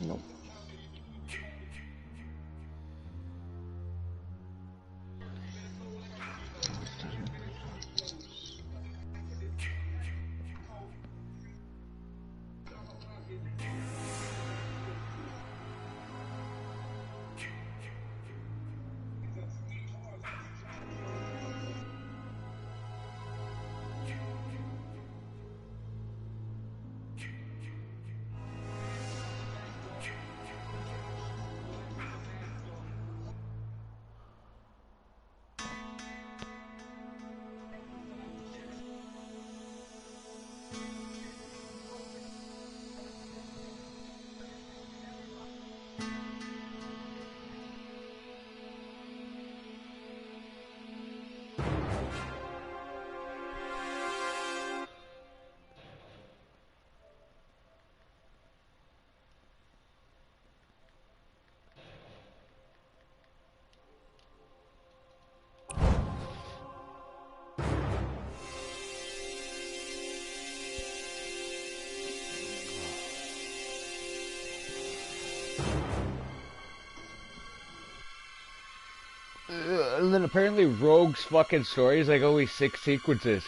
Nope. And then apparently Rogue's fucking story is like always 6 sequences.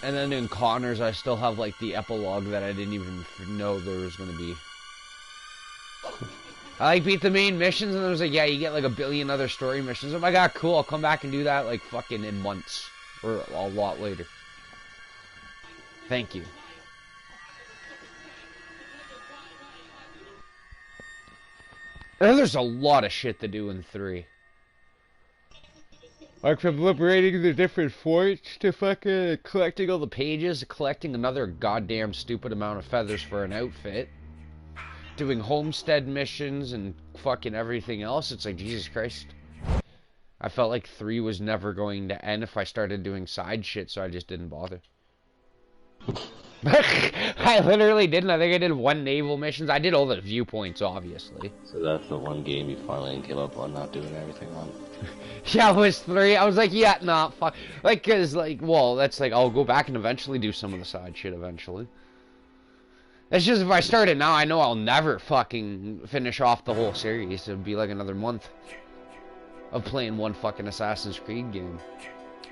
And then in Connor's I still have like the epilogue that I didn't even know there was going to be. I like beat the main missions and I was like, yeah, you get like a billion other story missions. I'm like, ah, cool, I'll come back and do that like fucking in months. Or a lot later. Thank you. And there's a lot of shit to do in 3. Like from liberating the different forts to fucking collecting all the pages, collecting another goddamn stupid amount of feathers for an outfit, doing homestead missions and fucking everything else. It's like, Jesus Christ. I felt like 3 was never going to end if I started doing side shit, so I just didn't bother. I literally didn't. I think I did 1 naval missions. I did all the viewpoints, obviously. So that's the one game you finally gave up on not doing everything on. Yeah, it was 3. I was like, yeah, nah, fuck. Like, cause, like, well, that's like, I'll go back and eventually do some of the side shit eventually. It's just if I start it now, I know I'll never fucking finish off the whole series. It'd be like another month of playing one fucking Assassin's Creed game.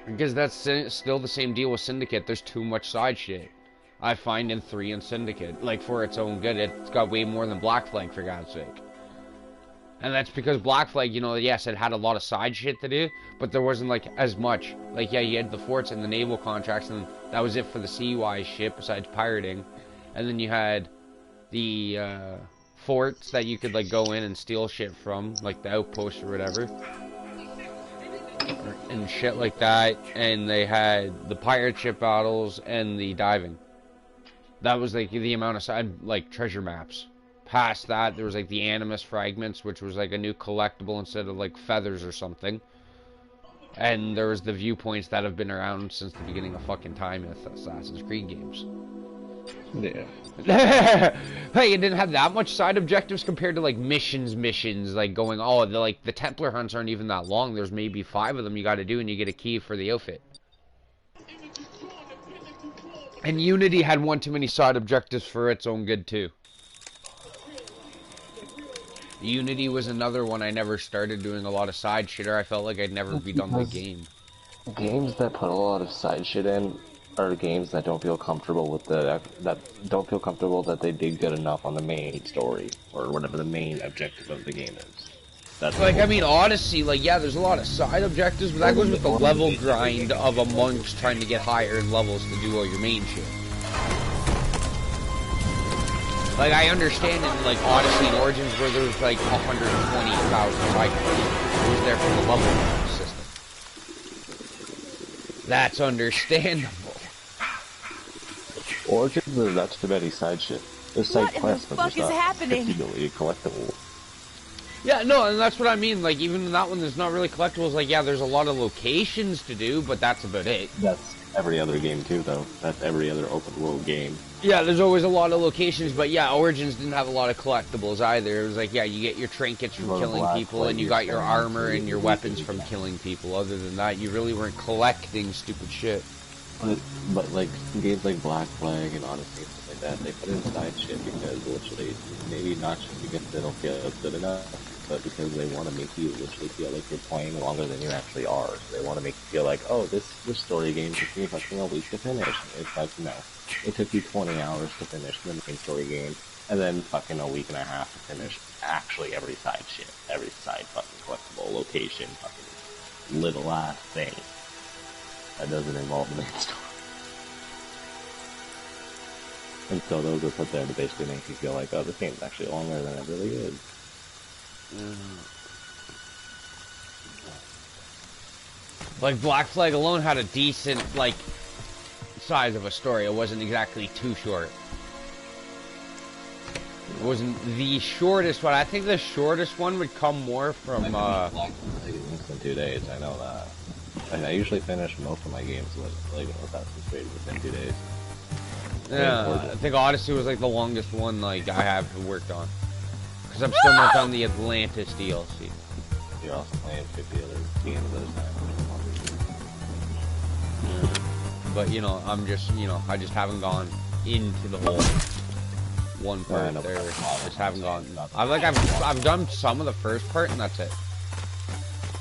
Because that's still the same deal with Syndicate. There's too much side shit. I find in 3 and Syndicate. Like, for its own good. It's got way more than Black Flag, for God's sake. And that's because Black Flag, you know, yes, it had a lot of side shit to do, but there wasn't, like, as much. Like, yeah, you had the forts and the naval contracts, and that was it for the sea-wise shit, besides pirating. And then you had the, forts that you could, like, go in and steal shit from, like the outposts or whatever. And shit like that. And they had the pirate ship battles and the diving. That was, like, the amount of side, like, treasure maps. Past that, there was, like, the Animus Fragments, which was, like, a new collectible instead of, like, feathers or something. And there was the viewpoints that have been around since the beginning of fucking time with Assassin's Creed games. Yeah. Hey, it didn't have that much side objectives compared to, like, missions, like, going, oh, the Templar hunts aren't even that long. There's maybe 5 of them you gotta do, and you get a key for the outfit. And Unity had one too many side objectives for its own good, too. Unity was another one I never started doing a lot of side shit, or I felt like I'd never be done the game. Games that put a lot of side shit in are games that don't feel comfortable with that they did good enough on the main story, or whatever the main objective of the game is. That's like, I mean, Odyssey, like, yeah, there's a lot of side objectives, but that goes with the level grind of amongst trying to get higher in levels to do all your main shit. Like, I understand in, like, Odyssey and Origins where there's, like, 120,000 side quests. It was there for the level grind system. That's understandable. Origins, that's too many side shit. There's side What in the quests, but fuck there's is not happening? particularly collectible. Yeah, no, and that's what I mean. Like, even in that one, there's not really collectibles. Like, yeah, there's a lot of locations to do, but that's about it. That's every other game too, though. That's every other open world game. Yeah, there's always a lot of locations, but yeah, Origins didn't have a lot of collectibles either. It was like, yeah, you get your trinkets from killing people, and you got your armor and your weapons from killing people. Other than that, you really weren't collecting stupid shit. But like games like Black Flag and Odyssey and stuff like that, they put in side shit because literally, maybe not just because they don't feel it's good enough, but because they want to make you literally feel like you're playing longer than you actually are. So they want to make you feel like, oh, this story game took me fucking a week to finish. It's like, no, it took you 20 hours to finish the main story game, and then fucking a week and a half to finish actually every side shit, every side fucking collectible location, fucking little ass thing that doesn't involve the main story. And so those are put there to basically make you feel like, oh, this game's actually longer than it really is. Like, Black Flag alone had a decent, like, size of a story. It wasn't exactly too short. It wasn't the shortest one. I think the shortest one would come more from, Black Flag in 2 days, I know that. I usually finish most of my games with, like, Assassin's Creed within 2 days. yeah, I think Odyssey was, like, the longest one, like, I have worked on. Because I'm still not on the Atlantis DLC. You're also playing 50 other games at a time. But, you know, I'm just, you know, I just haven't gone into the whole one part there. Just haven't gone. I've done some of the first part, and that's it.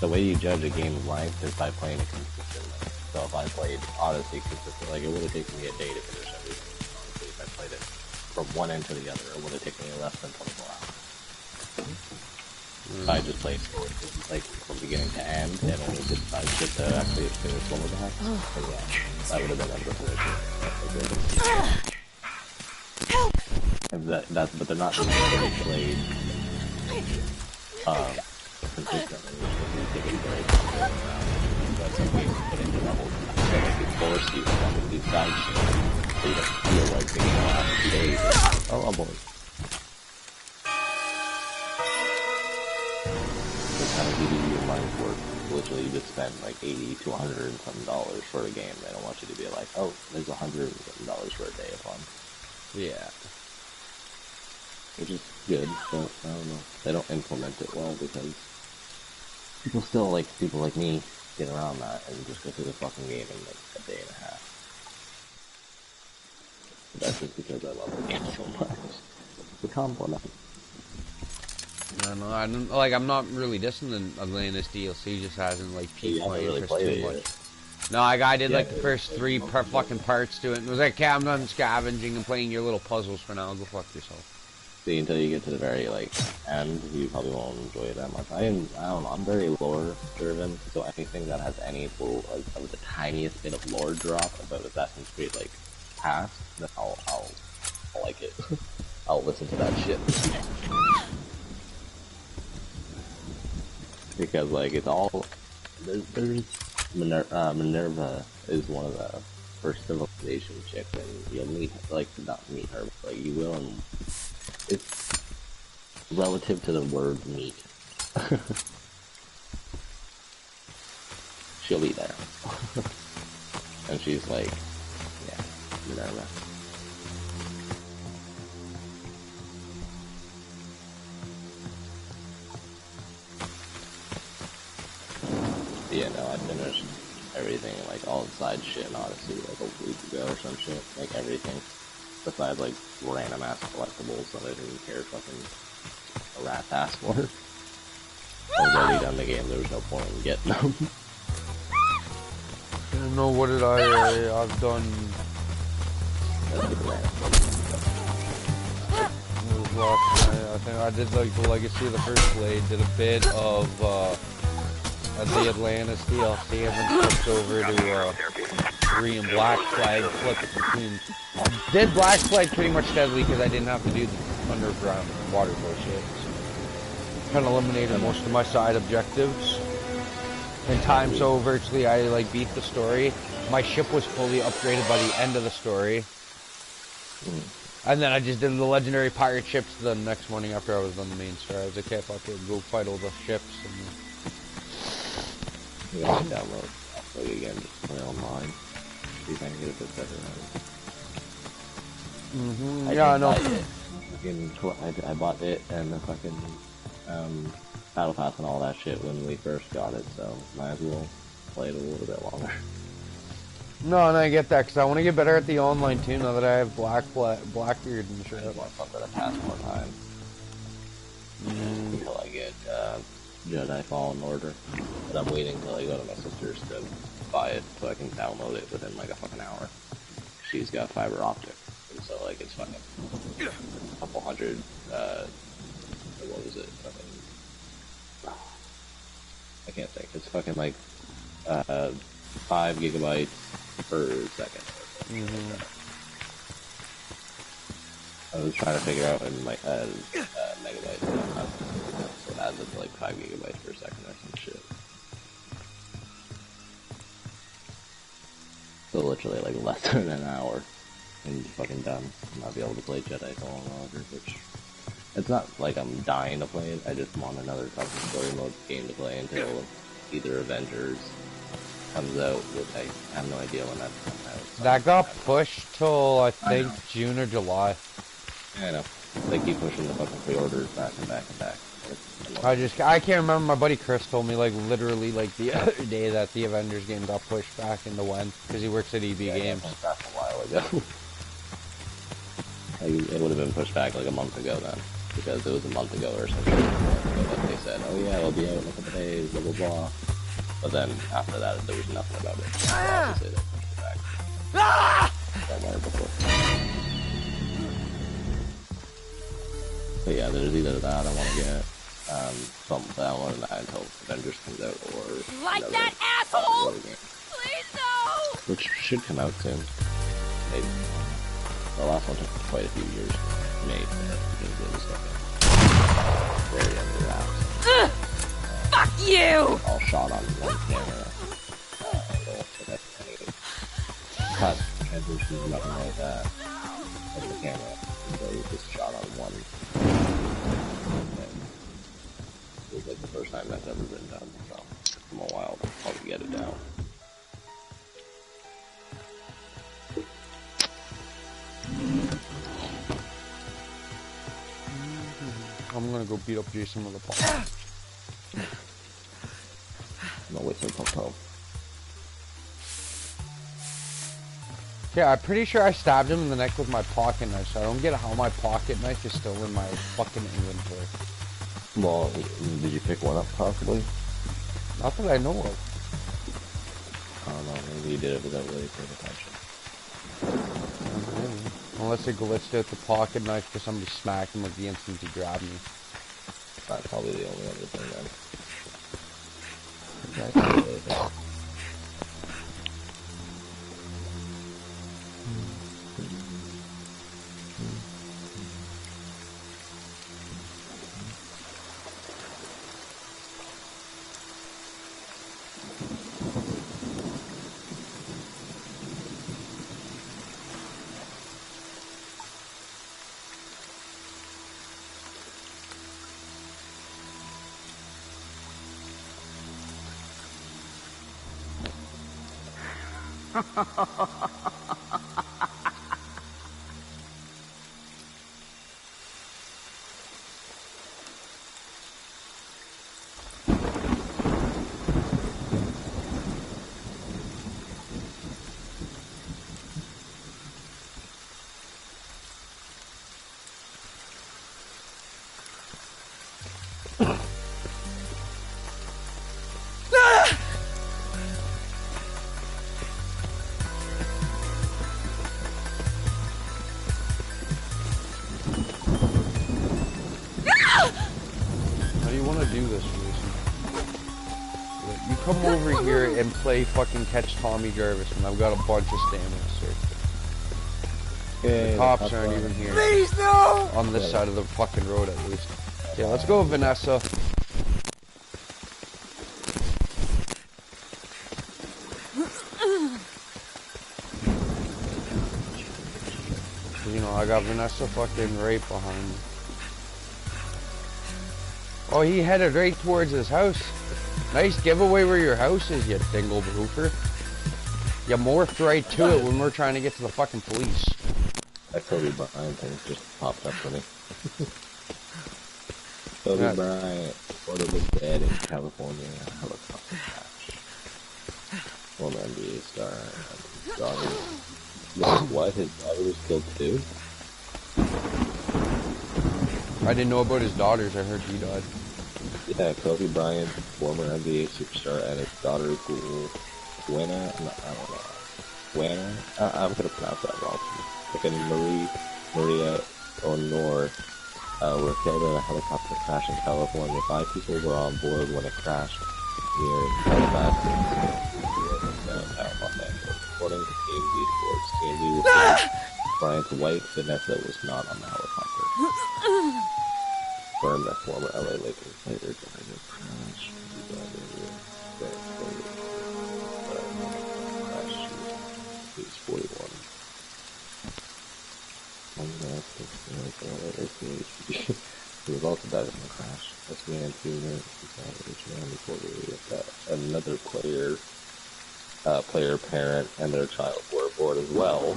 The way you judge a game's length is by playing it consistently. So if I played Odyssey consistently, like, it would have taken me a day to finish everything. Honestly, if I played it from one end to the other, it would have taken me less than 24 hours. If I just played story, like, from beginning to end, and only did side shit to actually finish one of the hacks, then yeah, that would have been under finishing. But they're not necessarily played, consistently, which means they take a break and go around. But some games put into levels that like it force you to want to do side shit, so you don't feel like they can last 2 days. Oh boy. Kind of give you your money's worth. Literally, you just spend like $80 to $100 and something for a game. They don't want you to be like, oh, there's $100 and something for a day of fun. Yeah. Which is good, but I don't know. They don't implement it well because people like me get around that and just go through the fucking game in like a day and a half. But that's just because I love the game so much. The combo. I'm not really dissing the Atlantis DLC, just hasn't, like, piqued my interest too much. No, I did, like, the first 3 fucking parts to it, and was like, okay, I'm done scavenging and playing your little puzzles for now, go fuck yourself. See, until you get to the very, like, end, you probably won't enjoy it that much. I don't know, I'm very lore-driven, so anything that has any little, like, of the tiniest bit of lore drop about Assassin's Creed, like, past, then I'll like it. I'll listen to that shit. Because, like, it's all... There's Minerva is one of the first civilization chicks, and you'll meet, like, not meet her, but like, you will, and it's relative to the word meet. She'll be there. And she's like, yeah, Minerva. Yeah, no, I finished everything, like, all the side shit in Odyssey, like, a week ago or some shit. Like, everything. Besides, like, random-ass collectibles that I didn't care fucking a rat's ass for. I was already done the game, there was no point in getting them. I don't know, what did I've done... I think I did, like, the Legacy of the First Blade, did a bit of, the Atlantis DLC, and then flipped over to, 3 and Black Flag, flipped between... Did Black Flag pretty much steadily, because I didn't have to do the underground water bullshit. Kind of eliminated most of my side objectives in time, so virtually I, like, beat the story. My ship was fully upgraded by the end of the story. And then I just did the legendary pirate ships the next morning after I was on the main story. I was like, okay, fuck it, go fight all the ships. And then... You gotta download. I'll play again, just play online. See if I can get a bit better at it. Yeah, I know. I bought it and the fucking Battle Pass and all that shit when we first got it, so might as well play it a little bit longer. No, and I get that, because I want to get better at the online too, now that I have Blackbeard and shit. I just want something to pass more time. Until I get Jedi Fallen Order. But I'm waiting until I go to my sister's to buy it so I can download it within like a fucking hour. She's got fiber optic. And so like it's fucking a couple hundred, what was it? Fucking, I can't think. It's fucking like 5 gigabytes per second. I was trying to figure out in like megabytes, so it adds up to like 5 gigabytes per second or some shit. So literally like less than an hour and fucking done. I'll be able to play Jedi Fallen Order, which it's not like I'm dying to play it. I just want another fucking story mode game to play until either Avengers comes out, which I have no idea when that's coming out. So That got pushed till, I think, June or July. Yeah, I know. They keep pushing the fucking pre-orders back and back and back. I can't remember, my buddy Chris told me, like, literally, like, the other day that the Avengers game got pushed back into when, because he works at EB Games. Yeah, back a while ago. Like, it would have been pushed back like a month ago then, because it was a month ago or something. That they said, oh yeah, it'll be out in a couple days, blah blah blah. But then after that, there was nothing about it. So obviously they pushed it back. Somewhere before. But yeah, there's either that I want to get something downloading that until Avengers comes out, or like that asshole. Please no. Which should come out soon. Maybe. The last one took quite a few years to make because it was fucking very under wraps. Fuck you! All shot on one camera angle, so that's any cut, transitions, nothing like that. That's the camera. So it was just shot on one. And it was like the first time that's ever been done, so it took them a while to probably get it down. I'm gonna go beat up Jason with a paw. No, wait till it comes home. Yeah, I'm pretty sure I stabbed him in the neck with my pocket knife, so I don't get how my pocket knife is still in my fucking inventory. Well, did you pick one up possibly? Not that I know of. I don't know, maybe you did it without really paying attention. Unless they glitched out the pocket knife for somebody smacked him like the instant he grabbed me. That's probably the only other thing then. Come over here and play fucking catch Tommy Jarvis, and I've got a bunch of stamina, sir. The cops aren't even here. Please no! On this side of the fucking road, at least. Yeah, let's go, Vanessa. You know, I I got Vanessa fucking right behind me. Oh, he headed right towards his house. Nice giveaway where your house is, you dingle hooper. You morphed right to it when we're trying to get to the fucking police. That Kobe Bryant thing just popped up for me. Kobe Bryant reportedly dead in California helicopter crash. Former NBA star and his daughter. What? His daughter was killed too? I didn't know about his daughters. I heard he died. Yeah, Kobe Bryant, former NBA superstar, and his daughter, Gwenna, I don't know. Gwenna? I'm gonna pronounce that wrong. Fucking Maria Honor, were killed in a helicopter crash in California. 5 people were on board when it crashed near Halifax, downtown Los Angeles. According to TMZ Sports, TMZ reported Bryant's wife, Vanessa, was not on the helicopter. Confirmed that former LA Lakers player died in a crash. He was 41. He was also died in the crash. SBN 2 minutes reported that another player, parent, and their child were aboard as well.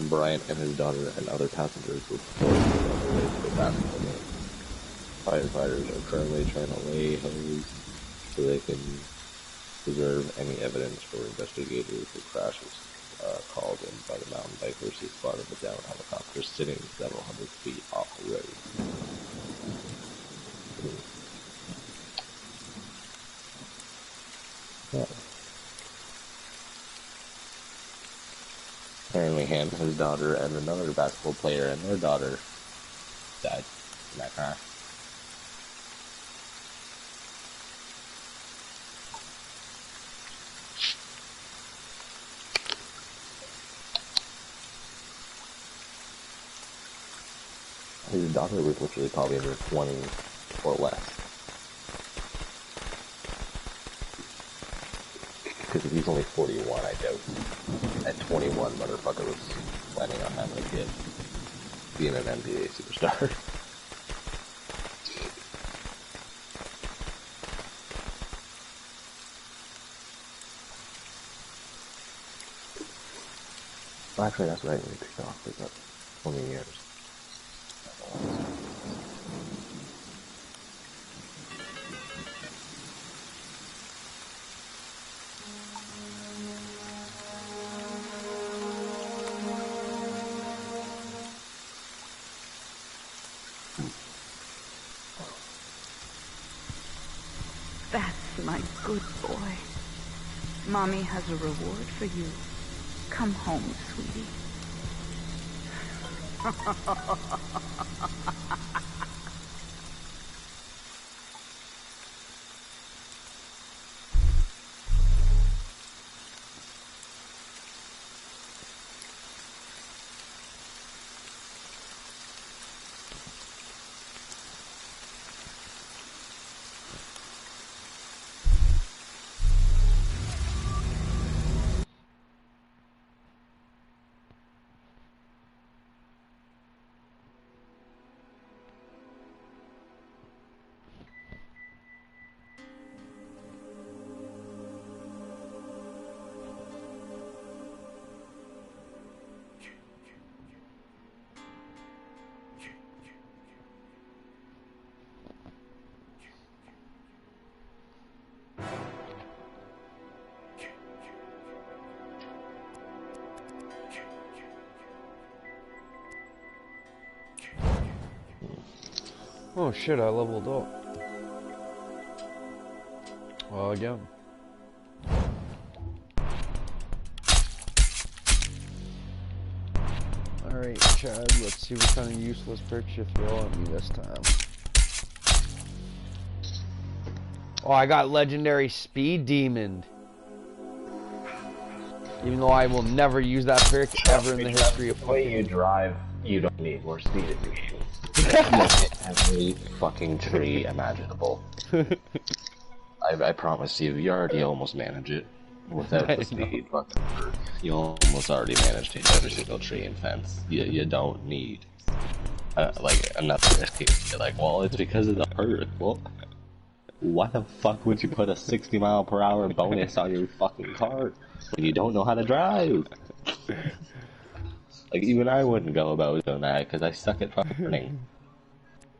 Bryant and his daughter and other passengers were reportedly on their way to the basketball game. Firefighters are currently trying to lay hose so they can preserve any evidence for investigators. The crash was called in by the mountain bikers who spotted the downed helicopter sitting several hundred feet off the road. Yeah. Apparently him, his daughter, and another basketball player and their daughter died in that crash. His daughter was literally probably in her 20s or less. Because if he's only 41, I doubt at 21, motherfucker was planning on having a kid. Being an NBA superstar. Well, actually, that's right, when he picked off for about 20 years. That's my good boy. Mommy has a reward for you. Come home, sweetie. Oh shit, I leveled up. Well, again. Alright, Chad, let's see what kind of useless perks you throw at me this time. Oh, I got Legendary Speed Demon. Even though I will never use that perk ever in the history of the way you drive, you don't need more speed in the game. Every fucking tree imaginable. I promise you, you already almost manage it. Without the speed, fucking perk, you almost already managed to hit every single tree and fence. You don't need like another excuse. You're like, well, it's because of the perk. Well, why the fuck would you put a 60-mile-per-hour bonus on your fucking car when you don't know how to drive? Like, even I wouldn't go about doing that because I suck at fucking turning.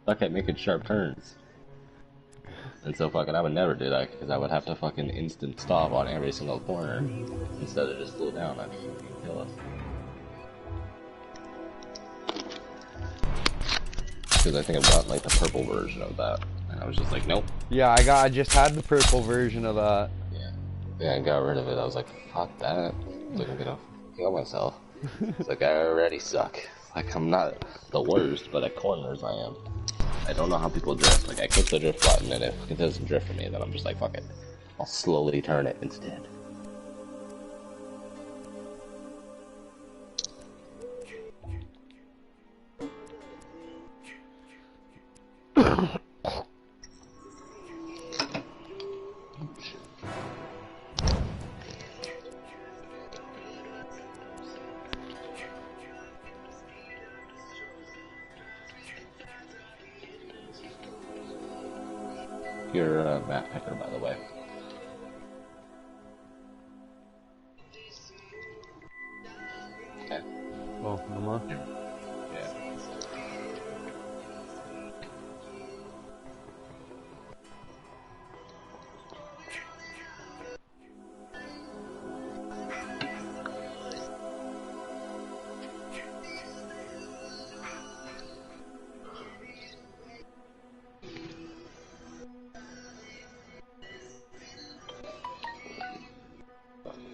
Suck at making sharp turns. And so fucking I would never do that because I would have to fucking instant stop on every single corner instead of just slow down. I'd fucking kill us. Because I think I've got like the purple version of that. And I was just like, nope. Yeah, I just had the purple version of that. Yeah, I got rid of it. I was like, fuck that. I was like, I'm gonna kill myself. It's like, I already suck. Like, I'm not the worst, but at corners I am. I don't know how people drift. Like, I click the drift button, and if it doesn't drift for me, then I'm just like, fuck it. I'll slowly turn it instead. You're a map picker, by the way. Okay. Oh, Mama. Yeah.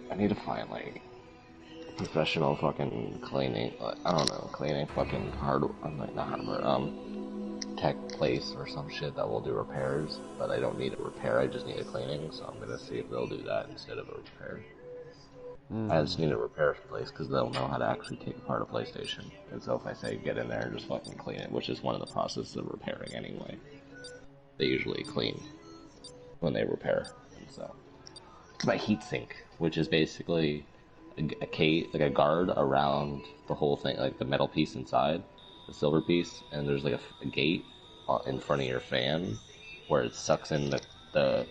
I need to find like professional fucking cleaning. I don't know, cleaning fucking like not hardware, tech place or some shit that will do repairs. But I don't need a repair. I just need a cleaning. So I'm gonna see if they'll do that instead of a repair. I just need a repair place because they'll know how to actually take apart a PlayStation. And so if I say get in there and just fucking clean it, which is one of the processes of repairing anyway, they usually clean when they repair. And so it's my heatsink, which is basically a case, like a guard around the whole thing, like the metal piece inside, the silver piece, and there's like a gate in front of your fan where it sucks in the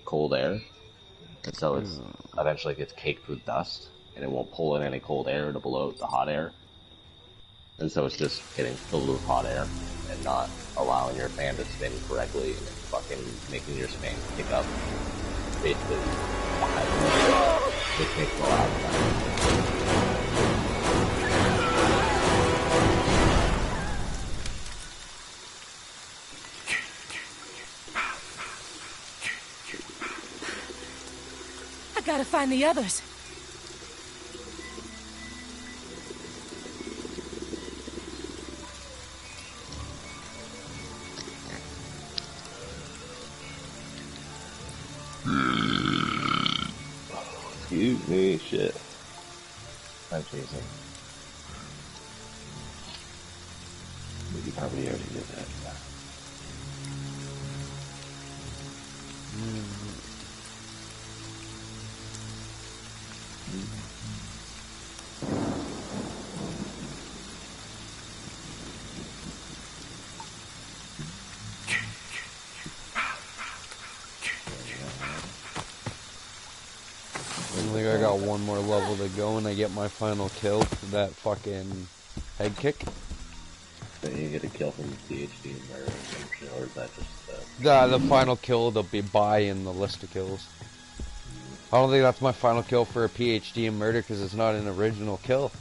cold air. And so it's eventually gets caked with dust, and it won't pull in any cold air to blow out the hot air. And so it's just getting filled with hot air and not allowing your fan to spin correctly and fucking making your fan kick up. Basically, it takes a lot of time. I gotta find the others. Excuse me, shit. I'm chasing. You probably already did that. I think I got one more level to go and I get my final kill for that fucking head kick. So you get a kill from the PhD murder, or is that just The final kill they'll be by in the list of kills. I don't think that's my final kill for a PhD in murder because it's not an original kill.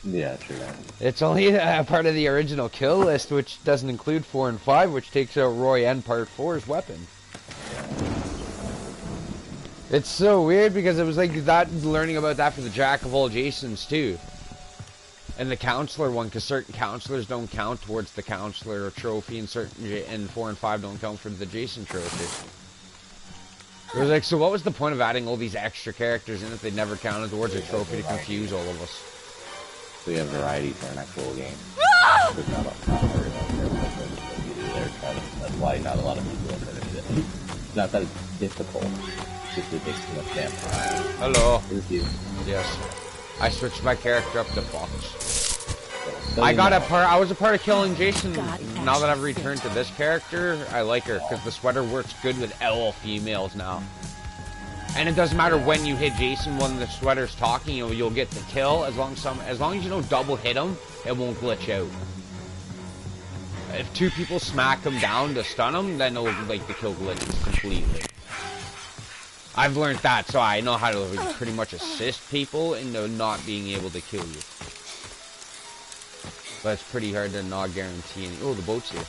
Yeah, true. It's only a part of the original kill list, which doesn't include 4 and 5, which takes out Roy and Part 4's weapon. It's so weird because it was like that, learning about that for the Jack of all Jasons too. And the counselor one, because certain counselors don't count towards the counselor trophy, and and 4 and 5 don't count for the Jason trophy. It was like, so what was the point of adding all these extra characters in if they never counted towards a trophy to confuse all of us? So you have variety for an actual game. There's not that's why not a lot of people have finished it. It's not that it's difficult. Just it takes too much damn time. Hello. Thank you. Yes. I switched my character up to Fox. So I got now- a part. I was a part of killing Jason. Now that I've returned to this character, I like her because the sweater works good with all females now. And it doesn't matter when you hit Jason when the sweater's talking, you'll get the kill as long as you don't double hit him, it won't glitch out. If two people smack him down to stun him, then it'll like the kill glitches completely. I've learned that, so I know how to pretty much assist people into not being able to kill you. But it's pretty hard to not guarantee any. Oh, the boat's here.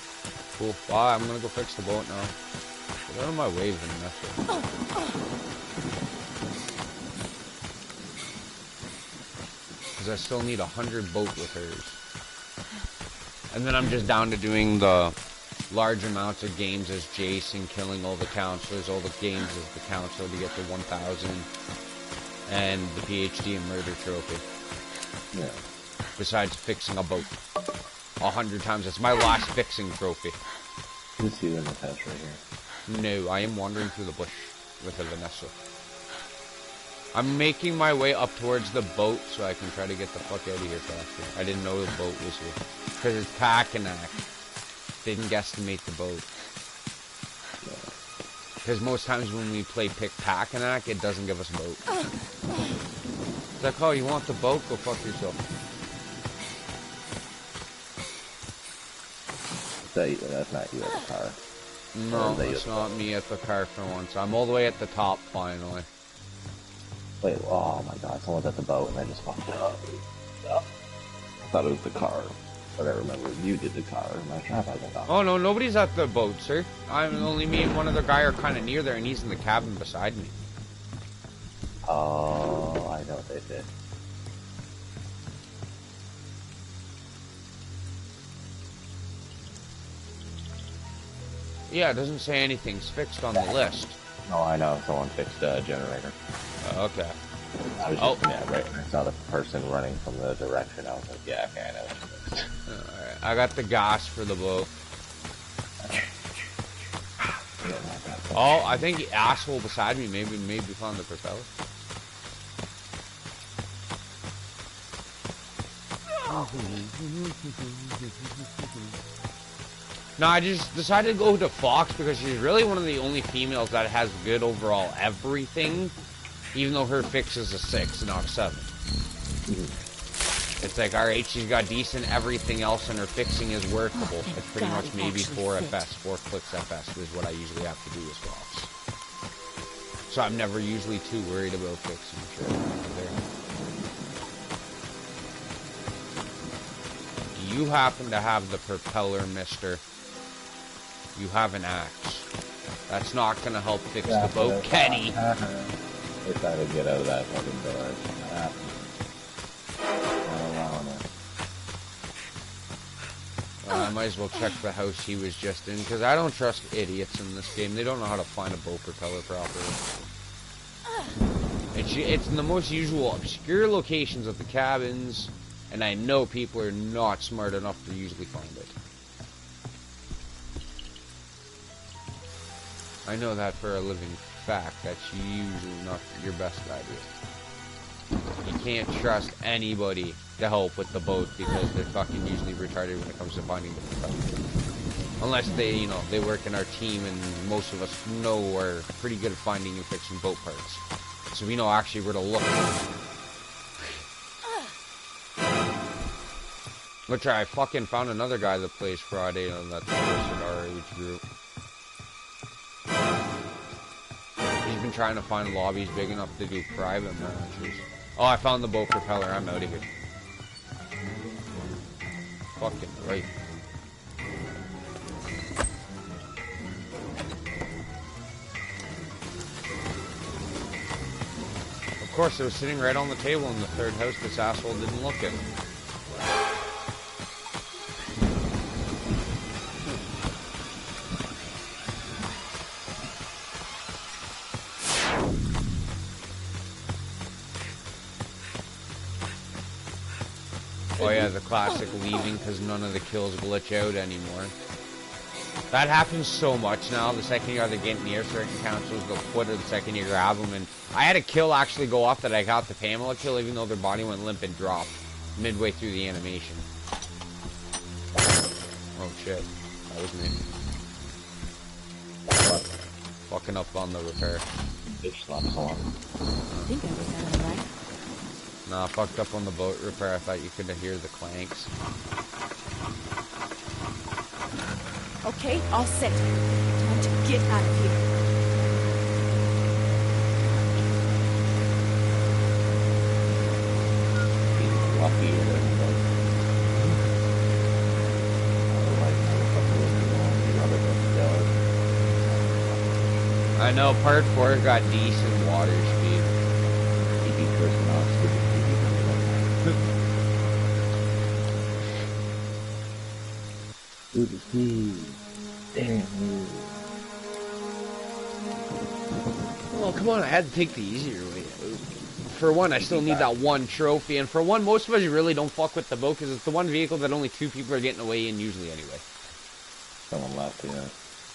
Cool. Well, I'm gonna go fix the boat now. Get out of my way, Vanessa. Because I still need 100 boat with hers. And then I'm just down to doing the large amounts of games as Jason, killing all the counselors, all the games as the counselor to get to 1,000. And the PhD and murder trophy. Yeah. Besides fixing a boat 100 times. That's my last fixing trophy. Just you in the house right here. No, I am wandering through the bush with a Vanessa. I'm making my way up towards the boat so I can try to get the fuck out of here faster. I didn't know the boat was here. Because it's Pacanac. Didn't guesstimate the boat. Because most times when we play pick Pacanac, it doesn't give us a boat. It's like, oh, you want the boat? Go fuck yourself. That's not you at the car. No, it's not me at the car for once. I'm all the way at the top, finally. Wait, oh my god, someone's at the boat and I just fucked up. I thought it was the car. But I remember you did the car. My trap hasn't gone. Oh no, nobody's at the boat, sir. Only me and one other guy are kind of near there, and he's in the cabin beside me. Oh, I know what they did. Yeah, it doesn't say anything's fixed on the list. Oh, I know. Someone fixed a generator. Okay. I was just, yeah, right. I saw the person running from the direction. I was like, yeah, okay, I know it's fixed. Alright, I got the gas for the boat. Oh, I think the asshole beside me maybe found the propeller. No, I just decided to go to Fox because she's really one of the only females that has good overall everything, even though her fix is a 6, not a 7. It's like, alright, she's got decent everything else and her fixing is workable. It's pretty much maybe 4 at best, 4 clicks at best is what I usually have to do with Fox. So I'm never usually too worried about fixing shit there. Do you happen to have the propeller, mister? You have an axe. That's not gonna help fix the boat, Kenny. They tried to get out of that fucking door. I might as well check the house he was just in, because I don't trust idiots in this game. They don't know how to find a boat propeller properly. It's in the most usual obscure locations of the cabins, and I know people are not smart enough to usually find it. I know that for a living fact. That's usually not your best idea. You can't trust anybody to help with the boat because they're fucking usually retarded when it comes to finding the propeller. Unless they, they work in our team, and most of us know we're pretty good at finding and fixing boat parts. So we know actually where to look. Which I fucking found another guy that plays Friday on that our age group. He's been trying to find lobbies big enough to do private matches. Oh, I found the boat propeller. I'm out of here. Fucking right. Of course, it was sitting right on the table in the third house. This asshole didn't look at it. Oh yeah, the classic leaving because none of the kills glitch out anymore. That happens so much now. The second you either get near certain councils, they'll put it the second you grab them. And I had a kill actually go off that I got the Pamela kill, even though their body went limp and dropped midway through the animation. Oh shit. That was me. What? Fucking up on the repair. Bitch slaps on. I think I was out of right. Nah, fucked up on the boat repair. I thought you could hear the clanks. Okay, all set. Time to get out of here. Being lucky or whatever. Otherwise, I know part 4 got decent water speed. keep cursing off stupid TV Stupid TV. Damn you. Well, come on, I had to take the easier way out. For one, I still need that one trophy, and for one, most of us really don't fuck with the boat, because it's the one vehicle that only 2 people are getting away in usually anyway. Someone left, yeah.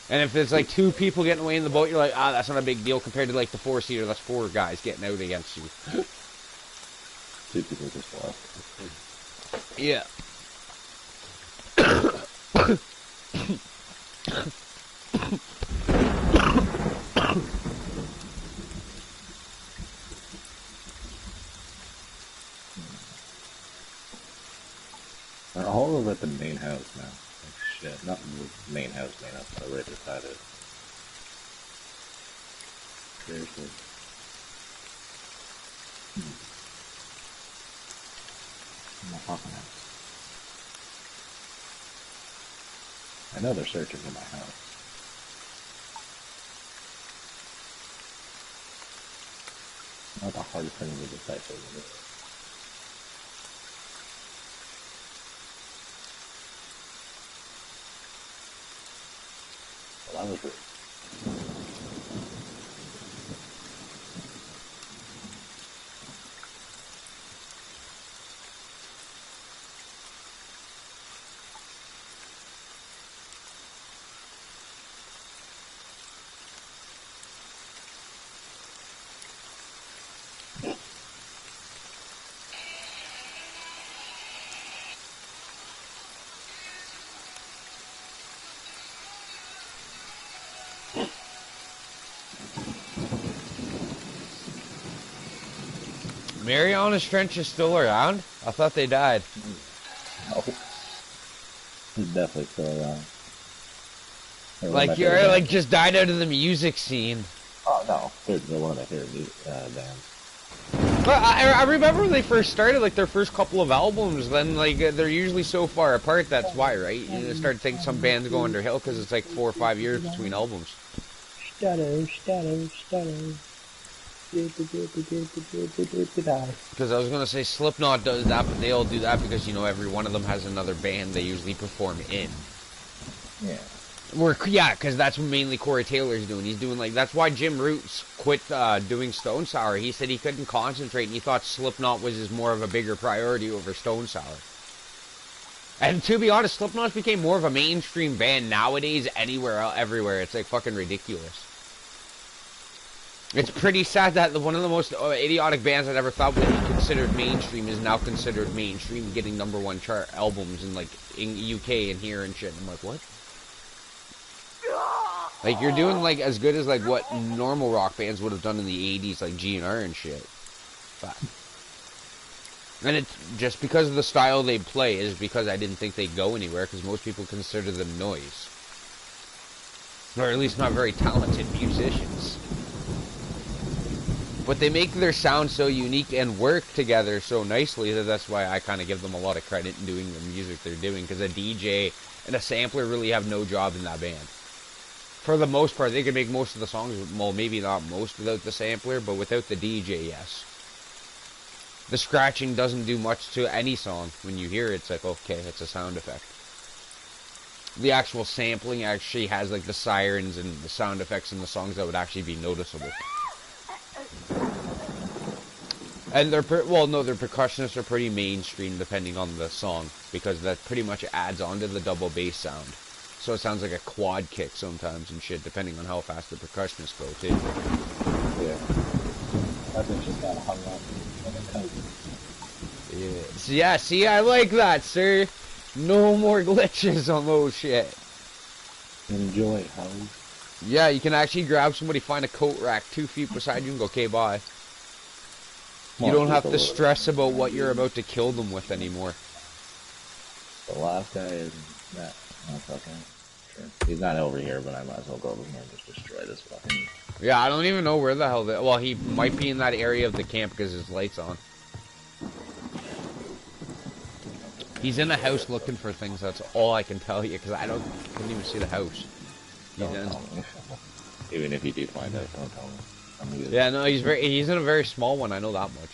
And if it's like 2 people getting away in the boat, you're like, ah, that's not a big deal compared to like the 4-seater, that's 4 guys getting out against you. 2 people just left. Yeah. They're all over at the main house now. Like shit. Not the main house, but right beside it. Seriously. I'm not fucking house. I know they're searching for my house. Not the hardest thing to decipher, is it? Well, that was rude. Mariana's Trench is still around? I thought they died. No. He's definitely still around. Like you're like just died out of the music scene. Oh no, they're one of my favorite bands. But I remember when they first started, like their first couple of albums, then like they're usually so far apart, that's why, right? You start to think some bands go underhill because it's like 4 or 5 years between albums. Stutter, stutter, stutter. Because I was going to say Slipknot does that, but they all do that because, you know, every one of them has another band they usually perform in. Yeah. Yeah, because that's what mainly Corey Taylor's doing. He's doing, like, that's why Jim Roots quit doing Stone Sour. He said he couldn't concentrate, and he thought Slipknot was his more of a bigger priority over Stone Sour. And to be honest, Slipknot became more of a mainstream band nowadays everywhere. It's, like, fucking ridiculous. It's pretty sad that one of the most idiotic bands I ever thought would be considered mainstream is now considered mainstream, getting #1 chart albums in, like, in UK and here and shit. I'm like, what? Like, you're doing, like, as good as, like, what normal rock bands would have done in the 80s, like GNR and shit. But, and it's just because of the style they play is because I didn't think they'd go anywhere, because most people consider them noise. Or at least not very talented musicians. But they make their sound so unique and work together so nicely that that's why I kind of give them a lot of credit in doing the music they're doing, because a DJ and a sampler really have no job in that band. For the most part, they can make most of the songs, well, maybe not most without the sampler, but without the DJ, yes. The scratching doesn't do much to any song. When you hear it, it's like, okay, it's a sound effect. The actual sampling actually has, like, the sirens and the sound effects in the songs that would actually be noticeable. And their percussionists are pretty mainstream depending on the song, because that pretty much adds on to the double bass sound. So it sounds like a quad kick sometimes and shit, depending on how fast the percussionists go, too. Yeah. I've been just got hung up in a coat. Yeah. So, yeah, see, I like that, sir. No more glitches on those shit. Enjoy, Howie. Yeah, you can actually grab somebody, find a coat rack 2 feet beside you and go, okay, bye. You don't have to stress about what you're about to kill them with anymore. The last guy is that. Oh, fucking. Sure. He's not over here, but I might as well go over here and just destroy this fucking. Yeah, I don't even know where the hell they... Well, he might be in that area of the camp because his light's on. He's in the house looking for things, that's all I can tell you, because I couldn't even see the house. He's in. Even if you do find out, don't tell me. Yeah, no, he's in a very small one, I know that much.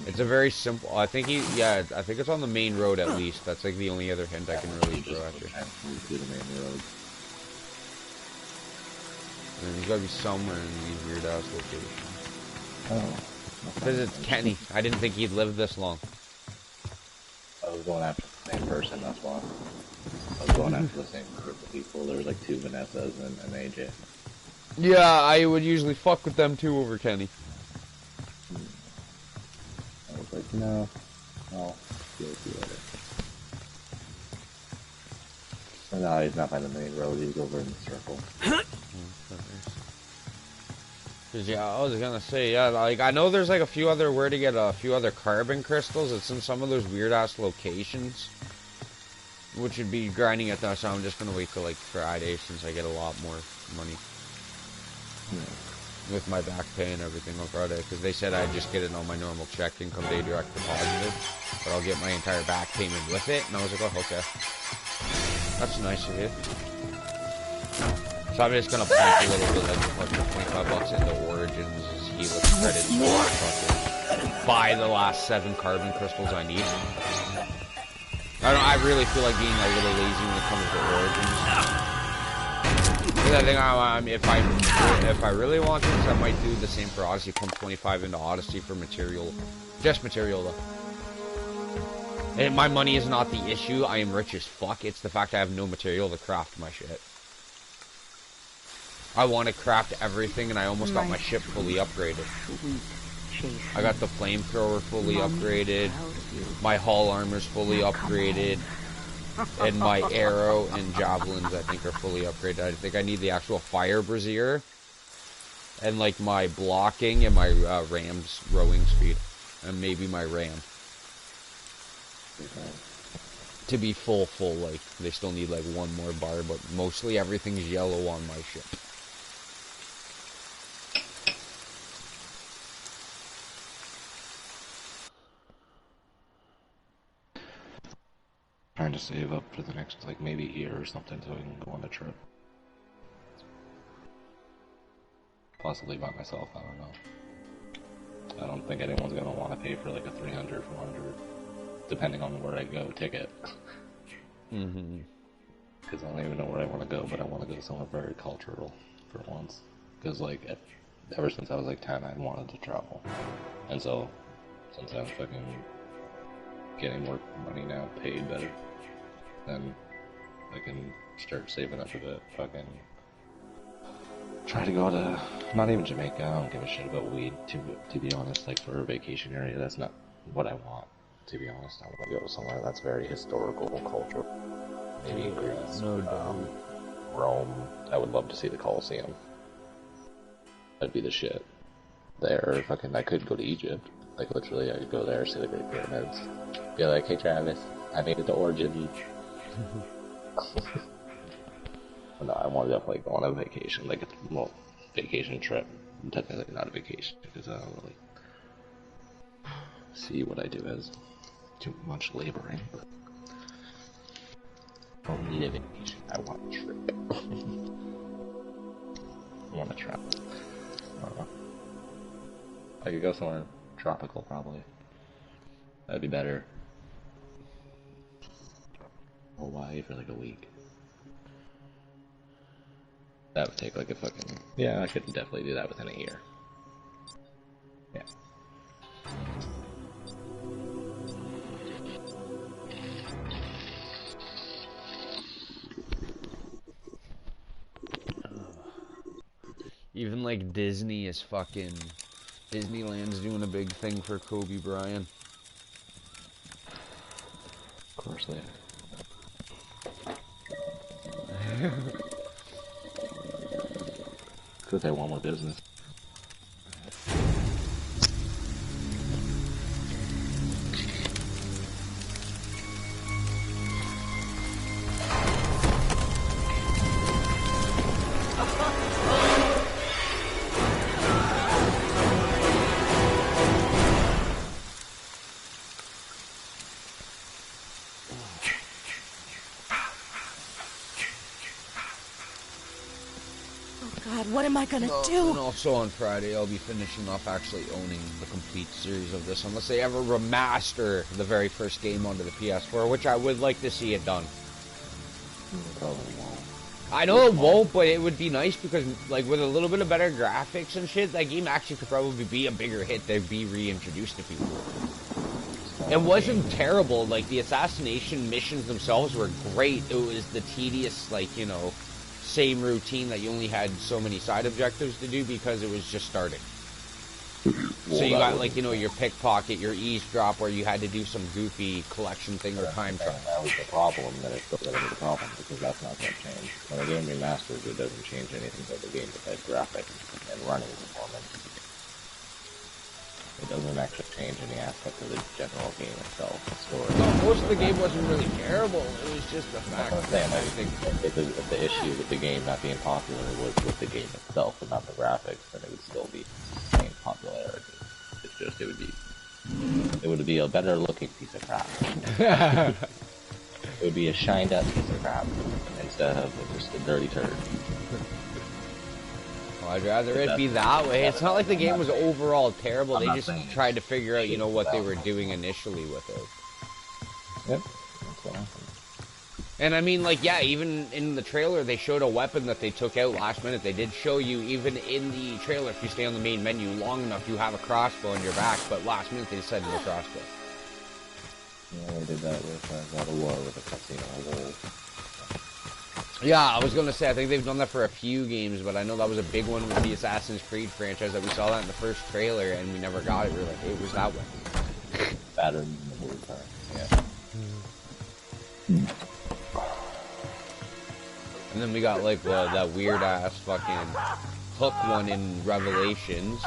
It's a very simple, I think it's on the main road at least. That's like the only other hint I can really throw at you. And he's gotta be somewhere in these weird ass locations. Oh. Because it's Kenny. I didn't think he'd live this long. I was going after the same person, that's why. I was going after the same group of people. There was like 2 Vanessas and an AJ. Yeah, I would usually fuck with them too over Kenny. I was like, no, I'll deal with you later. And now he's not by the main road, he's over in the circle. Cause yeah, I was gonna say, yeah, like I know there's like where to get a few other carbon crystals. It's in some of those weird ass locations, which would be grinding at that. So I'm just gonna wait till like Friday since I get a lot more money with my back pay and everything on Friday. Because they said I'd just get it on my normal check income day direct deposited, but I'll get my entire back payment with it. And I was like, oh okay, that's nice of you. So I'm just gonna pump a little bit, like fucking $25 into Origins, Helix credits, fucking buy the last 7 carbon crystals I need. I really feel like being a little lazy when it comes to Origins. Because I think if I really want to, I might do the same for Odyssey. Pump 25 into Odyssey for material, just material though. And my money is not the issue. I am rich as fuck. It's the fact I have no material to craft my shit. I want to craft everything, and I almost got my ship fully upgraded. I got the flamethrower fully upgraded, my hull armor's fully upgraded, and my arrow and javelins, I think, are fully upgraded. I think I need the actual fire brazier, and like my blocking and my ram's rowing speed, and maybe my ram. To be full, like, they still need like 1 more bar, but mostly everything's yellow on my ship. Trying to save up for the next, like, maybe year or something so I can go on a trip. Possibly by myself, I don't know. I don't think anyone's gonna want to pay for like a 300, 400, depending on where I go, ticket. Because I don't even know where I want to go, but I want to go somewhere very cultural for once. Because, like, ever since I was like 10, I wanted to travel. And so, since I'm fucking getting more money now, paid better, then I can start saving up a bit. Fucking try to go to, not even Jamaica, I don't give a shit about weed, to be honest. Like, for a vacation area, that's not what I want, to be honest. I want to go somewhere that's very historical, cultural. Maybe Greece, Rome. I would love to see the Colosseum. That'd be the shit. There, fucking, I could go to Egypt. Like, literally, I could go there, see the Great Pyramids. Be like, hey Travis, I made it to Origins. No, I want to definitely go on a vacation, like a vacation trip. Technically not a vacation, because I don't really see what I do as too much laboring, but I don't need a vacation, I want a trip. I want to travel. I don't know. I could go somewhere tropical, probably. That'd be better. Hawaii for like a week. That would take like a fucking... Yeah, I could definitely do that within a year. Yeah. Even like Disney is fucking... Disneyland's doing a big thing for Kobe Bryant. Of course they are. Because they want more business. What am I gonna do? And also on Friday, I'll be finishing off actually owning the complete series of this, unless they ever remaster the very first game onto the PS4, which I would like to see it done. Probably won't. I know it won't, but it would be nice because, like, with a little bit of better graphics and shit, that game actually could probably be a bigger hit to be reintroduced to people. It wasn't terrible. Like, the assassination missions themselves were great. It was the tedious, like, you know, same routine that you only had so many side objectives to do because it was just starting. So you got, like, you know, your pickpocket, your eavesdrop, where you had to do some goofy collection thing or time trial. That was the problem, then it's still going to be the problem, because that's not going to change. When a game remasters, it doesn't change anything to the game besides graphics and running performance. It doesn't actually change any aspect of the general game itself, the story. No, most of the game wasn't really terrible. It was just the fact that I think... If the issue with the game not being popular was with the game itself and not the graphics, then it would still be the same popularity. It's just, it would be a better looking piece of crap. It would be a shined up piece of crap instead of just a dirty turd. I'd rather it be that way. It's not like the game was overall terrible. They just tried to figure out, you know, what they were doing initially with it. Yep. That's what happened. And I mean, like, yeah, even in the trailer, they showed a weapon that they took out last minute. They did show you, even in the trailer, if you stay on the main menu long enough, you have a crossbow on your back, but last minute they said no crossbow. Yeah, they did that with God of War with the cutscene. Yeah, I was going to say, I think they've done that for a few games, but I know that was a big one with the Assassin's Creed franchise, that we saw that in the first trailer, and we never got it. We were like, it was that way. Better than the whole time. Yeah. And then we got, like, that weird-ass fucking hook one in Revelations.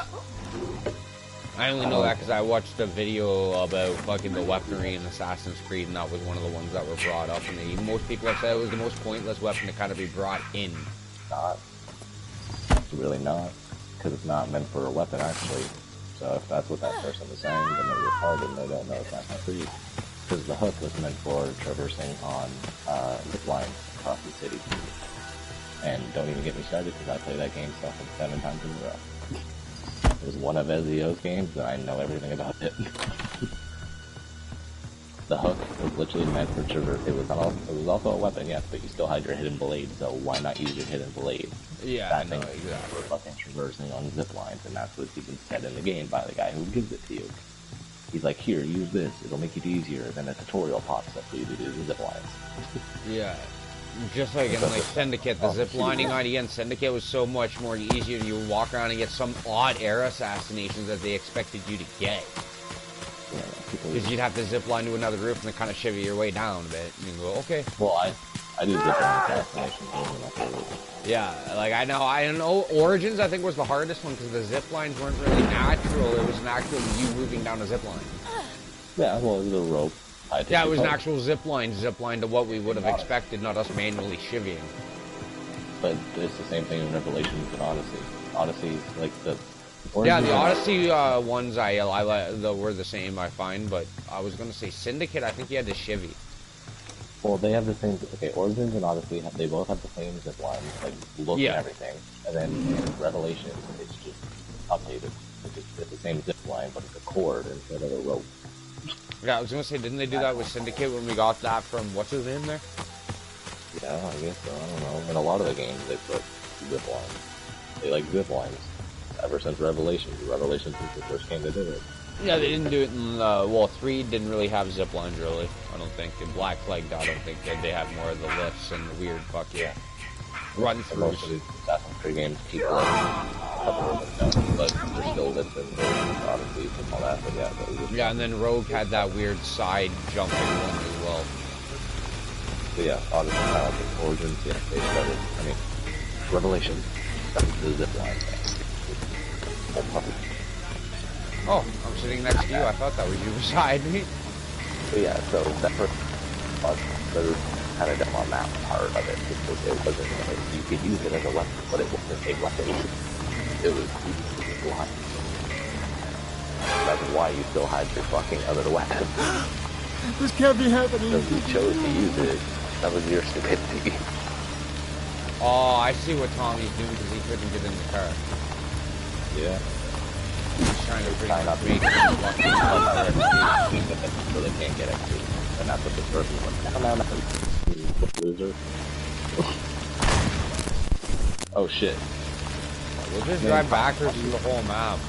I only know that because I watched a video about fucking the weaponry in Assassin's Creed, and that was one of the ones that were brought up. And most people have said it was the most pointless weapon to kind of be brought in. Not. It's really not. Because it's not meant for a weapon, actually. So if that's what that person is saying, then they're retarded and they don't know Assassin's Creed. Because the hook was meant for traversing on zip lines across the city. And don't even get me started because I play that game stuff 7 times in a row. It was one of Ezio's games, and I know everything about it. The hook was literally meant for traverse. It was also a weapon, yes, but you still had your hidden blade, so why not use your hidden blade? Yeah, that I know, thing exactly. for fucking traversing on zip lines, and that's what's even said in the game by the guy who gives it to you. He's like, here, use this, it'll make it easier, then a tutorial pops up for you to do the zip lines. Yeah. Just like in like Syndicate, the zip lining idea in Syndicate was so much more easier. You would walk around and get some odd air assassinations that they expected you to get. Because you'd have to zip line to another roof and then kind of shivvy your way down a bit. And you go, okay. Well, I do zip line assassinations. Yeah, like I know Origins I think was the hardest one because the zip lines weren't really natural. It was an actual you moving down a zip line. Yeah, well, it was a rope. Yeah, it was an actual zip line to what we would have expected, not us manually shivvying. But it's the same thing in Revelations and Odyssey. Odyssey, like the... Yeah, the Odyssey ones were the same, I find, but I was going to say Syndicate, I think you had to shivvy. Well, they have the same... Okay, Origins and Odyssey, they both have the same zip lines, like, look and everything. And then in Revelations, it's just updated. It's the same zip line, but it's a cord instead of a rope. Yeah, I was gonna say, didn't they do that with Syndicate when we got that from, what's his name there? Yeah, I guess so, I don't know. In a lot of the games, they put zip lines. They like zip lines. Ever since Revelations. Revelations was the first game that did it. Yeah, they didn't do it in, 3 didn't really have zip lines, really. I don't think. In Black Flag, I don't think they have more of the lifts and the weird fucking run-throughs. Assassin's Adventure games keep like covering them down, but they're still listed for Odyssey and all that. But yeah, yeah, and then Rogue had that weird side jumping one as well. But yeah, Odyssey kind of like its origins. Yeah, they started. I mean, Revelation. That's the zip line thing. Oh, I'm sitting next to you. I thought that was you beside me. But yeah, so that first was kind of done on that part of it because it wasn't like you could use it as a weapon, but it wasn't a weapon. It was blind. That's why you still had your fucking other weapon. This can't be happening. So if you chose to use it, that was your stupidity. Oh, I see what Tommy's doing because he couldn't get in the car. Yeah. He's trying to pretty much make him fucking so they can't get it. And that's what this person was. No. Loser. Oh shit. We'll just drive backwards through the whole map.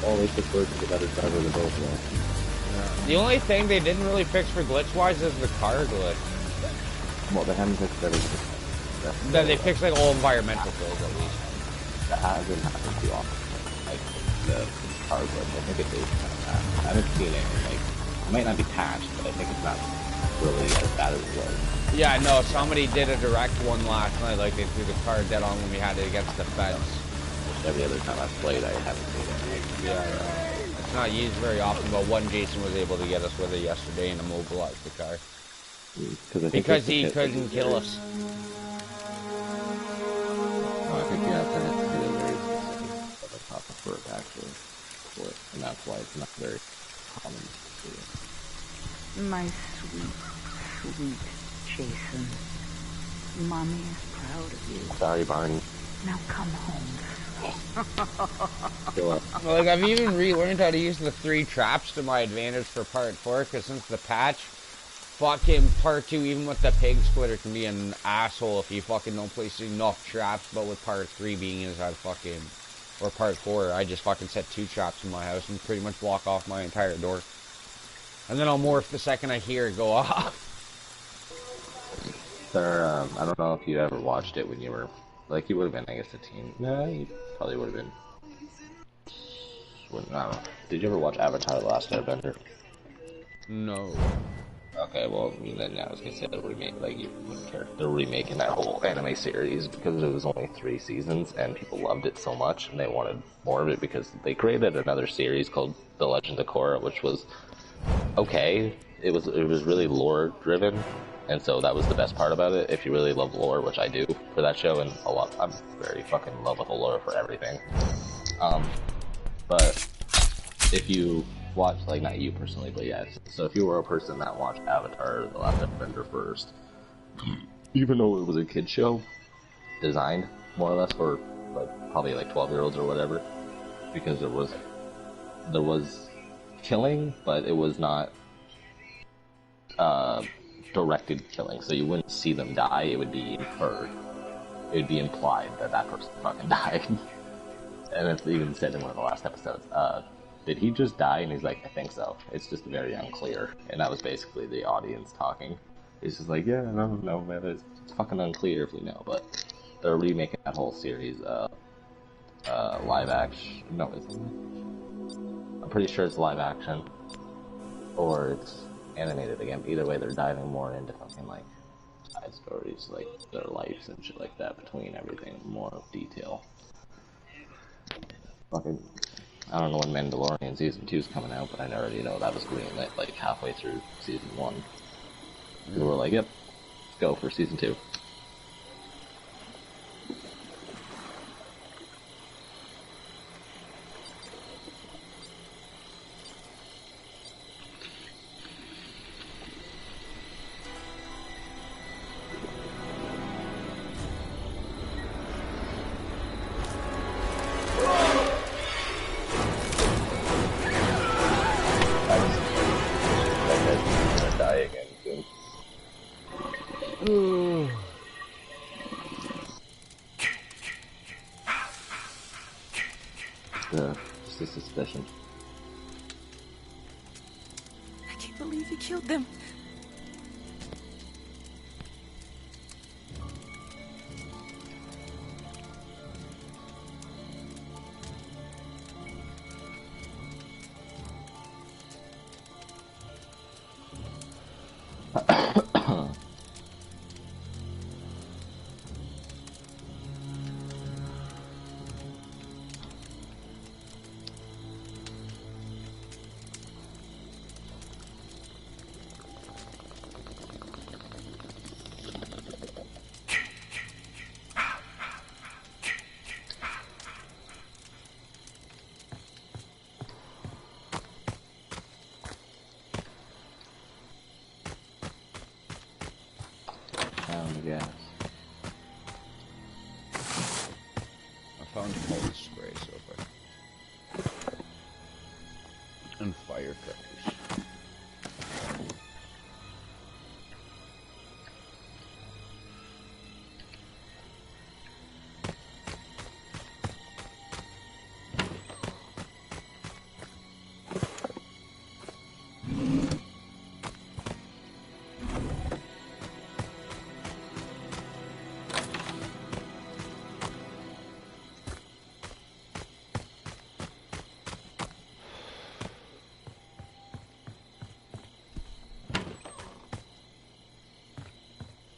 Well, at least this person's a better driver than both of us. Yeah. The only thing they didn't really fix for glitch-wise is the car glitch. Well, they haven't fixed everything. Then they fixed like all environmental things at least. That hasn't happened too often. Like the car glitch, I think it is kind of bad. I haven't seen it. Like, it might not be patched, but I think it's not really as bad as it was. Yeah, no, somebody did a direct one last night, like they threw the car dead on when we had it against the fence. Every other time I've played, I haven't seen it. Yeah, it's not used very often, but one Jason was able to get us with it yesterday and immobilize the car. Because he couldn't kill us. No, I think you have to hit it very specific at the top of it, actually. For it, and that's why it's not very common to see it. My sweet, sweet Jason. Mommy is proud of you. Sorry, Barney. Now come home. Like, I've even relearned how to use the 3 traps to my advantage for part 4, because since the patch, fucking part 2, even with the pig splitter, can be an asshole if you fucking don't place enough traps, but with part 3 being as I fucking, or part 4, I just fucking set 2 traps in my house and pretty much block off my entire door. And then I'll morph the second I hear it go off. There, I don't know if you ever watched it when you were, like, you would have been, I guess, a teen. No, you probably would have been. I don't know. Did you ever watch Avatar: The Last Airbender? No. Okay, well, then I was gonna say the remake, like, you wouldn't care. They're remaking that whole anime series because it was only 3 seasons and people loved it so much and they wanted more of it because they created another series called The Legend of Korra, which was okay. It was really lore driven, and so that was the best part about it. If you really love lore, which I do for that show, and a lot, I'm very fucking in love with the lore for everything. But if you watch, like, not you personally, but yes, so if you were a person that watched Avatar: The Last Airbender first, even though it was a kid show, designed more or less for like probably like 12-year-olds or whatever, because there was killing, but it was not directed killing, so you wouldn't see them die. It would be inferred. It would be implied that that person fucking died. And it's even said in one of the last episodes, did he just die? And he's like, I think so. It's just very unclear. And that was basically the audience talking. It's just like, yeah, no, man, it's fucking unclear if we know. But they're remaking that whole series, live action. No, I'm pretty sure it's live action. Or it's animated again. Either way, they're diving more into fucking, like, side stories, like their lives and shit like that between everything, more detail. Fucking, I don't know when Mandalorian Season 2 is coming out, but I already know that was greenlit, like, halfway through Season 1. People were like, yep, let's go for Season 2. Just a suspicion. I can't believe you killed them. Gas. I found cold spray so far. And firecrackers.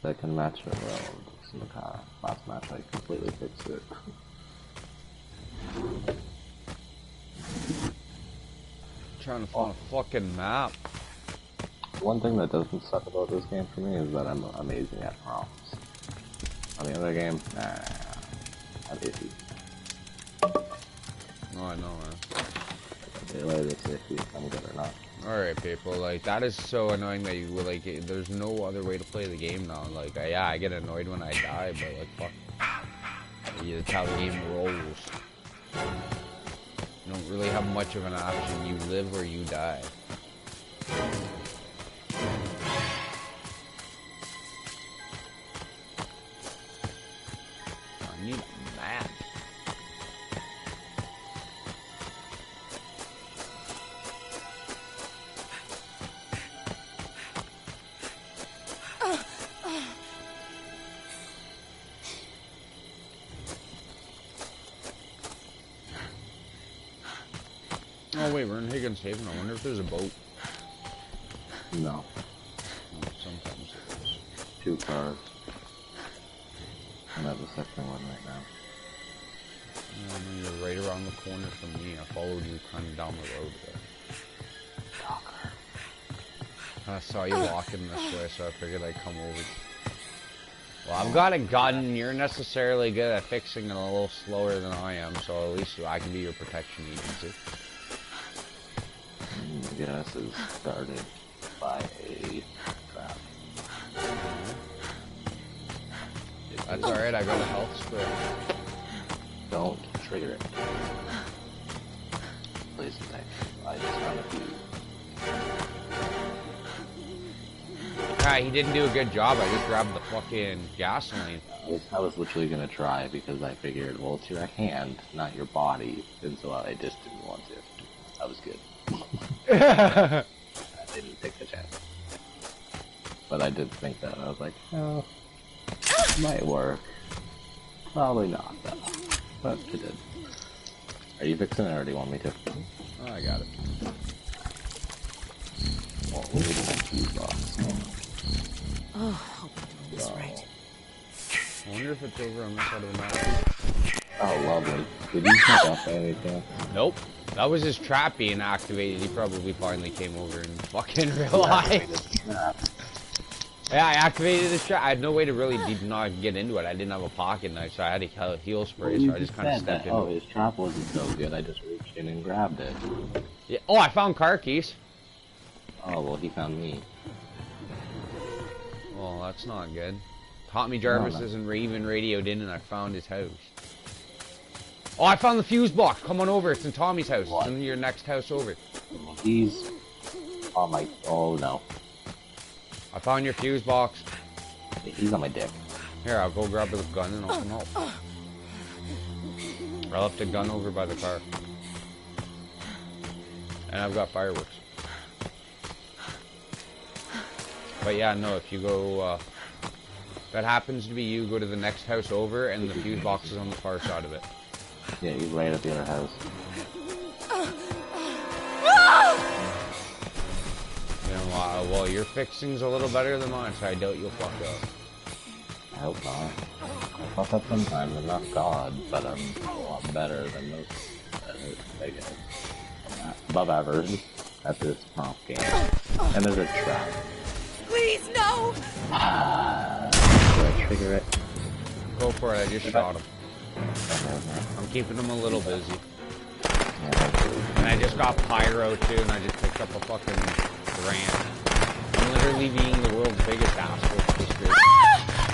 Second match in a row. In the car. Last match I completely fixed it. Trying to find a fucking map. One thing that doesn't suck about this game for me is that I'm amazing at prompts. On the other game, nah, I'm iffy. Oh, I know, man. Whether it's iffy if I'm good or not. Alright, people, like, that is so annoying that you, like, there's no other way to play the game now. Like, yeah, I get annoyed when I die, but, like, fuck. Yeah, that's how the game rolls. You don't really have much of an option. You live or you die. I need a map. Oh wait, we're in Higgins Haven. I wonder if there's a boat. No. Oh, sometimes there is. 2 cars. And I have a second one right now. No, you're right around the corner from me. I followed you kind of down the road there. Stalker. I saw you walking this way, so I figured I'd come over. Well, I've got a gun. You're necessarily good at fixing it a little slower than I am, so at least I can be your protection agency. Gas is started by a trap. That's alright, I got a health spray. Don't trigger it. Please protect. I just found a few. He didn't do a good job. I just grabbed the fucking gasoline. I was literally gonna try because I figured, well, it's your hand, not your body, and so I just didn't want to. I was good. I didn't take the chance. But I did think that. I was like, oh, might work. Probably not, though. But it did. Are you fixing it, or do you want me to? Oh, I got it. Well, we need to make fuse box. Oh, hope I'm doing this right. I wonder if it's over on this side of the map. Oh, lovely. Did you shut off anything? Nope. That was his trap being activated. He probably finally came over and fucking realized. Yeah, I activated his trap. I had no way to really did not get into it. I didn't have a pocket knife, so I had to heal spray, so I just kind of stepped in. Oh, his trap wasn't so good. I just reached in and grabbed it. Yeah. Oh, I found car keys. Oh, well, he found me. Well, that's not good. Tommy Jarvis No. isn't even radioed in, and I found his house. Oh, I found the fuse box. Come on over. It's in Tommy's house. What? It's in your next house over. Well, he's on my... Oh, no. I found your fuse box. He's on my dick. Here, I'll go grab the gun and I'll come help. I left the gun over by the car. And I've got fireworks. But yeah, no, if you go, if that happens to be you, go to the next house over and the fuse box is on the far side of it. Yeah, he's right at the other house. You know, well, your fixing's a little better than mine, so I doubt you'll fuck up. I hope not. I fuck up sometimes. I'm not God, but I'm a lot better than most. I guess. Above average at this prompt game. And there's a trap. Please, no! Do I trigger it? Go for it, I just shot him. I'm keeping him a little busy. And I just got pyro too, and I just picked up a fucking brand. I'm literally being the world's biggest asshole for this group.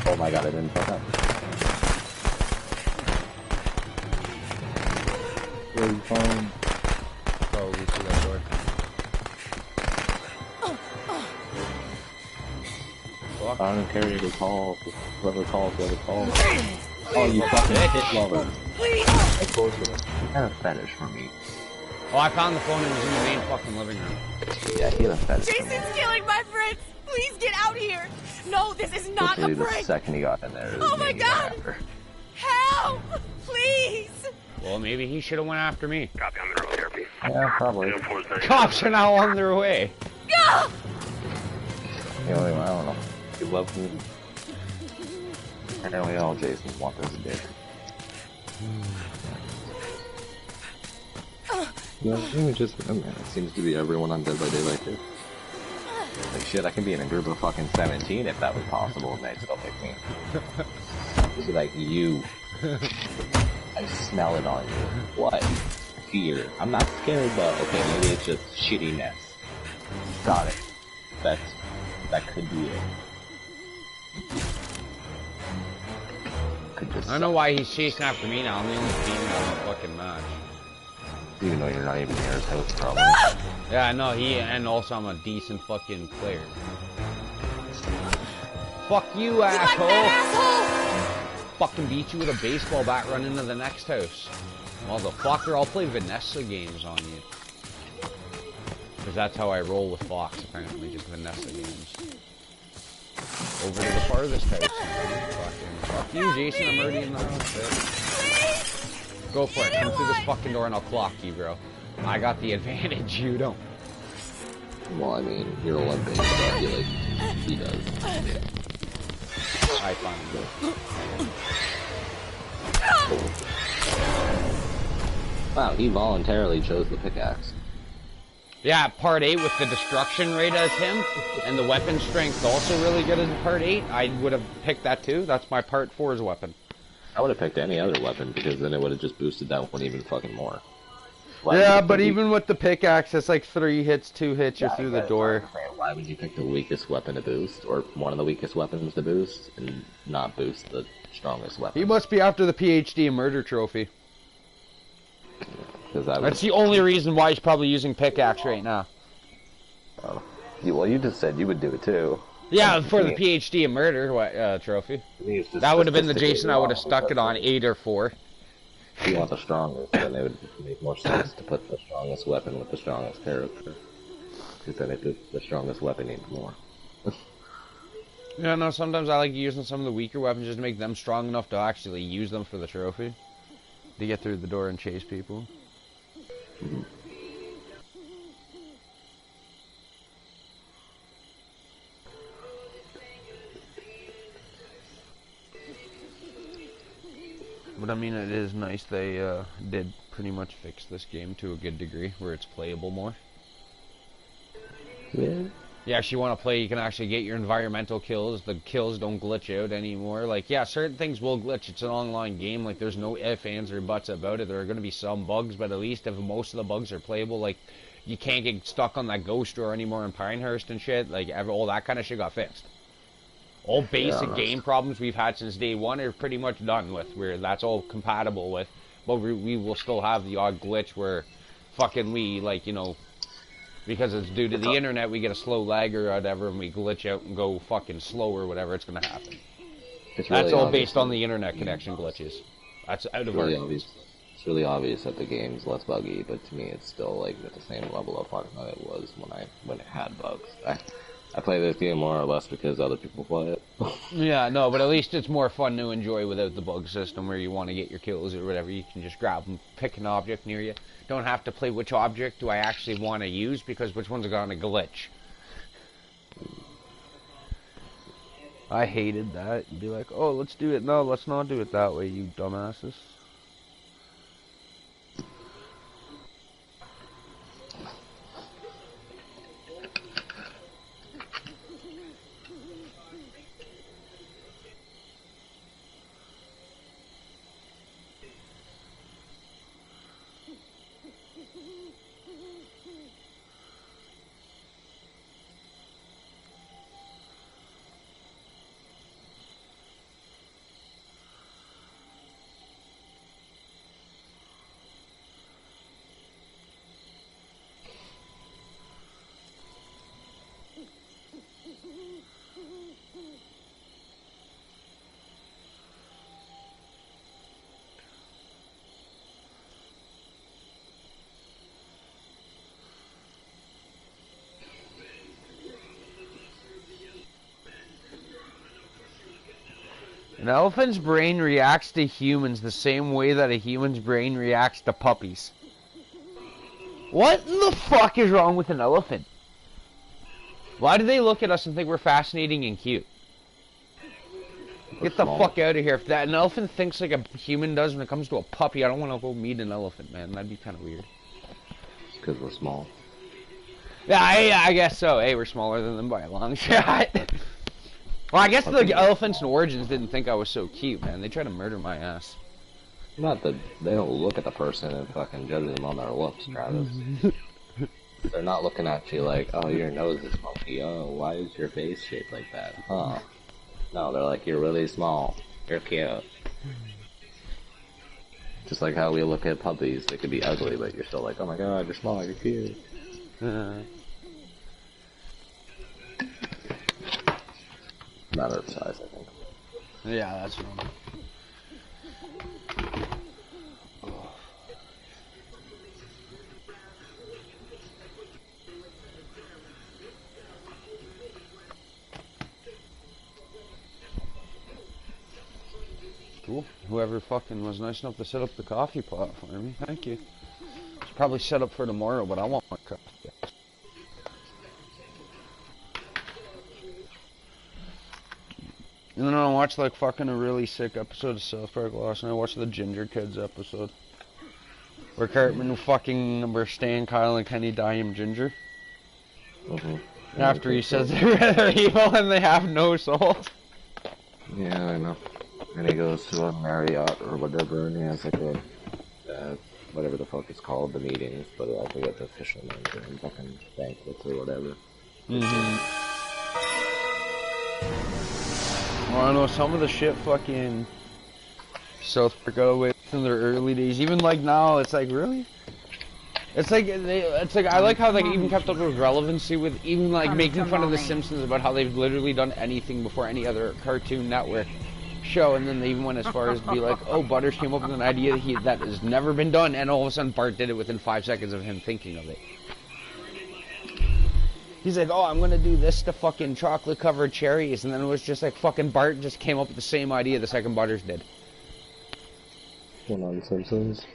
Oh my god, I didn't fuck up. Where's phone? Probably through that door. Fuck. I don't care who calls. Whoever calls. Oh, you fucking hit lover. Please! Of course you had a fetish for me. Oh, I found the phone. It was in the main fucking living room. Yeah, he had a fetish for me. Jason's killing my friends! Please get out here! No, this is not Literally a the prank! second he got in there. Oh my god! Help! Please! Well, maybe he should have went after me. Copy, I'm in early therapy. Yeah, probably. Cops are now on their way. Go! You know, I don't know. He loves me. Apparently all Jasons want this dick. Yeah, I mean, it seems to be everyone on Dead by Daylight too. Like shit, I can be in a group of fucking 17 if that was possible and they'd still pick me. Just like, you. I smell it on you. What? Fear. I'm not scared though. Okay, maybe it's just shittiness. Got it. That could be it. Could just I don't know why he's chasing after me now. I'm the only female in the fucking match. even though you're not even near his house, probably. Yeah, I know, and also I'm a decent fucking player. Fuck you, asshole! Like that, asshole! Fucking beat you with a baseball bat, run into the next house. Motherfucker, I'll play Vanessa games on you. Because that's how I roll with Fox, apparently, just Vanessa games. Over to the farthest house. Fuck you, Jason, I'm already in the house, bitch. Go for it, come through this fucking door and I'll clock you, bro. I got the advantage, you don't. Well, I mean, you're Olympic, but I feel like he does. Yeah. I find it. Wow, he voluntarily chose the pickaxe. Yeah, part 8 with the destruction rate as him, and the weapon strength also really good in part 8. I would have picked that too. That's my part 4's weapon. I would have picked any other weapon, because then it would have just boosted that one even fucking more. Yeah, but even with the pickaxe, it's like 3 hits, 2 hits, you're through the door. Why would you pick the weakest weapon to boost, or one of the weakest weapons to boost, and not boost the strongest weapon? He must be after the PhD in murder trophy. That's the only reason why he's probably using pickaxe right now. Oh. Well, you just said you would do it too. Yeah, for the PhD in murder trophy. That would have been the Jason I would have stuck it on, 8 or 4. If you want the strongest, then it would make more sense to put the strongest weapon with the strongest character. Because then the strongest weapon needs more. Yeah, no, sometimes I like using some of the weaker weapons just to make them strong enough to actually use them for the trophy. To get through the door and chase people. Mm-hmm. But I mean, it is nice they did pretty much fix this game to a good degree, where it's playable more. Yeah. Yeah, if you want to play, you can actually get your environmental kills. The kills don't glitch out anymore. Like, yeah, certain things will glitch. It's an online game. Like, there's no ifs, ands, or buts about it. There are going to be some bugs, but at least if most of the bugs are playable, like, you can't get stuck on that ghost door anymore in Pinehurst and shit. Like, all that kind of shit got fixed. All basic game problems we've had since day one are pretty much done with, where that's all compatible with. But we will still have the odd glitch where fucking we, like, you know, because it's due to the internet, we get a slow lag or whatever, and we glitch out and go fucking slow or whatever, it's going to happen. That's all based on the internet connection glitches. That's out of our hands. It's really obvious that the game's less buggy, but to me it's still like at the same level of fun that it was when it had bugs. I play this game more or less because other people play it. Yeah, no, but at least it's more fun to enjoy without the bug system where you want to get your kills or whatever. You can just grab them, pick an object near you. Don't have to play which object do I actually want to use because which one's going to glitch. I hated that. You'd be like, oh, let's do it. No, let's not do it that way, you dumbasses. An elephant's brain reacts to humans the same way that a human's brain reacts to puppies. What the fuck is wrong with an elephant? Why do they look at us and think we're fascinating and cute? Get the fuck out of here. If an elephant thinks like a human does when it comes to a puppy, I don't want to go meet an elephant, man. That'd be kind of weird. It's because we're small. Yeah, I guess so. Hey, we're smaller than them by a long shot. Well, I guess the elephants in Origins didn't think I was so cute, man. They tried to murder my ass. Not that they don't look at the person and fucking judge them on their looks, Travis. They're not looking at you like, oh, your nose is funky. Oh, why is your face shaped like that? Huh? No, they're like, you're really small. You're cute. Just like how we look at puppies. They could be ugly, but you're still like, oh my god, you're small, you're cute. Matter of size, I think. Yeah, that's wrong. Cool. Whoever fucking was nice enough to set up the coffee pot for me. Thank you. It's probably set up for tomorrow, but I want my coffee. And then I watched like fucking a really sick episode of South Park last night. I watched the Ginger Kids episode. Where Cartman fucking, where Stan, Kyle, and Kenny dye him ginger. After he says they're evil and they have no souls. Yeah, I know. And he goes to a Marriott or whatever, and he has like a, whatever the fuck it's called, the meetings, but I forget the official name, fucking banquets or whatever. Well, I know some of the shit fucking South Park got away with in their early days. Even like now, it's like, really? It's like I like how they even kept up with relevancy with even like making fun of The Simpsons about how they've literally done anything before any other Cartoon Network show, and then they even went as far as to be like, oh, Butters came up with an idea that has never been done, and all of a sudden Bart did it within 5 seconds of him thinking of it. He's like, oh, I'm gonna do this to fucking chocolate-covered cherries, and then it was just like fucking Bart just came up with the same idea the second Butters did. One on Simpsons?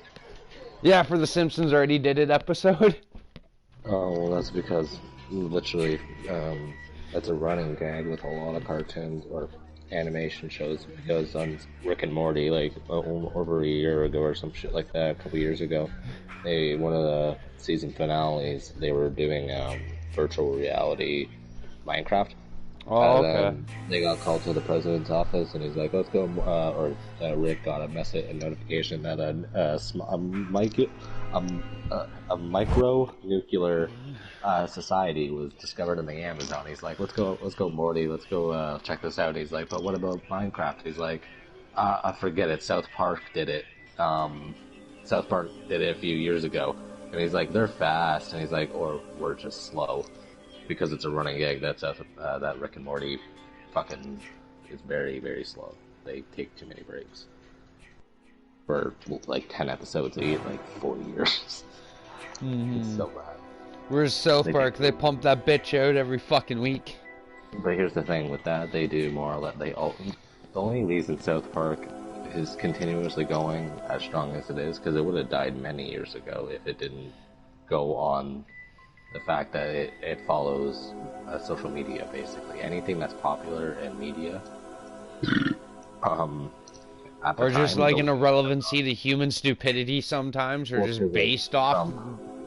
Yeah, for the Simpsons Already Did It episode. Oh, well, that's because, literally, that's a running gag with a lot of cartoons or animation shows, because on Rick and Morty, like, over a year ago or some shit like that, a couple years ago, one of the season finales, they were doing, virtual reality Minecraft. Oh, okay. They got called to the president's office, and he's like, "Let's go." Rick got a notification that a micro-nuclear society was discovered in the Amazon. He's like, "Let's go, Morty. Let's go check this out." He's like, "But what about Minecraft?" He's like, "I forget it. South Park did it. South Park did it a few years ago." And he's like, "They're fast," and he's like, "Or we're just slow." Because it's a running gag that Rick and Morty fucking is very, very slow. They take too many breaks. For like 10 episodes, they eat like 40 years. It's so bad. Where's South Park? They pump that bitch out every fucking week. But here's the thing with that, they do more or less, the only reason South Park is continuously going as strong as it is, because it would have died many years ago if it didn't go on the fact that it follows social media, basically. Anything that's popular in media, at the Or just time, like an irrelevancy to human stupidity sometimes, or just based off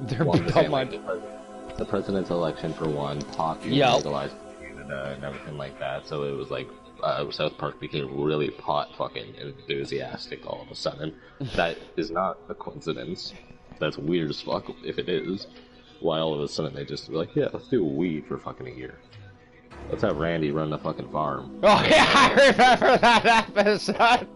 their the president's election for one, pot being legalized in Canada and everything like that. So it was like South Park became really pot fucking enthusiastic all of a sudden. That is not a coincidence. That's weird as fuck if it is. Why all of a sudden they just were like, yeah, let's do weed for fucking a year. Let's have Randy run the fucking farm. Oh yeah, I remember that episode.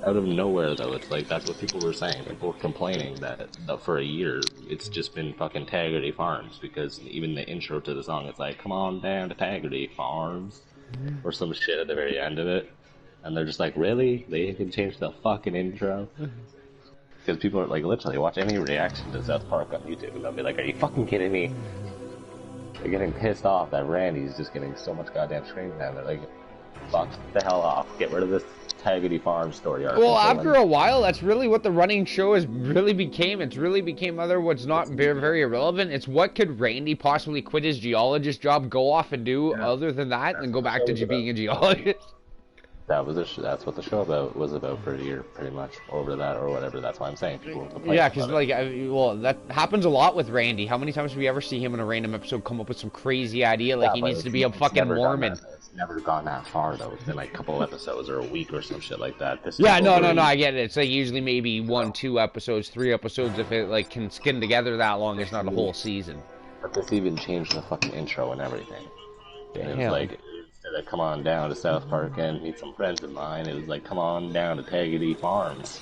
Out of nowhere, though, it's like, that's what people were saying. People were complaining that for a year, it's just been fucking Taggarty Farms, because even the intro to the song, it's like, come on down to Taggarty Farms, or some shit at the very end of it. And they're just like, really? They can change the fucking intro? Because people are like, literally, watch any reaction to South Park on YouTube, and they'll be like, are you fucking kidding me? They're getting pissed off that Randy's just getting so much goddamn screen time. They're like, fuck the hell off. Get rid of this Taggarty Farm story arc. Well, after a while, that's really what the running show has really became. It's really became other what's not very, very irrelevant. It's what could Randy possibly quit his geologist job, go off and do other than that, and go back to being a geologist. That's what the show was about for a year, pretty much, over that or whatever. That's why I'm saying people complain. Yeah, because like, well, that happens a lot with Randy. How many times do we ever see him in a random episode come up with some crazy idea, like he needs to be a fucking Mormon? It's never gone that far though. It's been like a couple episodes or a week or some shit like that. Yeah, no, I get it. It's like usually maybe 1, 2 episodes, 3 episodes. If it like can skin together that long, it's not a whole season. But this even changed the fucking intro and everything. It was like, instead of come on down to South Park and meet some friends of mine, it was like, come on down to Taggarty Farms.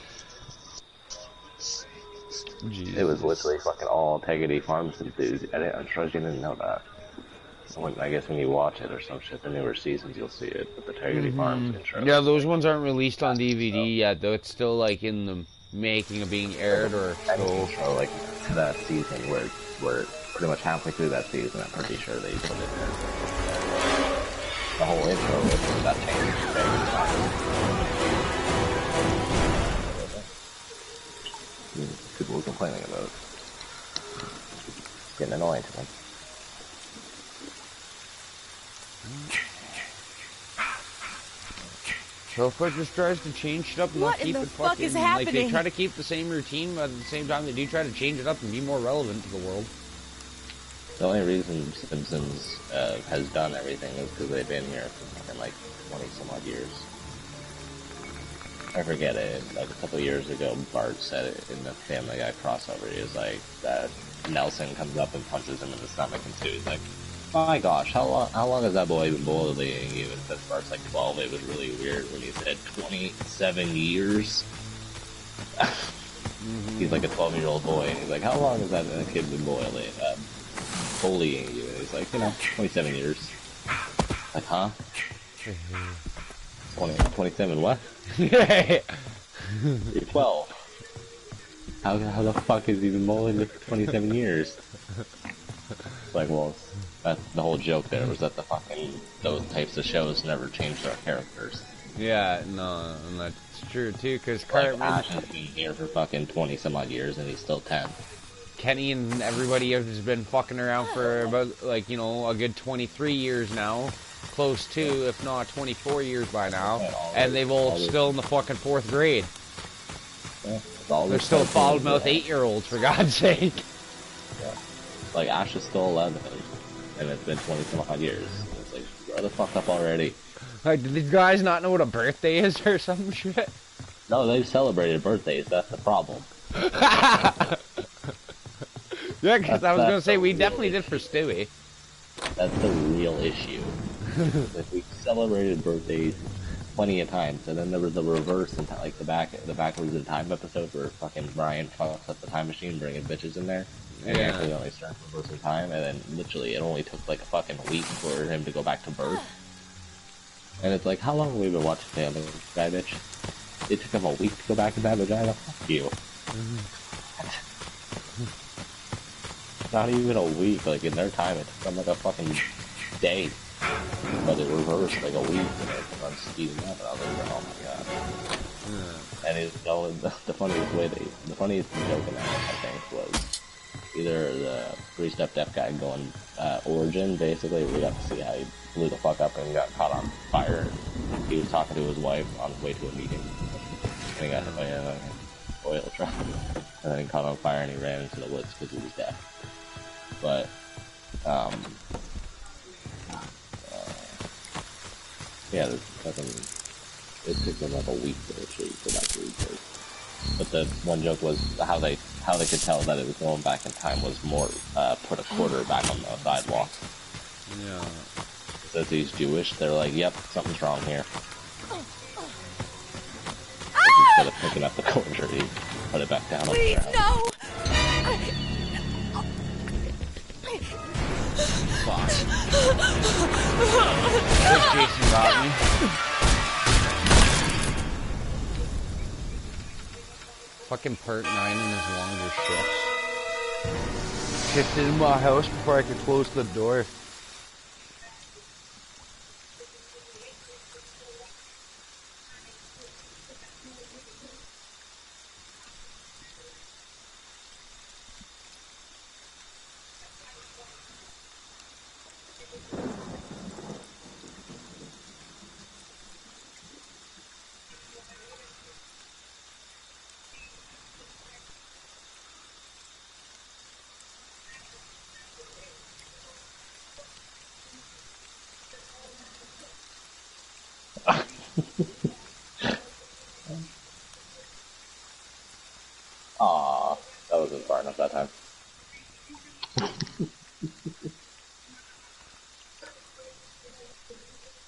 Jesus. It was literally fucking all Taggarty Farms enthusiasts. I'm sure you didn't know that. I guess when you watch it or some shit, the newer seasons, you'll see it. But the Taggarty Farms intro. Yeah, those ones aren't released on DVD yet, though. It's still like in the making of being aired or so. Intro, like to that season where pretty much halfway through that season, I'm pretty sure they put it there. The whole intro got changed to Taggarty Farms. People were complaining about it. It's getting annoying to them. So if it just tries to change shit up and not keep it fucking like they try to keep the same routine, but at the same time they do try to change it up and be more relevant to the world. The only reason Simpsons has done everything is because they've been here for fucking like 20 some odd years. I forget it, like a couple of years ago, Bart said it in the Family Guy crossover. He was like, that Nelson comes up and punches him in the stomach, and Stewie's like, my gosh, how long has that boy been bullying you? And since Bart's like 12, it was really weird when he said 27 years. He's like a 12-year-old boy, and he's like, how long has that kid been bullying you? And he's like, 27 years. Like, huh? 27 what? You're 12. How the fuck has he been bullying you for 27 years? It's like, well, that's the whole joke there, was that those types of shows never changed their characters. Yeah, no, and that's true too, because Ash has been here for fucking 20 some odd years and he's still 10. Kenny and everybody has been fucking around for about, like, a good 23 years now. Close to, if not 24 years by now. And they've all still in the fucking 4th grade. Yeah, they're still foul-mouthed 8-year-olds, for God's sake. Yeah. Like, Ash is still 11, and it's been 20 some odd years. It's like, grow the fuck up already. Like, do these guys not know what a birthday is or some shit? No, they've celebrated birthdays, that's the problem. Yeah, because I was going to say, we definitely did for Stewie. That's the real issue. If we celebrated birthdays plenty of times, and then there was the reverse, and like the backwards in time episode where fucking Brian fucks up the time machine, bringing bitches in there, and he actually only starts reversing time, and then literally it only took like a fucking week for him to go back to birth. And it's like, how long have we been watching Family Guy, bitch? It took him a week to go back to that vagina? Fuck you. Not even a week, like in their time it took them like a fucking day. But it reversed like a week, and it was speeding up, and I was like, oh my god. And it's the funniest joke in that, I think, was either the three-step deaf guy going origin. Basically, we got to see how he blew the fuck up and got caught on fire. He was talking to his wife on his way to a meeting, and he got hit by a oil truck, and then he caught on fire and he ran into the woods because he was deaf. But yeah, there's fucking. It took them like a week to actually go back to replay. But the one joke was how they could tell that it was going back in time was more put a quarter back on the sidewalk. Yeah. Says he's Jewish. They're like, yep, something's wrong here. Instead of picking up the quarter, he put it back down on the Please, ground. no! Fuck. Jason got me. Fucking Part 9 and his longer shifts. Shifted in my house before I could close the door. Aw, that wasn't far enough that time.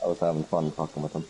I was having fun fucking with him.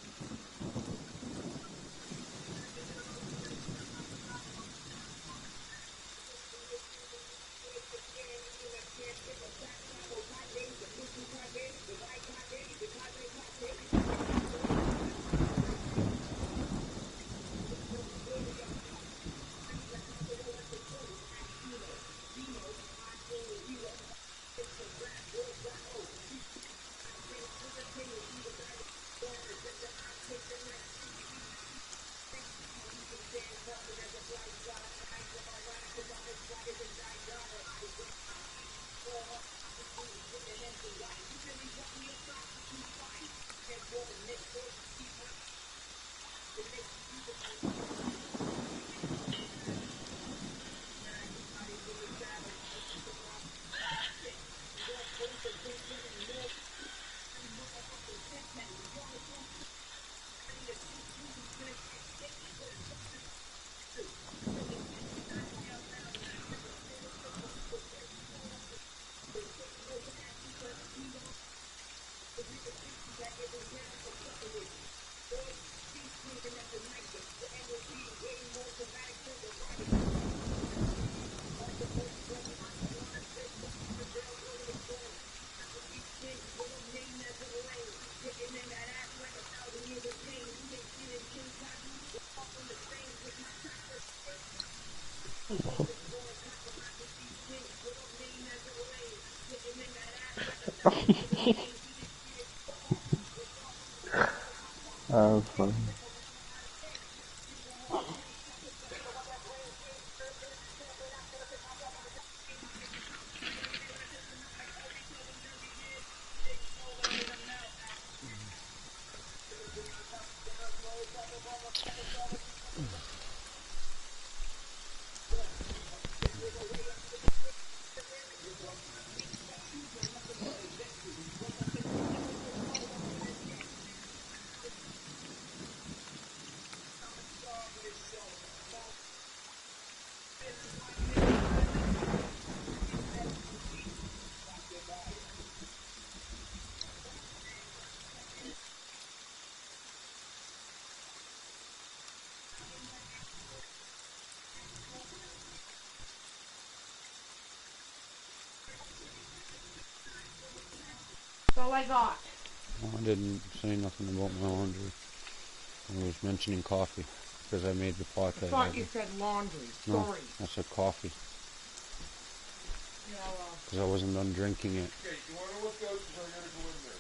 That was funny. That's all I got. Well, I didn't say nothing about my laundry. I was mentioning coffee because I made the pot. I thought you said laundry. No, Sorry. I said coffee Yeah, well. because I wasn't done drinking it. Okay, you want to look out because I gotta go in there.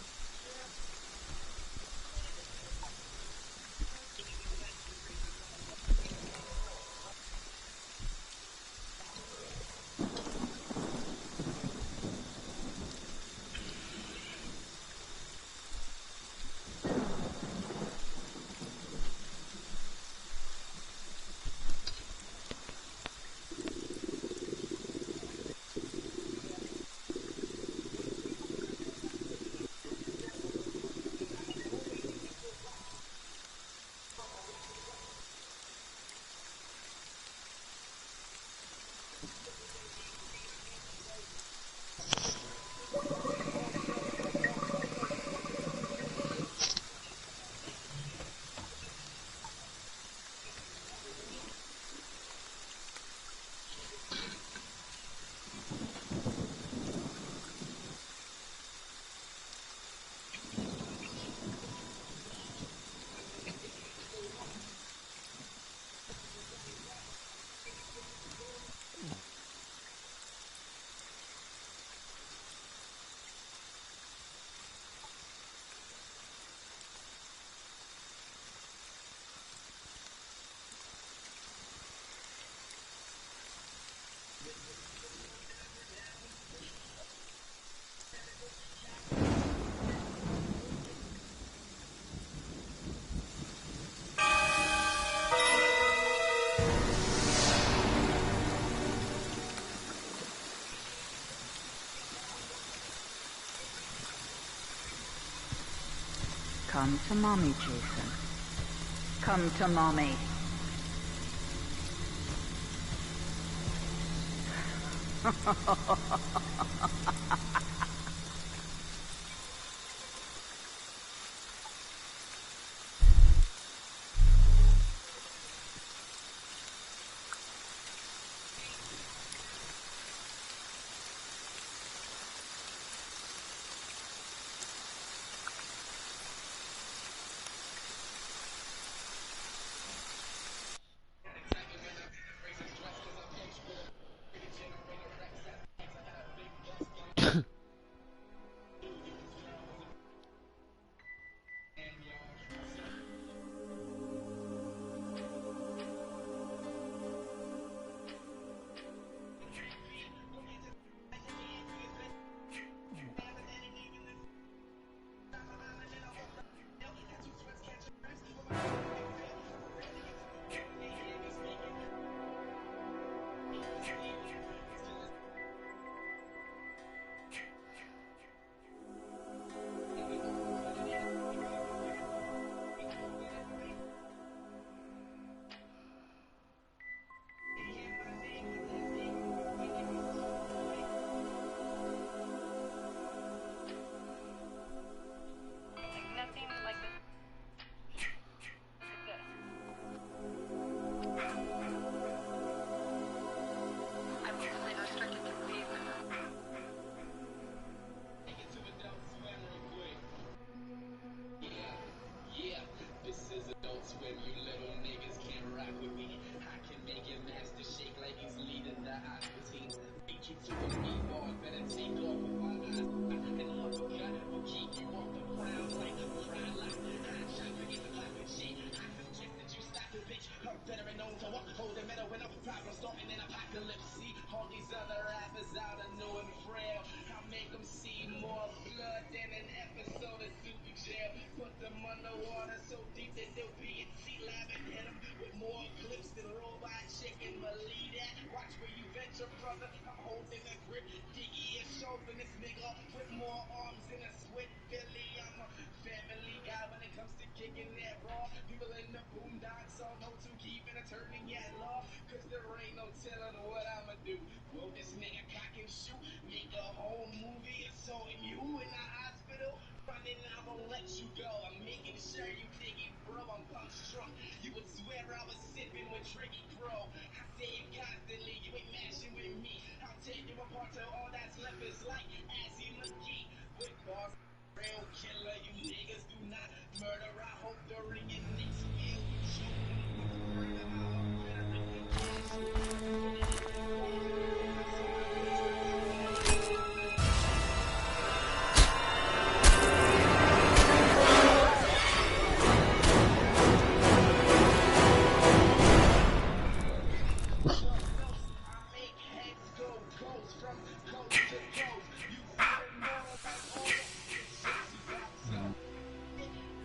Come to mommy, Jason. Come to mommy.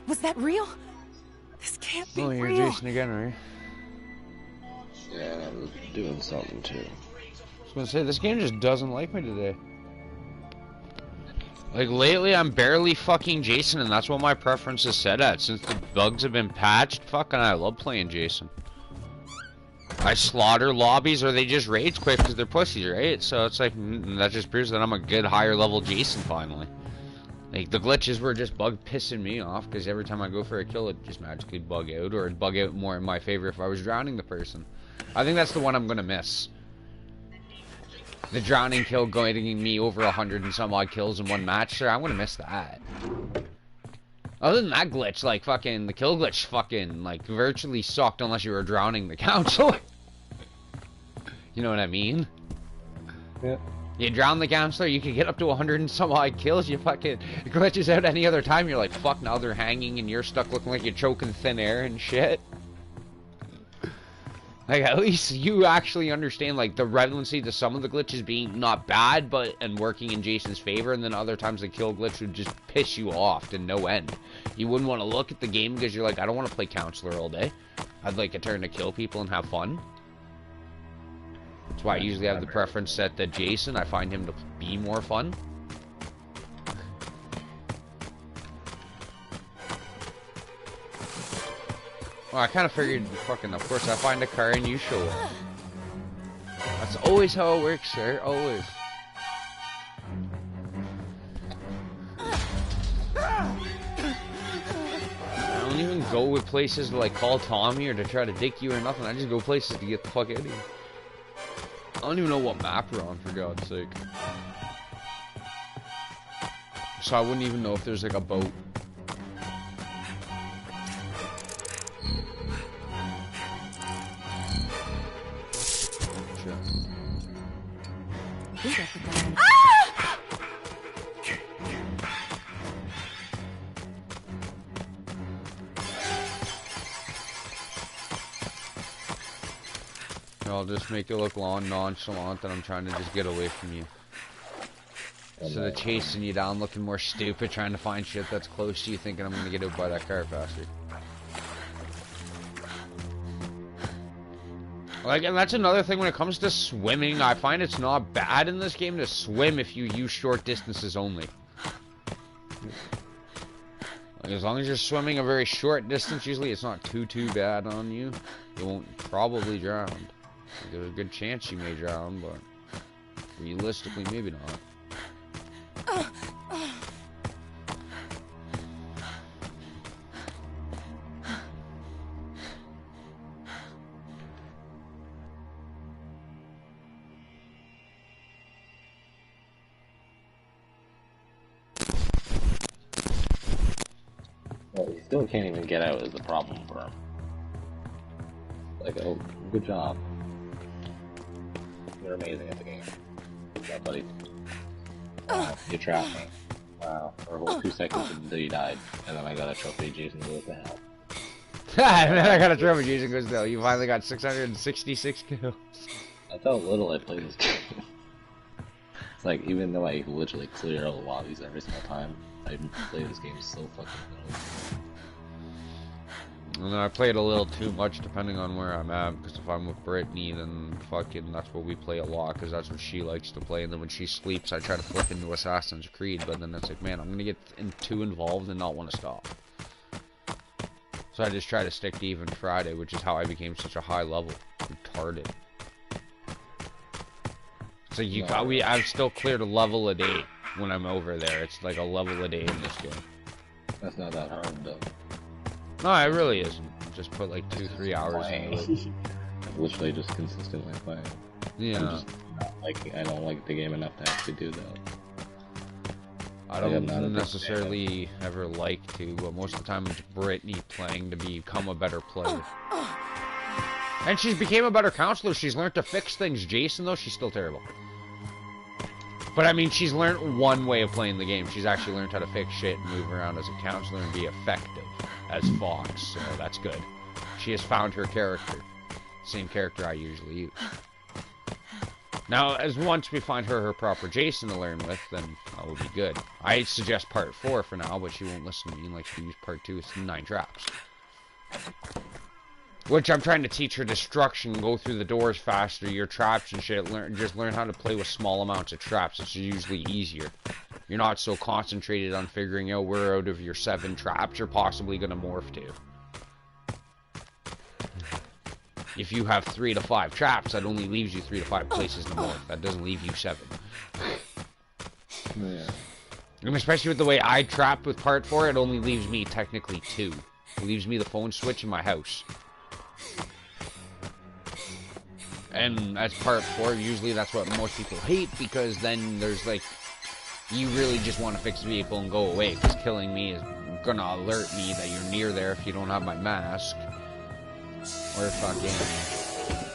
Was that real? This can't be Oh, you're real. Jason again, right? Yeah, I'm doing something too. I was gonna say, this game just doesn't like me today. Like, lately I'm barely fucking Jason, and that's what my preference is set at. Since the bugs have been patched, fucking I love playing Jason. I slaughter lobbies, or they just rage quit because they're pussies, right? So it's like, that just proves that I'm a good higher level Jason finally. Like, the glitches were just bug pissing me off, because every time I go for a kill, it just magically bug out, or it'd bug out more in my favor if I was drowning the person. I think that's the one I'm gonna miss. The drowning kill getting me over 100 and some odd kills in one match, sir, I'm gonna miss that. Other than that glitch, like, fucking, the kill glitch fucking, like, virtually sucked unless you were drowning the counselor. You know what I mean? Yeah. You drown the counselor, you can get up to 100 and some odd kills, you fucking it glitches out any other time, you're like, fuck, now they're hanging and you're stuck looking like you're choking thin air and shit. Like, at least you actually understand, like, the relevancy to some of the glitches being not bad, but, and working in Jason's favor, and then other times the kill glitch would just piss you off to no end. You wouldn't want to look at the game because you're like, I don't want to play counselor all day. I'd like a turn to kill people and have fun. That's why I usually have the preference set to Jason. I find him to be more fun. Well, I kind of figured, fucking, of course, I find a car and you show up. That's always how it works, sir. Always. I don't even go with places to, like, call Tommy or to try to dick you or nothing. I just go places to get the fuck out of here. I don't even know what map we're on, for God's sake. So I wouldn't even know if there's, like, a boat. I'll just make it look nonchalant that I'm trying to just get away from you. Instead of chasing you down, looking more stupid, trying to find shit that's close to you, thinking I'm gonna get out by that car faster. Like, and that's another thing when it comes to swimming. I find it's not bad in this game to swim if you use short distances only. Like, as long as you're swimming a very short distance, usually it's not too bad on you. You won't probably drown. Like, there's a good chance you may drown, but realistically, maybe not. Well, he still can't even get out is the problem for him. Like, oh, good job. You're amazing at the game. Good job, buddy. Wow, you trapped me. Wow, for a whole 2 seconds until you died. And then I got a trophy, Jason, what the hell? And then I got a trophy, Jason goes, no, you finally got 666 kills. That's how little I play this game. It's like, even though I literally clear all the lobbies every single time, I play this game so fucking little. And then I played a little too much depending on where I'm at, because if I'm with Brittany, then fucking that's what we play a lot, because that's what she likes to play, and then when she sleeps, I try to flip into Assassin's Creed, but then it's like, man, I'm gonna get too involved and not want to stop. So I just try to stick to even Friday, which is how I became such a high level. Retarded. So I've still cleared a level a day when I'm over there. It's like a level a day in this game. That's not that hard, though. No, it really isn't. Just put like 2-3 hours into it. Literally just consistently playing. Yeah. I'm just not I don't like the game enough to actually do that. I don't necessarily ever like to, but most of the time it's Brittany playing to become a better player. And she's became a better counselor. She's learned to fix things. Jason, though, she's still terrible. But I mean, she's learned one way of playing the game. She's actually learned how to fix shit and move around as a counselor and be effective as Fox, so that's good. She has found her character. Same character I usually use. Now, as once we find her proper Jason to learn with, then that will be good. I suggest part 4 for now, but she won't listen to me and likes to use part 2. It's 9 traps. Which I'm trying to teach her destruction, go through the doors faster, your traps and shit. Just learn how to play with small amounts of traps. It's usually easier. You're not so concentrated on figuring out where out of your 7 traps you're possibly going to morph to. If you have 3 to 5 traps, that only leaves you 3 to 5 places to morph. That doesn't leave you 7. Yeah. And especially with the way I trapped with part 4, it only leaves me technically 2. It leaves me the phone switch in my house. And as part 4, usually that's what most people hate, because then there's like, you really just want to fix the vehicle and go away, because killing me is gonna alert me that you're near there if you don't have my mask. Or fucking,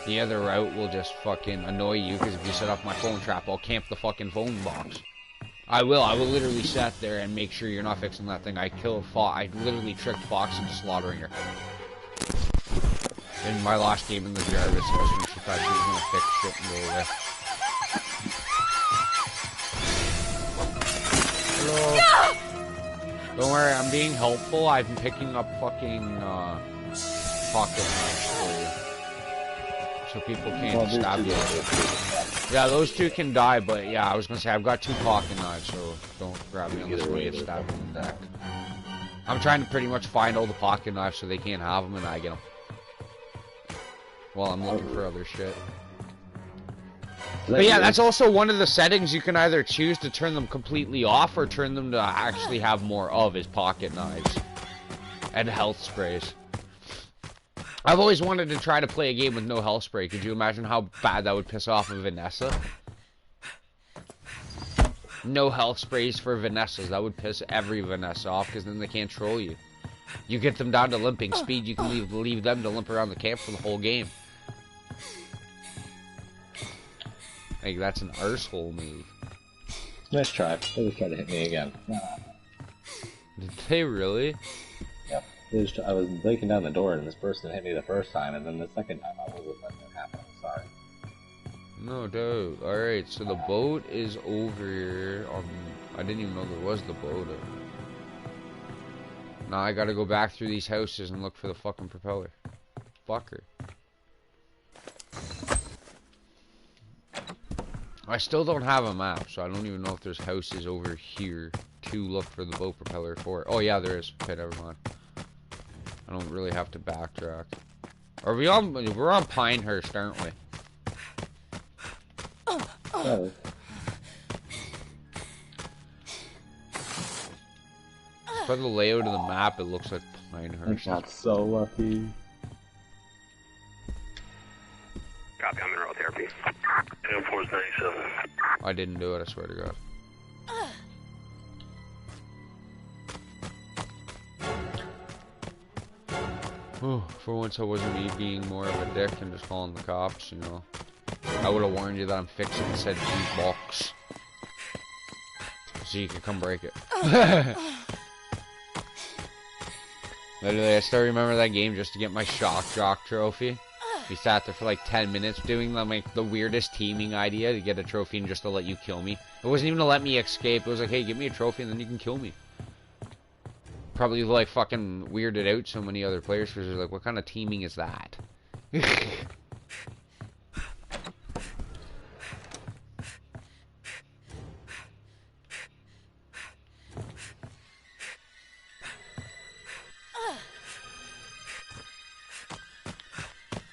the other route will just fucking annoy you, because if you set off my phone trap, I'll camp the fucking phone box. I will literally sit there and make sure you're not fixing that thing. I literally tricked Fox into slaughtering her. In my last game in the Jarvis, when she thought she was gonna fix shit and go away. Hello. Don't worry, I'm being helpful. I'm picking up fucking pocket knives for you, so people can't stab you. Yeah, those 2 can die, but yeah, I was gonna say I've got 2 pocket knives, so don't grab me on this way of stabbing in the back. I'm trying to pretty much find all the pocket knives so they can't have them and I get them. While I'm looking for other shit. But yeah, that's also one of the settings you can either choose to turn them completely off or turn them to actually have more of is pocket knives. And health sprays. I've always wanted to try to play a game with no health spray. Could you imagine how bad that would piss off a Vanessa? No health sprays for Vanessas. That would piss every Vanessa off because then they can't troll you. You get them down to limping speed, you can leave them to limp around the camp for the whole game. Like, that's an arsehole move. Nice try. They just tried to hit me again. Did they really? Yep. I was breaking down the door and this person hit me the first time, and then the second time I wasn't letting it happen. I'm sorry. No doubt. Alright, so the boat is over here. I didn't even know there was the boat. Now I gotta go back through these houses and look for the fucking propeller. Fucker. I still don't have a map, so I don't even know if there's houses over here to look for the boat propeller for. Oh yeah, there is. Okay, never mind. I don't really have to backtrack. Are we on? We're on Pinehurst, aren't we? Oh. By the layout of the map, it looks like Pinehurst. I got so lucky. Copy, I'm in road therapy. 10-4-97. I didn't do it, I swear to God. Oh, for once I wasn't me being more of a dick and just calling the cops, you know. I would have warned you that I'm fixing said box. So you could come break it. Literally, I still remember that game just to get my shock jock trophy. We sat there for like 10 minutes doing like the weirdest teaming idea to get a trophy and just to let you kill me. It wasn't even to let me escape. It was like, hey, give me a trophy and then you can kill me. Probably like fucking weirded out so many other players because they're like, what kind of teaming is that?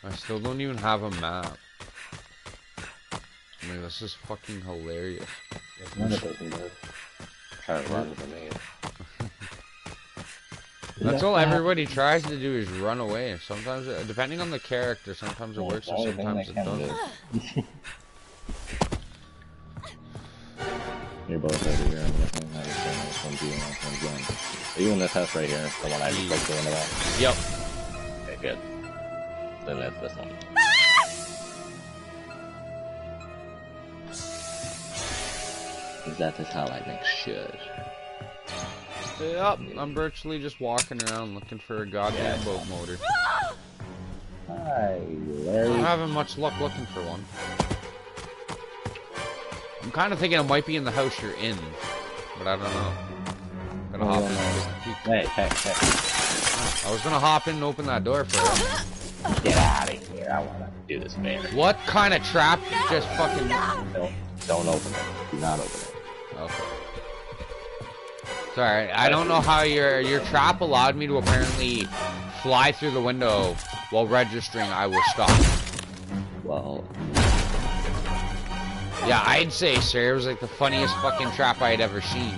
I still don't even have a map. I mean, this is fucking hilarious. None of those does. Try to run for me. That's all everybody tries to do is run away. Sometimes, depending on the character, sometimes it works or sometimes it doesn't. You're both over here. I'm guessing. I just don't know which one's you and which one's one. Are you in this house right here? The one I just broke the window out? Yep. Okay, good. Then that's this one. Because that is how I make sure. Yep, I'm virtually just walking around looking for a goddamn boat motor. Hi, Larry. I'm not having much luck looking for one. I'm kind of thinking it might be in the house you're in, but I don't know. I'm gonna hop in. Hey. I was gonna hop in and open that door for you. Get out of here. I wanna do this man. What kind of trap you just fucking... Don't open it. Do not open it. Okay. Sorry, I don't know how your trap allowed me to apparently fly through the window while registering I was stopped. Well... Yeah, I'd say, sir, it was like the funniest fucking trap I had ever seen.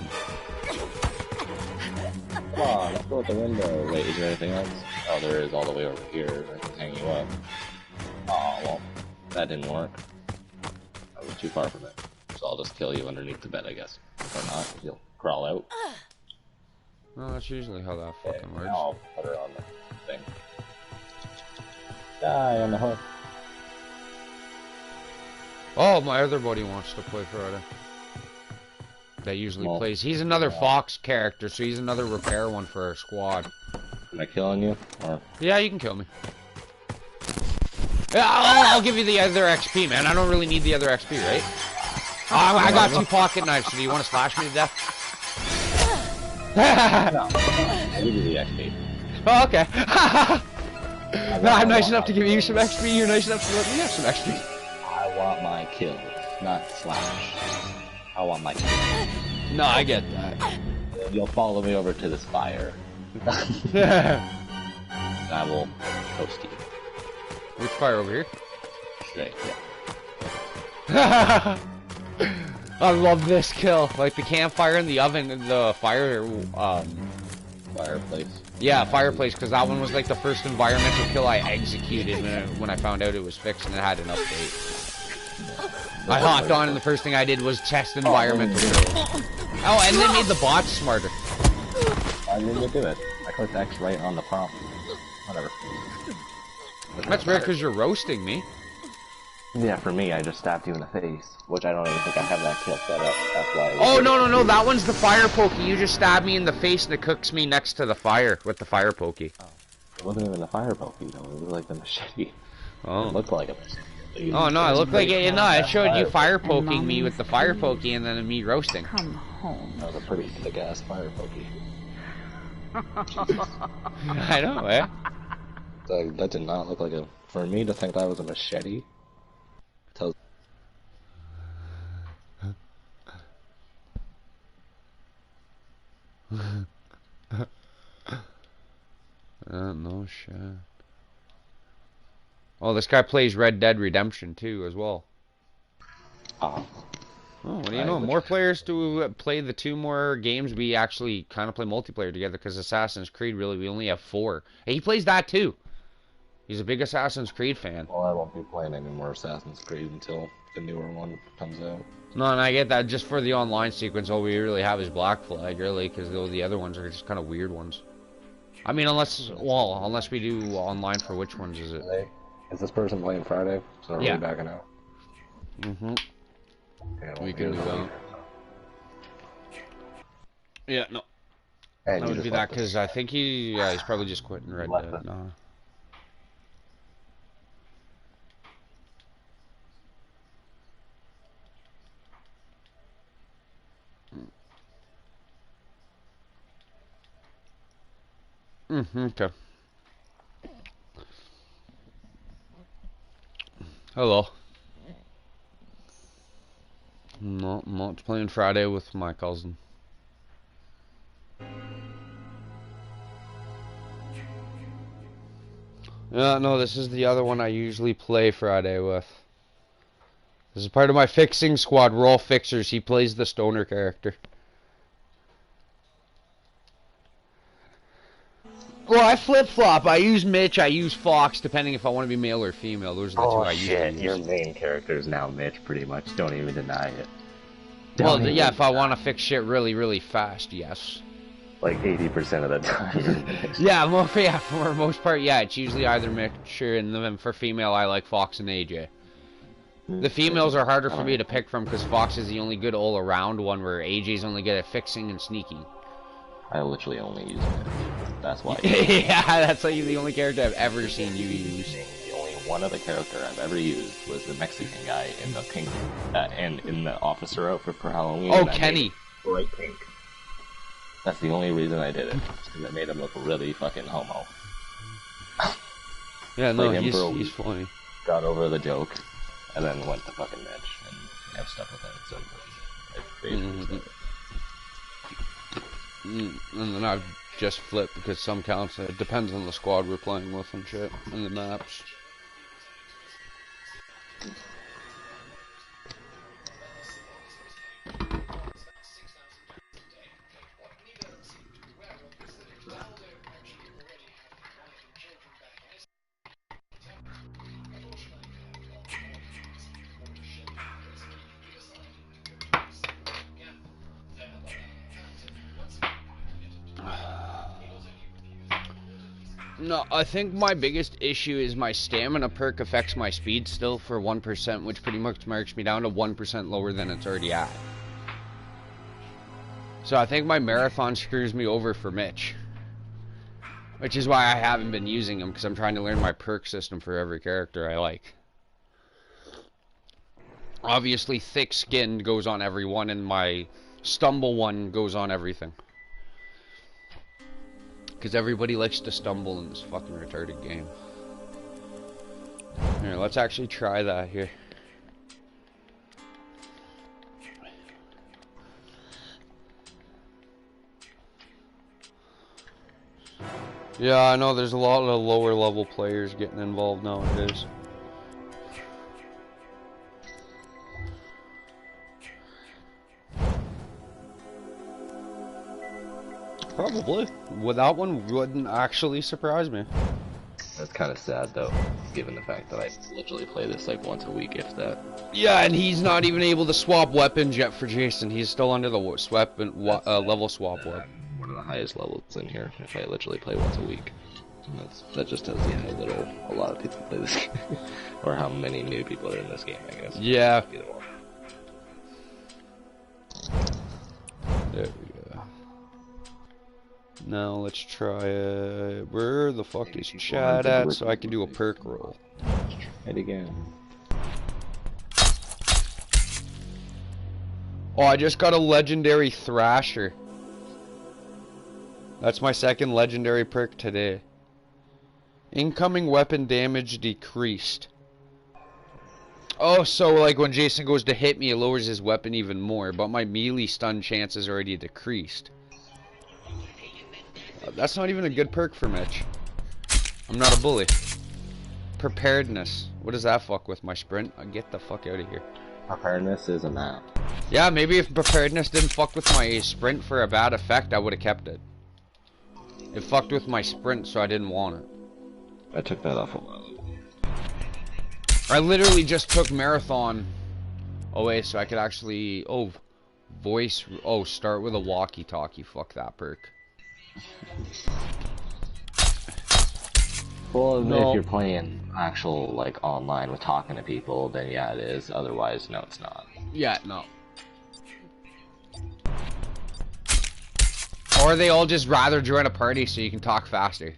Come on, let's go out the window. Wait, is there anything else? Oh, there is all the way over here. I can hang you up. Oh, well, that didn't work. I was too far from it. So I'll just kill you underneath the bed, I guess. Or not, you'll crawl out. No, that's usually how that Okay, fucking works. now I'll put her on the thing. Die on the hook. Oh, my other buddy wants to play Friday. That usually plays. He's another Fox character, so he's another repair one for our squad. Am I killing you? Or... Yeah, you can kill me. Yeah, I'll give you the other XP, man. I don't really need the other XP, right? Oh, I got 2 pocket knives, so do you want to slash me to death? No, I'll give you the XP. Oh, okay. No, I'm nice enough to give you some XP, you're nice enough to let me have some XP. I want my kills, not slash. I want my kills. No, I get that. You'll follow me over to this fire. I will toast you. Which fire over here? Straight, yeah. I love this kill. Like the campfire and the oven, the fire, Fireplace. yeah, fireplace, because that one was like the first environmental kill I executed when I found out it was fixed and it had an update. I hopped on and the first thing I did was test environmental kills. Oh, and they made the bots smarter. I didn't do it. I clicked X right on the prompt. Whatever. That's weird because you're roasting me. Yeah, for me, I just stabbed you in the face, which I don't even think I have that kill set up. That's why. Oh, no, that one's the fire pokey. You just stabbed me in the face and it cooks me next to the fire with the fire pokey. Oh. It wasn't even the fire pokey, though. It was like the machete. Oh. It looked like a machete. Oh, no, it looked like it. No, it showed you fire poking me with the fire pokey and then me roasting. Come home. That was a pretty thick-ass fire pokey. I know, eh? So that did not look like a... For me to think that was a machete... tells... No shit. Oh, this guy plays Red Dead Redemption too, as well. Oh. Oh, what do you know? More players to play the two more games. We actually kind of play multiplayer together because Assassin's Creed, really, we only have 4. Hey, he plays that too. He's a big Assassin's Creed fan. Well, I won't be playing any more Assassin's Creed until the newer one comes out. No, and I get that. Just for the online sequence, all we really have is Black Flag, really, because the other ones are just kind of weird ones. I mean, unless we do online for which ones is it? Is this person playing Friday? So are Yeah. we backing out? Mm-hmm. Yeah, We can do that. Yeah, no. And That you would just be that, left us. because I think he's probably just quitting Red Left Dead. it. No. Okay. Hello. No, I'm not playing Friday with my cousin. Yeah, no, this is the other one I usually play Friday with. This is part of my fixing squad. We're all fixers. He plays the stoner character. Well, I flip-flop. I use Mitch, I use Fox, depending if I want to be male or female. Those are the two I usually use. Your main character is now Mitch, pretty much. Don't even deny it. Well, yeah, if I want to fix shit really, really fast, yes. Like 80% of the time. Yeah, for the most part, yeah, it's usually either Mitch or, and then for female, I like Fox and AJ. The females are harder for me to pick from because Fox is the only good all-around one where AJ's only good at fixing and sneaking. I literally only use Mitch. That's why. Yeah, that's like the only character I've ever seen you use. The only one other character I've ever used was the Mexican guy in the pink, and in the officer outfit for Halloween. Oh, Kenny. Bright pink. That's the only reason I did it, because it made him look really fucking homo. Yeah, no, Like he's funny. Got over the joke, and then went to fucking Mitch, and I've stuck with him since. And then I've just flipped because some counts, it depends on the squad we're playing with and shit, and the maps. No, I think my biggest issue is my stamina perk affects my speed still for 1%, which pretty much marks me down to 1% lower than it's already at. So I think my marathon screws me over for Mitch. Which is why I haven't been using him, because I'm trying to learn my perk system for every character I like. Obviously, thick skin goes on everyone, and my stumble one goes on everything. Because everybody likes to stumble in this fucking retarded game. Here, let's actually try that here. Yeah, I know there's a lot of lower level players getting involved nowadays. Probably. Well, that one wouldn't actually surprise me. That's kind of sad though, given the fact that I literally play this like once a week, if that. Yeah, and he's not even able to swap weapons yet for Jason. He's still under the level swap web. One of the highest levels in here. If I literally play once a week, that just tells you how a lot of people play this game, or how many new people are in this game, I guess. Yeah. There we go. Now let's try it. Where the fuck is Chad at so I can do a perk roll? Try it again. Oh, I just got a legendary Thrasher. That's my second legendary perk today. Incoming weapon damage decreased. Oh, so like when Jason goes to hit me, it lowers his weapon even more, but my melee stun chance is already decreased. That's not even a good perk for Mitch. I'm not a bully. Preparedness. What does that fuck with my sprint? Get the fuck out of here. Preparedness is a map. Yeah, maybe if preparedness didn't fuck with my sprint for a bad effect, I would have kept it. It fucked with my sprint, so I didn't want it. I took that off a while ago. I literally just took marathon away so I could actually... Oh, voice... Oh, start with a walkie-talkie. Fuck that perk. Well, No. if you're playing actual, like, online with talking to people, then yeah, it is. Otherwise, no, it's not. Yeah, no. Or they all just rather join a party so you can talk faster.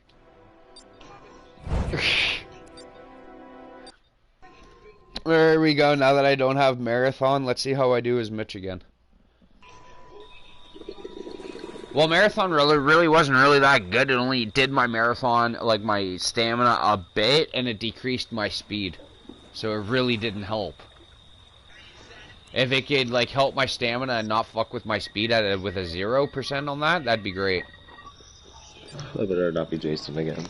There we go. Now that I don't have marathon, let's see how I do as Mitch again. Well, marathon really wasn't really that good. It only did my marathon, like my stamina a bit, and it decreased my speed. So it really didn't help. If it could like help my stamina and not fuck with my speed with a 0% on that, that'd be great. I better not be Jason again.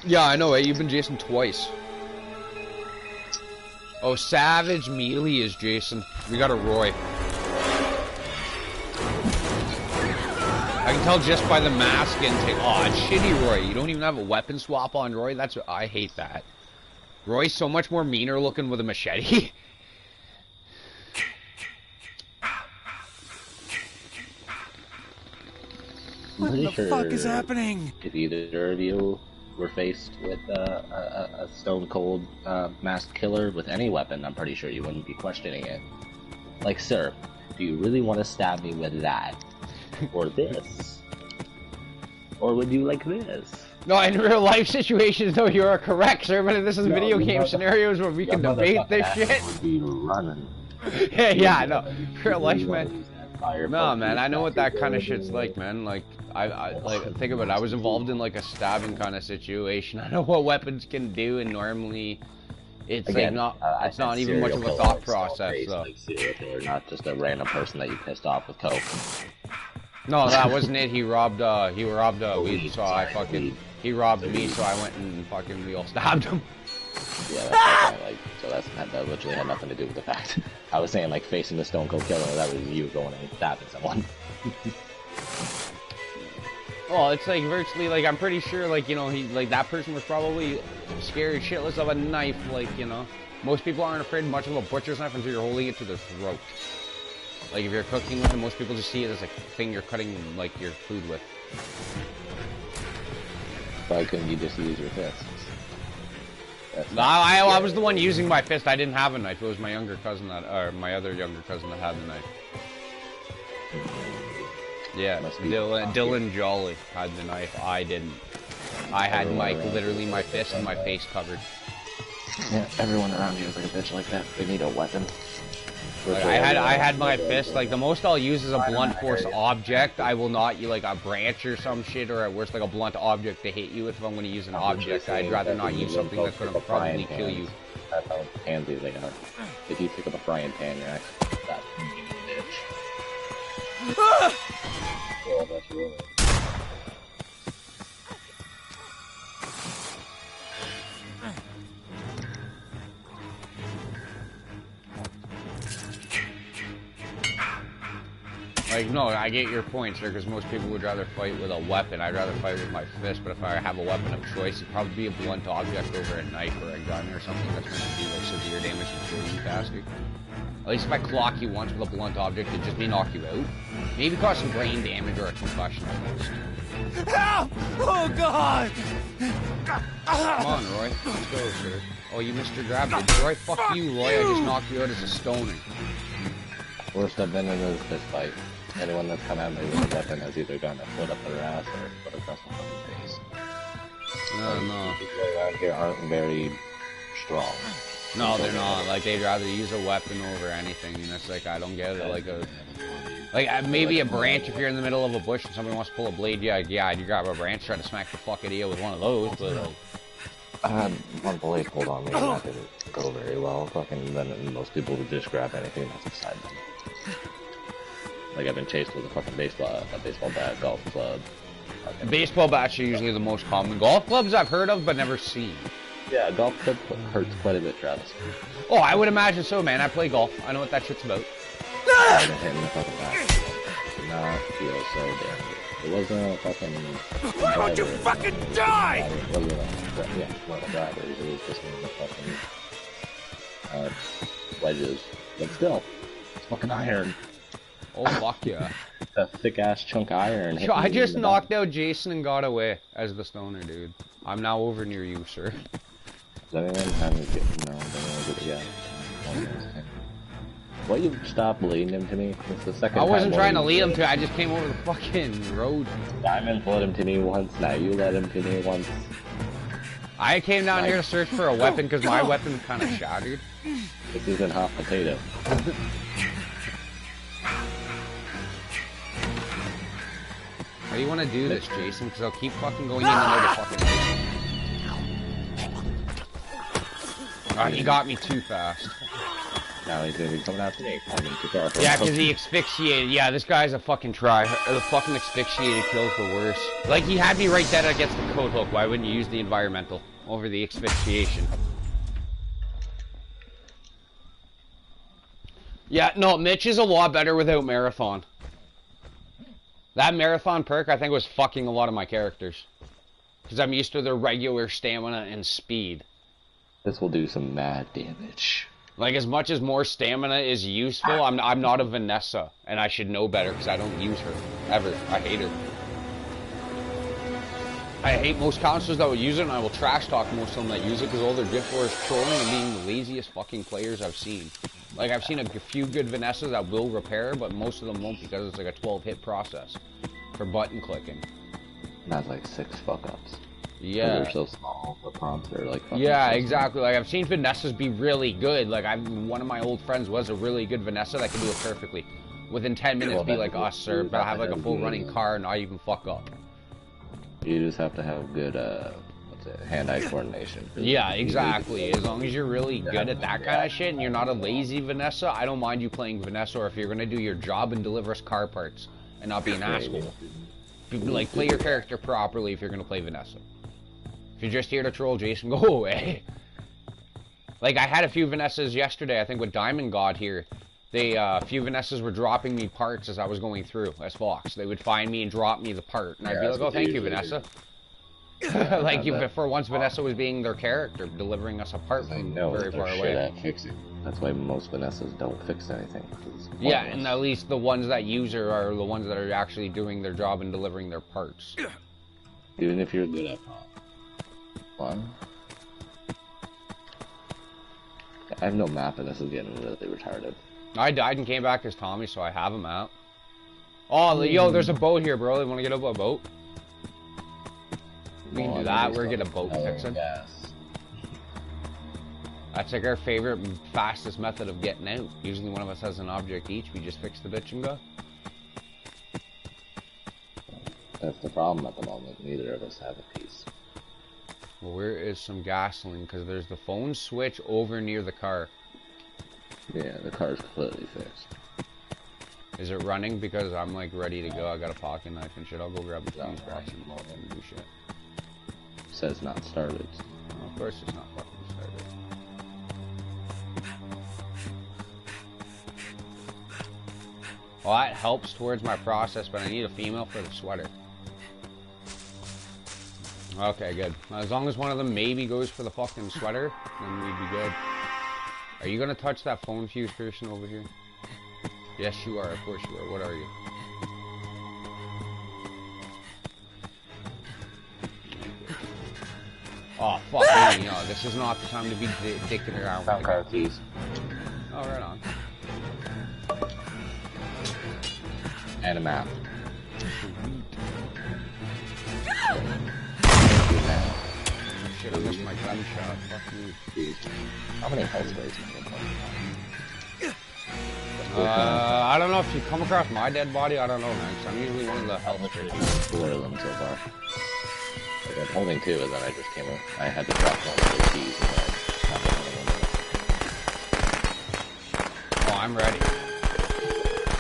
Yeah, I know. You've been Jason twice. Oh, Savage Melee is Jason. We got a Roy. I can tell just by the mask and oh, it's shitty Roy. You don't even have a weapon swap on Roy. I hate that. Roy's so much more meaner looking with a machete. What the fuck is happening? If either of you were faced with a stone cold masked killer with any weapon, I'm pretty sure you wouldn't be questioning it. Like, sir, do you really want to stab me with that? Or this? Or would you like this? No, in real life situations, though, you are correct, sir. But this is video game scenarios where we can debate this shit. Would be running. Yeah, no. Real life, man. No, man, I know what that kind of shit's like, man. Like, I like think about it. I was involved in like a stabbing kind of situation. I know what weapons can do, and normally, it's Again, like not. It's not even much of a thought process, though. Like serial killer, not just a random person that you pissed off with coke. No, that wasn't it. He robbed weed, so I fucking. He robbed me, so I went and fucking we all stabbed him. Yeah, that's my point. Like, so that literally had nothing to do with the fact. I was saying like facing the stone cold killer. That was you going and stabbing someone. Well, it's like virtually like I'm pretty sure like, you know, he like that person was probably scared shitless of a knife, like, you know. Most people aren't afraid much of a butcher's knife until you're holding it to their throat. Like if you're cooking with it, most people just see it as a thing you're cutting like your food with. Why couldn't you just use your fists? I was the one using my fist. I didn't have a knife. It was my younger cousin or my other younger cousin that had the knife. Yeah, Dylan Jolly had the knife. I didn't. I had literally my fist and my face covered. Yeah, everyone around you is like a bitch like that. They need a weapon. Like, I had my fist. Like the most I'll use is a blunt force object. I will not use like a branch or some shit, or at worst like a blunt object to hit you with. If I'm going to use an object, I'd rather not use something that's going to probably kill you. That's how handsy they are. If you pick up a frying pan, you're actually that bitch. Well, that's really. Like, no, I get your point, sir, because most people would rather fight with a weapon. I'd rather fight with my fist, but if I have a weapon of choice, it'd probably be a blunt object over a knife or a gun or something that's meant to do like severe damage and kill you faster. At least if I clock you once with a blunt object, it'd just may knock you out. Maybe cause some brain damage or a concussion at most. Help! Oh, God! Come on, Roy. Let's go, sir. Oh, you missed your grab, did you, Roy? Fuck you, Roy. I just knocked you out as a stoner. Worst I've been in is this fight. Anyone that's come at me with a weapon has either gotten a foot up their ass or a foot across my fucking face. No. People around here aren't very strong. No, they're not. Like, they'd rather use a weapon over anything, and it's like, I don't get it. Like, maybe a branch if you're in the middle of a bush and somebody wants to pull a blade, yeah, you grab a branch, try to smack the fuck out of you with one of those, but like... I had one blade pulled on me and that didn't go very well. Fucking, then most people would just grab anything that's beside them. Like, I've been chased with a fucking baseball bat, golf club. Baseball bats are usually the most common. Golf clubs I've heard of, but never seen. Yeah, golf club hurts quite a bit, Travis. Oh, I would imagine so, man. I play golf. I know what that shit's about. Hitting the fucking bat did not feel so damn good. It wasn't a fucking... Why don't you fucking die? It wasn't one of the drivers. It was just one of the fucking... wedges. But still, it's fucking iron. Oh, fuck yeah. A thick-ass chunk of iron. Yo, I just knocked out Jason and got away as the stoner, dude. I'm now over near you, sir. Does anyone have me get... No, yeah. Why you stop leading him to me? It's the second time. I wasn't trying to lead him to I just came over the fucking road. Diamond led him to me once, now you led him to me once. I came down here to search for a weapon because my weapon kind of shattered. This isn't hot potato. How do you want to do this, Jason? Because I'll keep fucking going in and out of fucking house. He got me too fast. Now he's gonna be coming after me. Yeah, because he asphyxiated. Yeah, this guy's a fucking try. The fucking asphyxiated kills the worst. Like, he had me right dead against the coat hook. Why wouldn't you use the environmental over the asphyxiation? Yeah, no, Mitch is a lot better without Marathon. That Marathon perk, I think, was fucking a lot of my characters. Because I'm used to their regular stamina and speed. This will do some mad damage. Like, as much as more stamina is useful, I'm not a Vanessa. And I should know better, because I don't use her. Ever. I hate her. I hate most counselors that would use it, and I will trash talk most of them that use it, because all they're good for is trolling and being the laziest fucking players I've seen. Like, I've seen a few good Vanessas that will repair, but most of them won't because it's like a 12-hit process for button clicking. Not like 6 fuck-ups. Yeah. They're so small, the prompts are like fucking yeah, exactly. Like, I've seen Vanessas be really good. Like, one of my old friends was a really good Vanessa that could do it perfectly. Within 10 minutes, be like, us, sir, but I have like a full running car and not even fuck up. You just have to have good, hand-eye coordination. Yeah, exactly. As long as you're really good at that kind of shit and you're not a lazy Vanessa, I don't mind you playing Vanessa, or if you're gonna do your job and deliver us car parts and not be an asshole. Like, play your character properly if you're gonna play Vanessa. If you're just here to troll Jason, go away. Like, I had a few Vanessas yesterday, I think with Diamond God here. A few Vanessas were dropping me parts as I was going through as Fox. They would find me and drop me the part, and I'd be like, oh, thank you, Vanessa. Like, for once, Vanessa was being their character, delivering us a part from very far away. At fixing. That's why most Vanessas don't fix anything. Yeah, and at least the ones that use her are the ones that are actually doing their job and delivering their parts. Even if you're good at one. I have no map, and this is getting really retarded. I died and came back as Tommy, so I have him out. Oh, yo, there's a boat here, bro. You want to get up a boat? We can do that. We're gonna get a boat fixing. Yes. That's like our favorite, fastest method of getting out. Usually one of us has an object each. We just fix the bitch and go. That's the problem at the moment. Neither of us have a piece. Well, where is some gasoline? Because there's the phone switch over near the car. Yeah, the car's completely fixed. Is it running? Because I'm like ready to go. I got a pocket knife and shit. I'll go grab the fuse box and do shit. Says not started. Well, of course it's not fucking started. Well, that helps towards my process, but I need a female for the sweater. Okay, good. As long as one of them maybe goes for the fucking sweater, then we'd be good. Are you gonna touch that phone fuse person over here? Yes, you are. Of course you are. What are you? Oh, fuck me. No, this is not the time to be dicking around. Found car keys. Oh, right on. And a map. Shit, I missed my gunshot. Fuck you. How many health rates? I don't know if you come across my dead body. I don't know, man. Cause I'm usually one of the health rates. Four of them so far. Like, I'm holding two, and then I just came up. I had to drop one of the keys, and then I got one. Oh, I'm ready.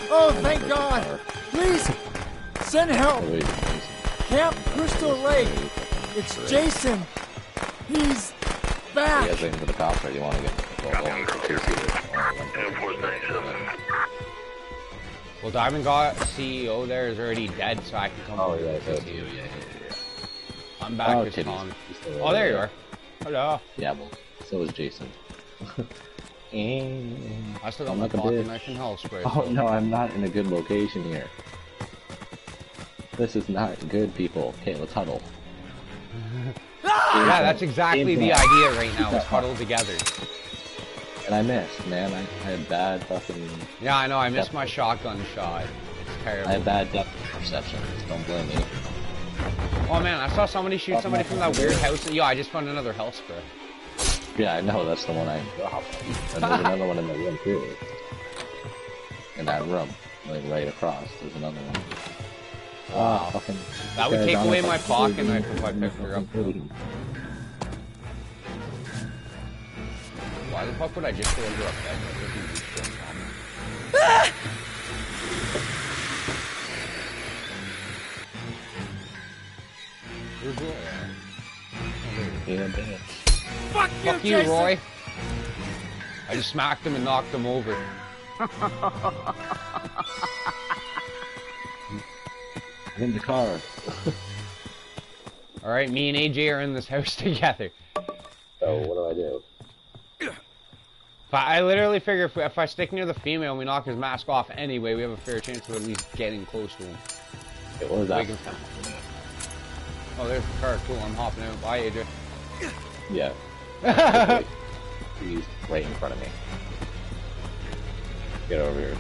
Oh, thank God! Please, send help! Oh, wait, Camp Crystal Lake. It's Jason. He's you back. guys waiting for the cops, or do you want to get Copy, I'm girl here. 497. Well, Diamond got CEO there is already dead, so I can come Oh, over yeah, to that's you. you, yeah. I'm back Oh, as titties. Tom. He's still Oh, there you there. are. Hello. Yeah, well, so is Jason. And I still got I'm my like a pocket bitch. knife and hell spray. Oh so- no, I'm not in a good location here. This is not good, people. Okay, let's huddle. Yeah, that's exactly the idea right now, is huddle together. And I missed, man. I had bad fucking... Yeah, I know, I missed my shotgun shot. It's terrible. I had bad depth perception. Just don't blame me. Oh man, I saw somebody shoot somebody from that weird house. Yo, I just found another health spray. Yeah, I know. That's the one I dropped. And there's another one in the room, too. In that room. Like, right across. There's another one. Wow. Fucking... That would this take guy's away on a my fucking pocket knife if I picked her up. Why the fuck would I just go under a bed? That doesn't do shit. Where's Roy? Yeah, bitch. Fuck you, Fuck you, Jason. Roy. I just smacked him and knocked him over. I'm in the car. Alright, me and AJ are in this house together. So, what do? But I literally figure if I stick near the female and we knock his mask off anyway, we have a fair chance of at least getting close to him. Okay, what was that? Oh, there's the car. Cool, I'm hopping out. Bye, AJ. Yeah. He's right in front of me. Get over here.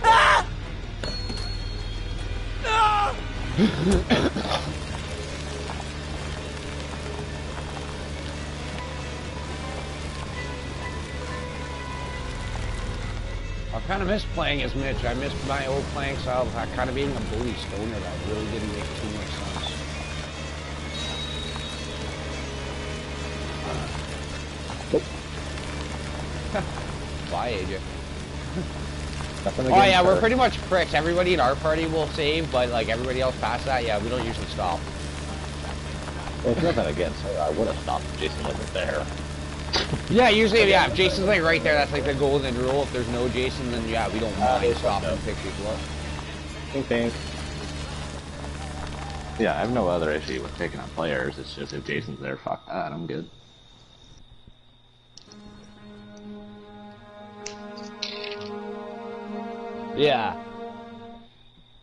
I kind of miss playing as Mitch. I missed my old playing style of kind of being a bully stoner that really didn't make too much sense. Bye, AJ. Nothing Oh yeah, against we're her. pretty much pricks. Everybody in our party will save, but like everybody else past that, yeah, we don't usually stop. Well, it's nothing against her. I would have stopped if Jason wasn't there. Yeah, usually, yeah, if Jason's like right there, that's like the golden rule. If there's no Jason, then yeah, we don't mind stopping and pick people up. Okay. Yeah, I have no other issue with picking up players. It's just if Jason's there, fuck that. I'm good. Yeah.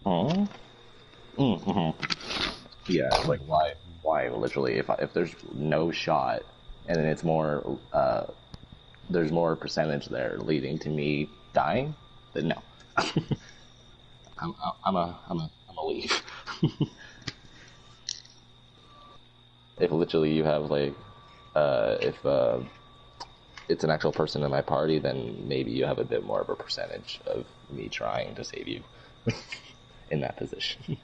Oh. Mm-hmm. Yeah, like why? Literally, if there's no shot, and then it's more, there's more percentage there leading to me dying, then no. I'm a leave. If literally you have like, if it's an actual person in my party, then maybe you have a bit more of a percentage of me trying to save you in that position.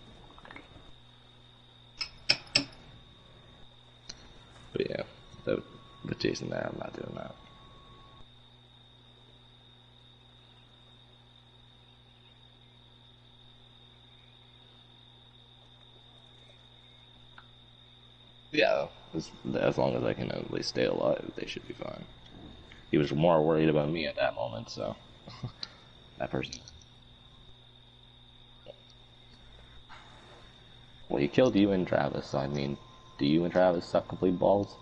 But yeah, with Jason there, I'm not doing that. Yeah, as long as I can at least stay alive, they should be fine. He was more worried about me at that moment, so that person. Well, he killed you and Travis, so I mean, do you and Travis suck complete balls?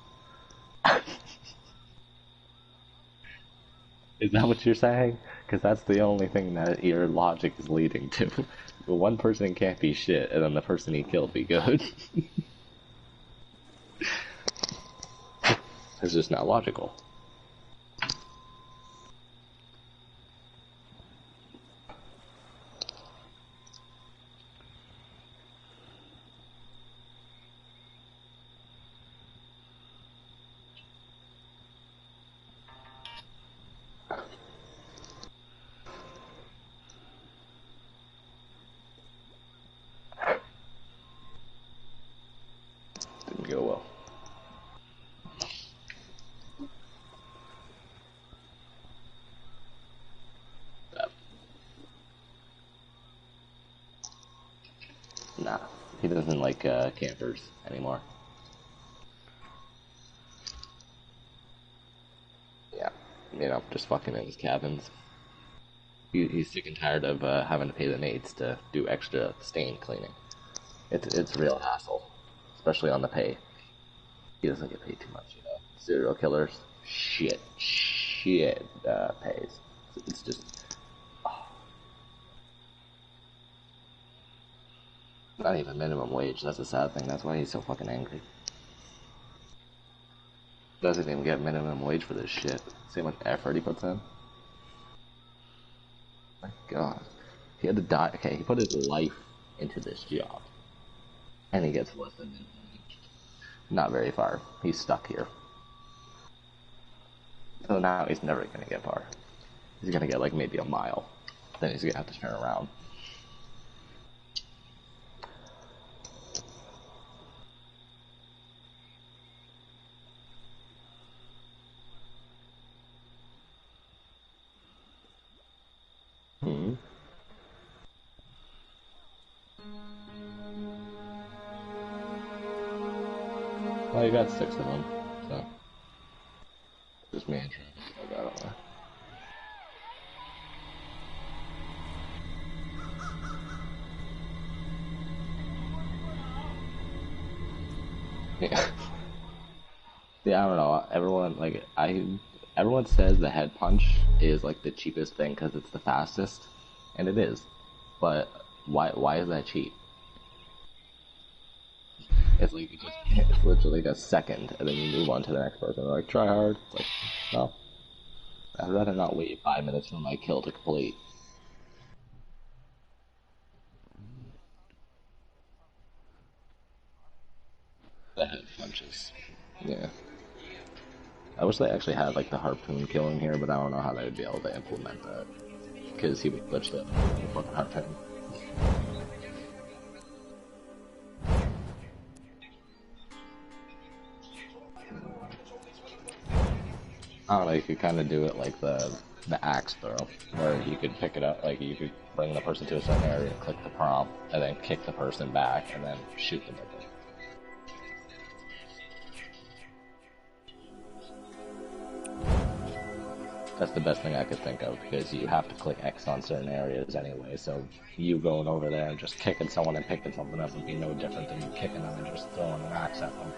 Is that what you're saying? Because that's the only thing that your logic is leading to. The one person can't be shit, and then the person he killed be good. It's just not logical. Didn't go well. Nah, he doesn't like campers anymore. Yeah, you know, just fucking in his cabins. He's sick and tired of having to pay the maids to do extra stain cleaning. It's a real hassle, especially on the pay. He doesn't get paid too much, you know. Serial killers, shit pays. It's just not even minimum wage. That's a sad thing. That's why he's so fucking angry. Doesn't even get minimum wage for this shit. See how much effort he puts in? My God, he had to die. Okay, he put his life into this job, and he gets less than minimum wage. Not very far. He's stuck here. So now he's never gonna get far. He's gonna get like maybe a mile. Then he's gonna have to turn around. Well, you got 6 of them, so just me and Travis. I got it. Yeah. Yeah, I don't know. Everyone says the head punch is like the cheapest thing because it's the fastest, and it is. But why is that cheap? It's like it's literally like a second, and then you move on to the next person. They're like, try hard. It's like, no. I'd rather not wait 5 minutes for my kill to complete. The head punches. Yeah. I wish they actually had like the harpoon kill in here, but I don't know how they would be able to implement that. Because he would glitch the fucking harpoon. I don't know, you could kind of do it like the axe throw, where you could pick it up, like you could bring the person to a certain area, click the prompt, and then kick the person back, and then shoot them with it. That's the best thing I could think of, because you have to click X on certain areas anyway, so you going over there and just kicking someone and picking something up would be no different than you kicking them and just throwing an axe at them.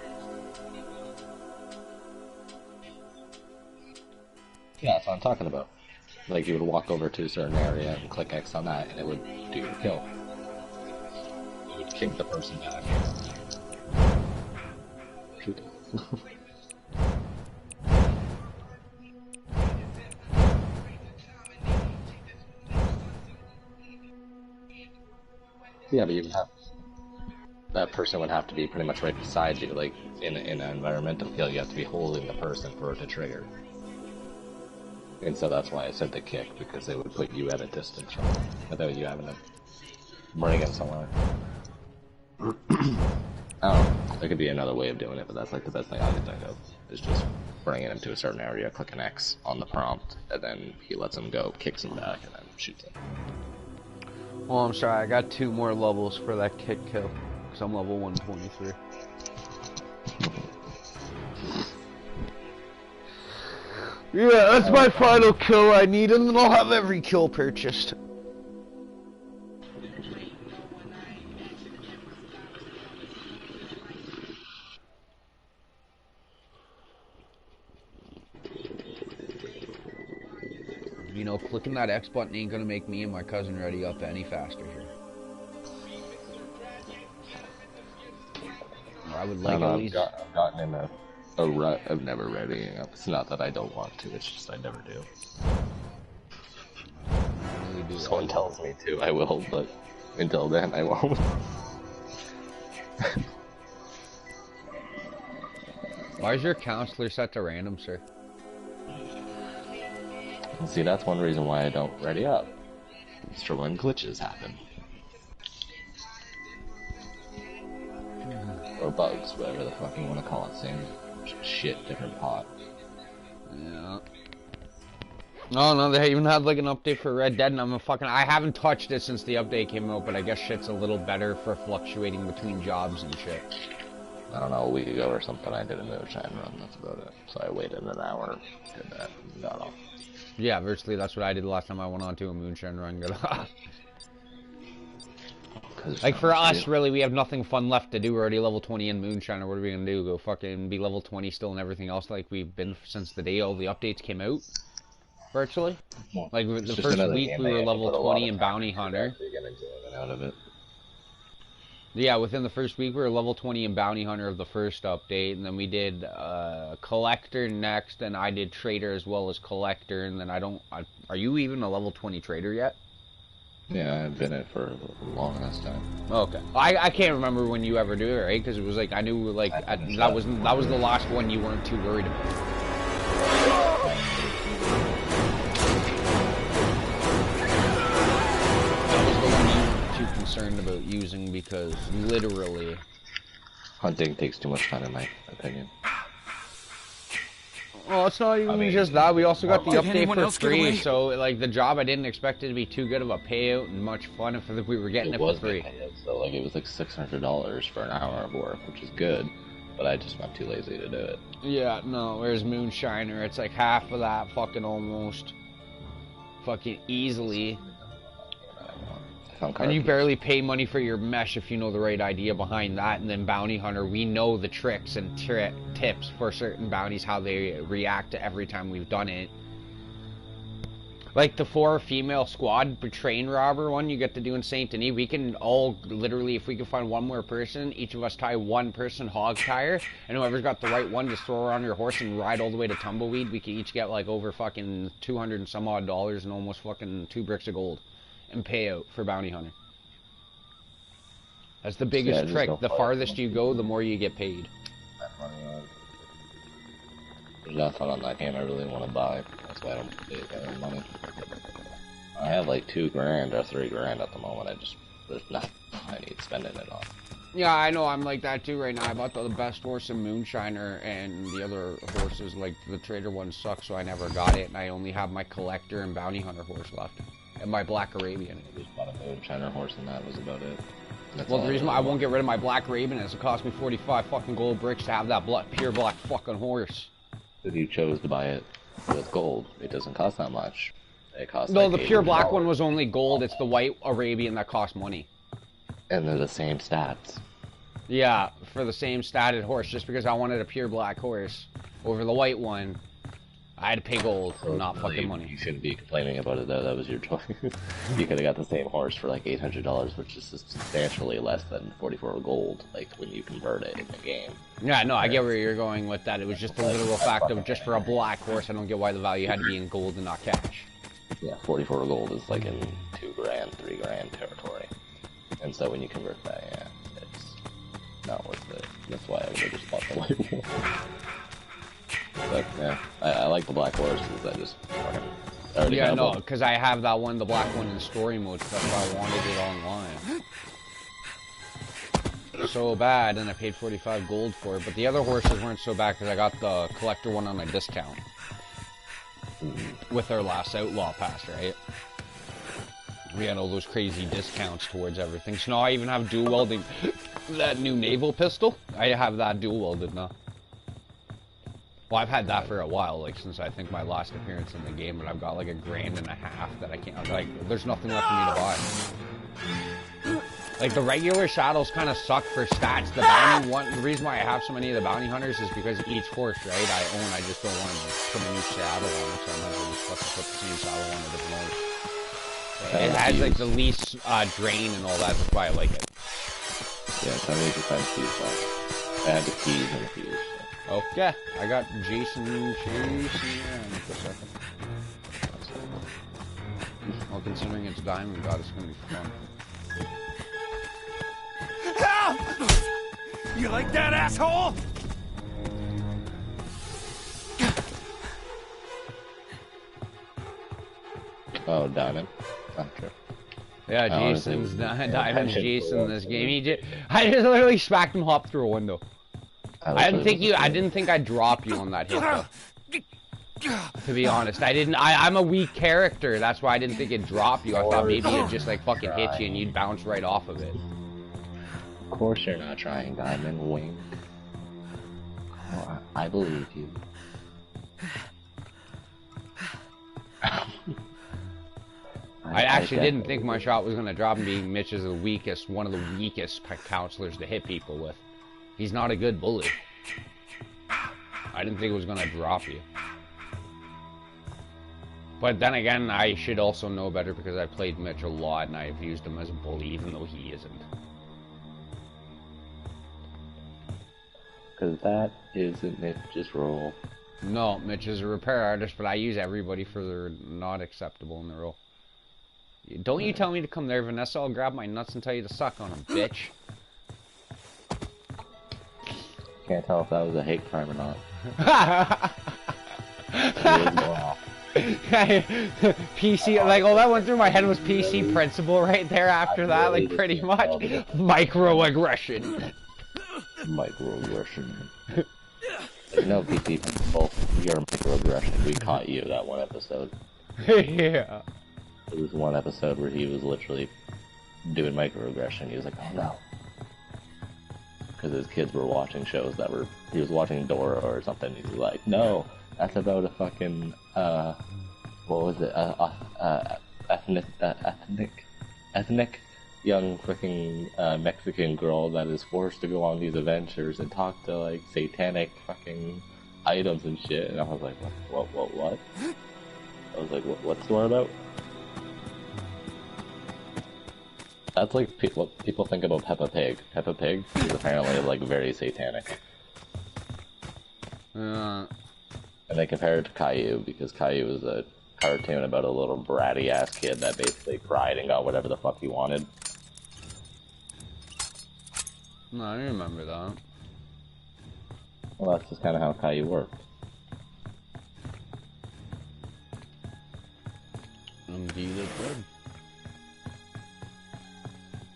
Yeah, that's what I'm talking about. Like, you would walk over to a certain area and click X on that, and it would do your kill. It would kick the person back. Shoot. Yeah, but you would have... That person would have to be pretty much right beside you. Like, in an environmental kill, you have to be holding the person for it to trigger. And so that's why I said the kick, because it would put you at a distance from it, without you having to bring him somewhere. I don't know, there could be another way of doing it, but that's like the best thing I can think of, is just bringing him to a certain area, click an X on the prompt, and then he lets him go, kicks him back, and then shoots him. Well, I'm sorry, I got 2 more levels for that kick kill, because I'm level 123. Yeah, that's my final kill I need, and then I'll have every kill purchased. You know, clicking that X button ain't gonna make me and my cousin ready up any faster here. I would like at least... I've gotten in a rut of never readying up. It's not that I don't want to, it's just I never do. If someone tells me to, I will, but until then, I won't. Why is your counselor set to random, sir? See, that's one reason why I don't ready up. It's for when glitches happen. Or bugs, whatever the fuck you want to call it. Same shit, different pot. Yeah. Oh no, they even had like an update for Red Dead, and I haven't touched it since the update came out, but I guess shit's a little better for fluctuating between jobs and shit. I don't know, a week ago or something, I did a moonshine run, that's about it. So I waited an hour, did that, and got off. Yeah, virtually that's what I did the last time I went on to a moonshine run, got off. Like for us, really, we have nothing fun left to do. We're already level 20 in Moonshiner. What are we gonna do? Go fucking be level 20 still and everything else like we've been since the day all the updates came out? Virtually? Like the first week we were level 20 in Bounty Hunter. Out of it. Yeah, within the first week we were level 20 in Bounty Hunter of the first update, and then we did Collector next, and I did Trader as well as Collector, and then are you even a level 20 Trader yet? Yeah, I've been it for a long ass time. Okay, I can't remember when you ever do it, right? Because it was like I knew like that was the last one you weren't too worried about. That was the one you weren't too concerned about using because literally hunting takes too much time in my opinion. Well, it's not even just that. We also got the update for free, so like the job, I didn't expect it to be too good of a payout and much fun if we were getting it for free. So like it was like $600 for an hour of work, which is good, but I just got too lazy to do it. Yeah, no. Whereas Moonshiner, it's like half of that, fucking almost, fucking easily. And you barely pay money for your mesh if you know the right idea behind that. And then Bounty Hunter, we know the tricks and tips for certain bounties, how they react to every time we've done it. Like the 4 female squad train robber one you get to do in Saint Denis, we can all literally, if we can find one more person, each of us tie one person hog tire, and whoever's got the right one, just throw her on your horse and ride all the way to Tumbleweed. We can each get like over fucking $200 and some odd and almost fucking 2 bricks of gold. And payout for Bounty Hunter. That's the biggest trick. The farthest you go, the more you get paid. There's nothing on that game I really want to buy. That's why I don't pay any money. I have like $2 grand or $3 grand at the moment. There's nothing I need spending it on. Yeah, I know. I'm like that too right now. I bought the best horse in Moonshiner, and the other horses, like the Trader one, sucks, so I never got it. And I only have my Collector and Bounty Hunter horse left. And my Black Arabian. I just bought a Moonshiner horse and that was about it. Well, the reason why I won't get rid of my Black Arabian is it cost me 45 fucking gold bricks to have that pure black fucking horse. If you chose to buy it with gold, it doesn't cost that much. It costs No, like the pure black one was only gold. It's the white Arabian that cost money. And they're the same stats. Yeah, for the same statted horse. Just because I wanted a pure black horse over the white one, I had to pay gold, so not really, fucking money. You shouldn't be complaining about it though, that was your choice. You could have got the same horse for like $800, which is substantially less than 44 gold, like when you convert it in the game. Yeah, no, I get where you're going with that. It was just the literal fact of just for a black horse, I don't get why the value had to be in gold and not cash. Yeah, 44 gold is like in $2 grand, $3 grand territory. And so when you convert that, yeah, it's not worth it. That's why I would have just bought the white one. But yeah, I like the black horses. I just already yeah, have no, one. because I have that one, the black one in story mode. That's why I wanted it online. So bad, and I paid 45 gold for it. But the other horses weren't so bad because I got the collector one on a discount with our last outlaw pass, right? We had all those crazy discounts towards everything. So now I even have dual welding. That new naval pistol, I have that dual welded now. Well, I've had that for a while, like, since I think my last appearance in the game, but I've got like $1.5 grand that I can't, like, there's nothing left for me to buy. Like, the regular saddles kind of suck for stats. The bounty one, the reason why I have so many of the bounty hunters is because each horse, right, I own, I just don't want to put a new saddle on it, so I might as well just fucking put the same saddle on a different horse. It has, like, the least drain and all that, that's why I like it. Yeah, tell me if you find keys box. I had the keys and the keys. So. Okay, I got Jason chasing around for a second. Well, considering it's Diamond God, it's gonna be fun. Help! You like that, asshole? Oh, Diamond. Oh, true. Yeah, Jason's Diamond's Jason in this game. I just literally smacked him hop through a window. I didn't think I'd drop you on that hit though. To be honest, I'm a weak character. That's why I didn't think it'd drop you. I thought maybe it'd just like fucking hit you and you'd bounce right off of it. Of course you're not trying, Diamond. Wing. Oh, I believe you. I actually didn't think my shot was gonna drop him, being Mitch is one of the weakest counselors to hit people with. He's not a good bully. I didn't think it was gonna drop you. But then again, I should also know better because I played Mitch a lot and I've used him as a bully even though he isn't. Because that isn't Mitch's role. No, Mitch is a repair artist, but I use everybody for their not acceptable in the role. Don't you tell me to come there, Vanessa. I'll grab my nuts and tell you to suck on them, bitch. Can't tell if that was a hate crime or not. PC, like, all that went through my head was PC principle right there after that, like, pretty much. Microaggression. Microaggression. No, PC principle. You're a microaggression. We caught you that one episode. Yeah. It was one episode where he was literally doing microaggression. He was like, oh no. Because his kids were watching shows that were... He was watching Dora or something. He was like, no, that's about a fucking... what was it? Ethnic young freaking Mexican girl that is forced to go on these adventures and talk to, like, satanic fucking items and shit. And I was like, what? I was like, what's Dora about? That's like what people think about Peppa Pig. Peppa Pig is apparently like very satanic. And they compare it to Caillou because Caillou is a cartoon about a little bratty ass kid that basically cried and got whatever the fuck he wanted. No, I remember that. Well, that's just kind of how Caillou worked. Indeed it did.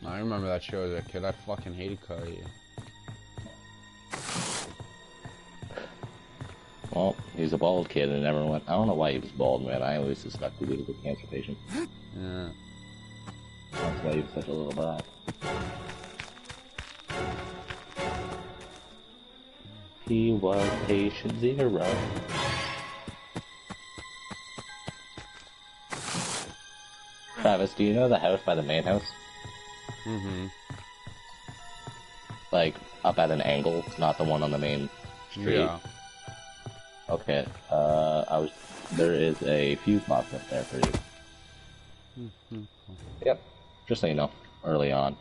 I remember that show as a kid. I fucking hated Caillou. Well, he's a bald kid and everyone went, I don't know why he was bald, man. I always suspected he was a cancer patient. Yeah. That's why he was such a little brat. He was patient zero. Travis, do you know the house by the main house? Mm-hmm. Like, up at an angle, not the one on the main street? Yeah. Okay, there is a fuse box up there for you. Yep, just so you know, early on.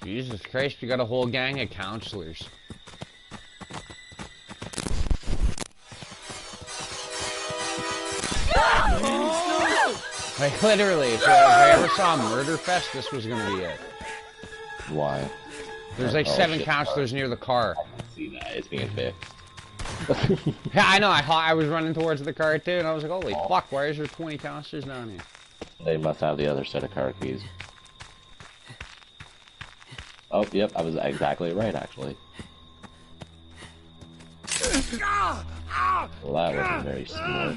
Jesus Christ, we got a whole gang of counselors. Like, literally, if I ever saw a murder fest, this was gonna be it. Why? There's like 7 counselors near the car. I can see that, it's being fixed. Yeah, I know, I was running towards the car too, and I was like, holy fuck, why is there 20 counselors down here? They must have the other set of car keys. Oh, yep, I was exactly right, actually. Well, that wasn't very smart.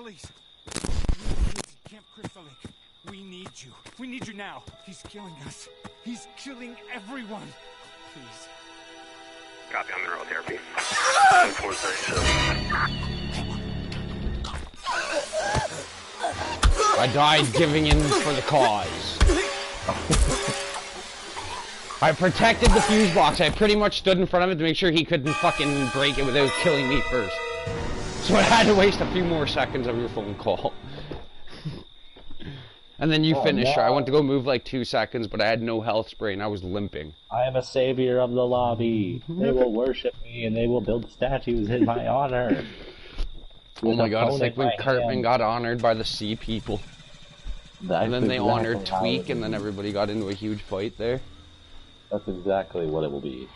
police. Kids at Camp Crystal Lake. We need you. We need you now. He's killing us. He's killing everyone. Please. Copy, I'm in neural therapy. 437. I died giving in for the cause. I protected the fuse box. I pretty much stood in front of it to make sure he couldn't fucking break it without killing me first. So I had to waste a few more seconds of your phone call. And then you finished. No. I went to go move like 2 seconds, but I had no health spray and I was limping. I am a savior of the lobby. They will worship me and they will build statues in my honor. Oh my god, it's like when Cartman hand. got honored by the sea people. That's And then they exactly honored how Tweak, it and then is. everybody got into a huge fight there. That's exactly what it will be.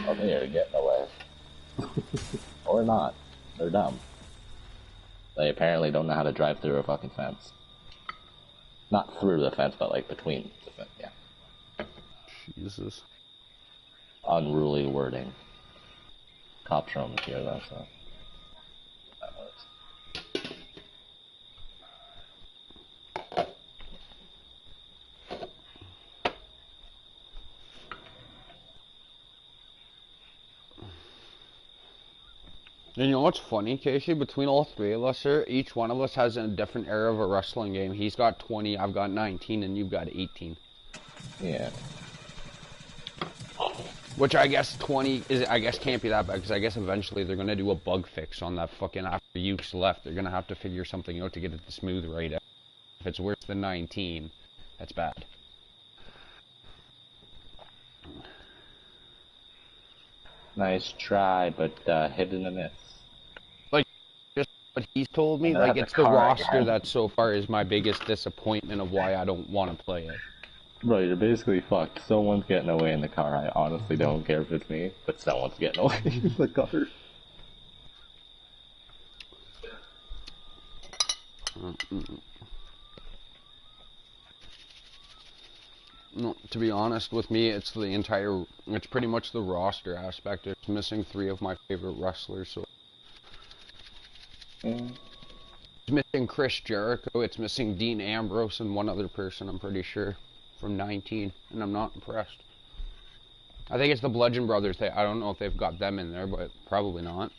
Oh, they're getting away. Or not. They're dumb. They apparently don't know how to drive through a fucking fence. Not through the fence, but like between the fence, yeah. Jesus. Unruly wording. Cops are almost here though, so that works. And you know what's funny, Casey? Between all three of us here, each one of us has a different era of a wrestling game. He's got 20, I've got 19, and you've got 18. Yeah. Which I guess 20 is, I guess can't be that bad, because I guess eventually they're gonna do a bug fix on that fucking, after Yuke's left, they're gonna have to figure something out to get it to smooth right out. If it's worse than 19, that's bad. Nice try, but hit and a miss. Just what he's told me, And like, that's it's a the car roster again. that so far is my biggest disappointment of why I don't want to play it. Bro, you're basically fucked. Someone's getting away in the car. I honestly don't care if it's me, but someone's getting away in the car. No, to be honest with me, it's it's pretty much the roster aspect. It's missing 3 of my favorite wrestlers, so. Mm. It's missing Chris Jericho, it's missing Dean Ambrose, and one other person, I'm pretty sure, from 19, and I'm not impressed. I think it's the Bludgeon Brothers. I don't know if they've got them in there, but probably not.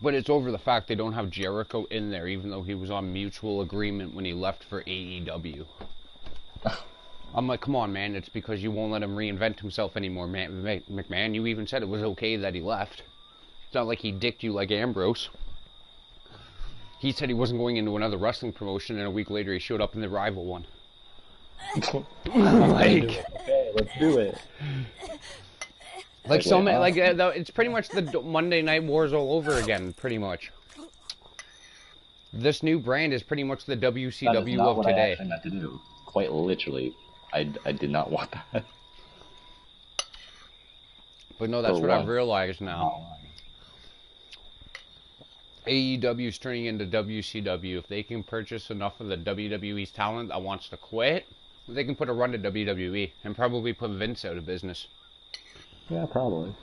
But it's over the fact they don't have Jericho in there, even though he was on mutual agreement when he left for AEW. I'm like, come on, man, it's because you won't let him reinvent himself anymore, man. McMahon, you even said it was okay that he left. It's not like he dicked you like Ambrose. He said he wasn't going into another wrestling promotion, and a week later he showed up in the rival one. Like, Okay, let's do it. like so many, Wait, like it's pretty much the Monday Night Wars all over again, pretty much. This new brand is pretty much the That is WCW not of what I today. actually meant to do. Quite literally, I did not want that. But no, that's For what I've once. realized now. Oh, AEW is turning into WCW. If they can purchase enough of the WWE's talent that wants to quit, they can put a run to WWE and probably put Vince out of business. yeah, probably.